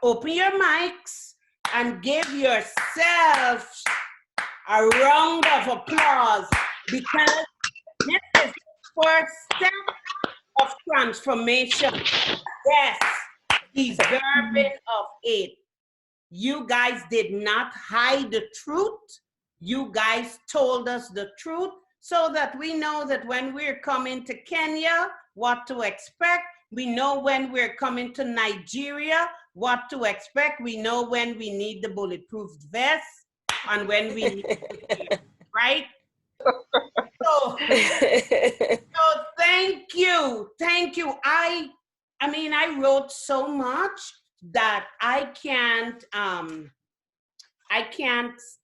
open your mics and give yourselves a round of applause, because this is the first step of transformation. Yes, deserving of it. You guys did not hide the truth. You guys told us the truth so that we know that when we're coming to Kenya, what to expect. We know when we're coming to Nigeria, what to expect. We know when we need the bulletproof vest and when we need it, right? So thank you. Thank you. I mean, I wrote so much that I can't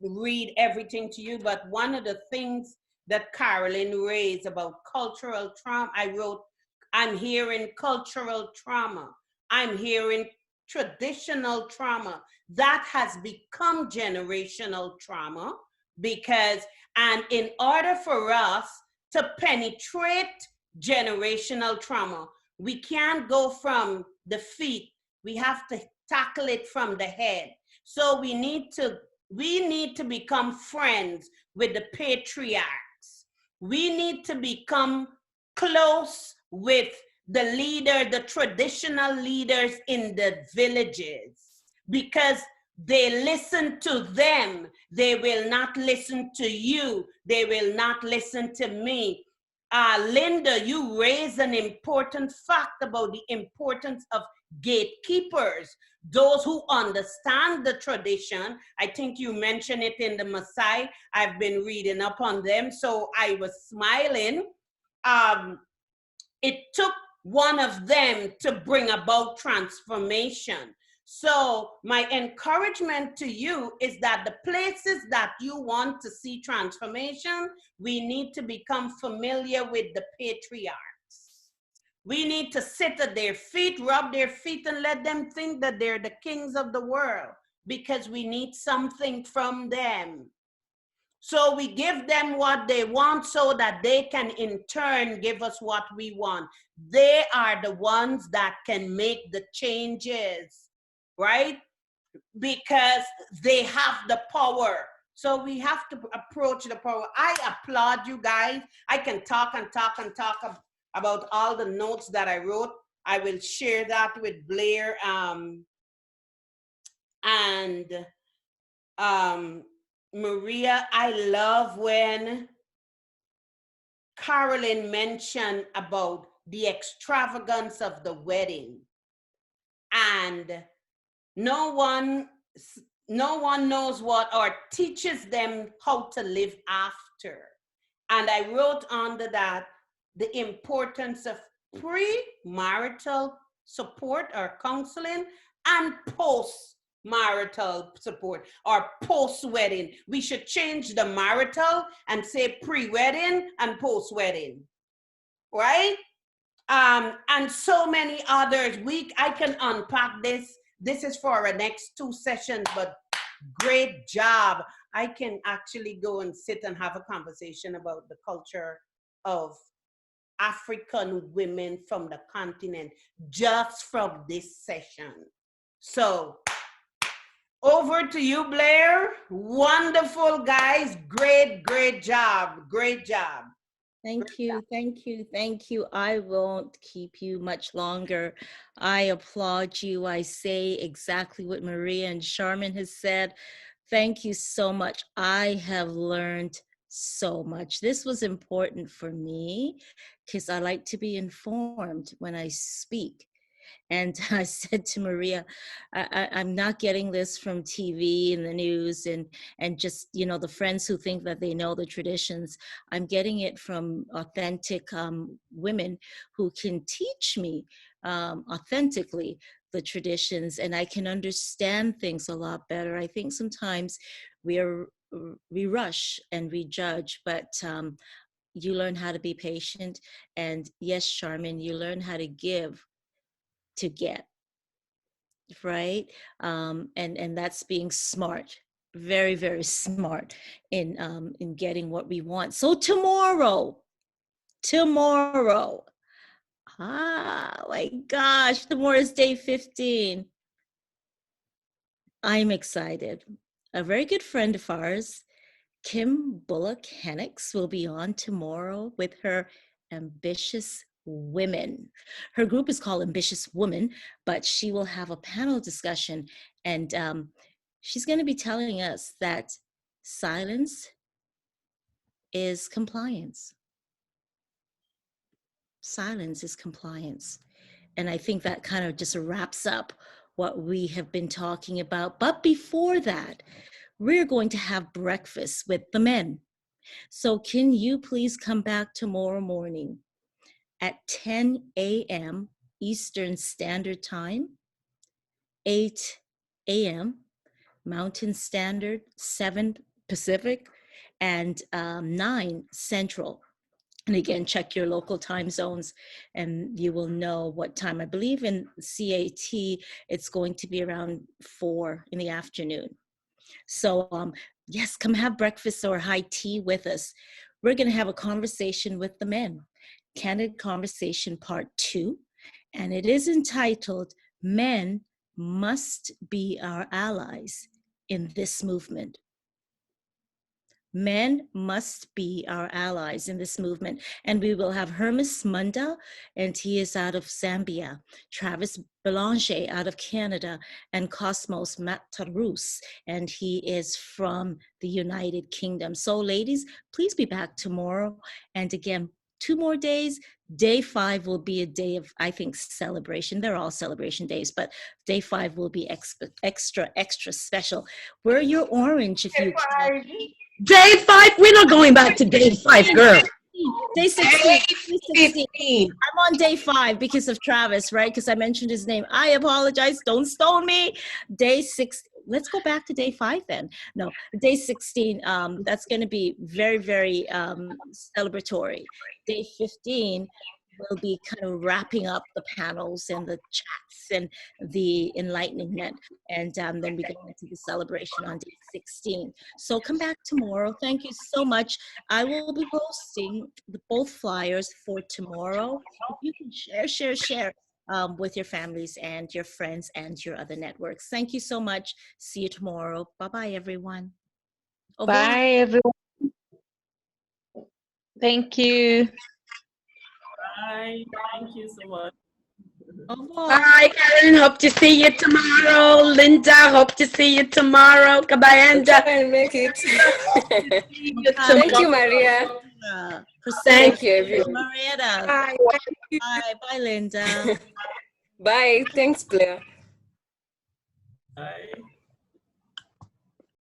read everything to you, but one of the things that Carolyn raised about cultural trauma, I wrote, I'm hearing cultural trauma. I'm hearing traditional trauma. That has become generational trauma because, and in order for us to penetrate generational trauma, we can't go from the feet. We have to tackle it from the head. So we need to become friends with the patriarchs. We need to become close with the traditional leaders in the villages, because they listen to them. They will not listen to you. They will not listen to me. Linda, you raised an important fact about the importance of gatekeepers, those who understand the tradition. I think you mentioned it in the Maasai. I've been reading up on them, so I was smiling. It took one of them to bring about transformation. So my encouragement to you is that the places that you want to see transformation, we need to become familiar with the patriarchs. We need to sit at their feet, rub their feet, and let them think that they're the kings of the world, because we need something from them. So we give them what they want so that they can in turn give us what we want. They are the ones that can make the changes, right? Because they have the power. So we have to approach the power. I applaud you guys. I can talk and talk and talk about all the notes that I wrote. I will share that with Blair and Maria. I love when Carolyn mentioned about the extravagance of the wedding, and no one knows what or teaches them how to live after. And I wrote under that the importance of pre-marital support or counseling and post-marital support or post-wedding. We should change the marital and say pre-wedding and post-wedding, right? And so many others. I can unpack this. This is for our next 2 sessions, but great job. I can actually go and sit and have a conversation about the culture of African women from the continent just from this session. So over to you, Blair. Wonderful, guys. Great job. Great job. Thank you, thank you, thank you. I won't keep you much longer. I applaud you. I say exactly what Maria and Charmin has said. Thank you so much. I have learned so much. This was important for me because I like to be informed when I speak. And I said to Maria, I'm not getting this from TV and the news and just, you know, the friends who think that they know the traditions. I'm getting it from authentic women who can teach me authentically the traditions, and I can understand things a lot better. I think sometimes we rush and we judge, but you learn how to be patient. And yes, Charmin, you learn how to give to get, right? And that's being smart, very, very smart in getting what we want. So tomorrow, my gosh, tomorrow is day 15. I'm excited. A very good friend of ours, Kim Bullock Hennix, will be on tomorrow with her Ambitious Women. Her group is called Ambitious Woman, but she will have a panel discussion, and she's going to be telling us that silence is compliance. Silence is compliance. And I think that kind of just wraps up what we have been talking about. But before that, we're going to have breakfast with the men. So can you please come back tomorrow morning at 10 a.m. Eastern Standard Time, 8 a.m. Mountain Standard, 7 Pacific, and 9 Central. And again, check your local time zones and you will know what time. I believe in CAT, it's going to be around 4 in the afternoon. So yes, come have breakfast or high tea with us. We're going to have a conversation with the men, Candid Conversation Part 2, and it is entitled, Men Must Be Our Allies in This Movement. Men must be our allies in this movement. And we will have Hermes Munda, and he is out of Zambia, Travis Belanger out of Canada, and Cosmos Matarus, and he is from the United Kingdom. So ladies, please be back tomorrow. And again, 2 more days. Day 5 will be a day of, I think, celebration. They're all celebration days, but day 5 will be extra special. Wear your orange if you can. Day 5? We're not going back to day 5, girl. Day 16. Day 16. I'm on day 5 because of Travis, right? Because I mentioned his name. I apologize. Don't stone me. Day 6. Let's go back to day 5 then. No, day 16. That's going to be very, very celebratory. Day 15 will be kind of wrapping up the panels and the chats and the enlightenment. And then we go into the celebration on day 16. So come back tomorrow. Thank you so much. I will be posting both flyers for tomorrow. You can share with your families and your friends and your other networks. Thank you so much. See you tomorrow. Bye-bye, everyone. Au revoir. Bye, everyone. Thank you. Bye. Thank you so much. Bye, Karen. Hope to see you tomorrow. Linda, hope to see you tomorrow. Kabayanda. Try and make it. Thank you, Maria. Thank you, everyone. Marietta. Bye. Bye, Linda. Bye. Thanks, Blair. Bye.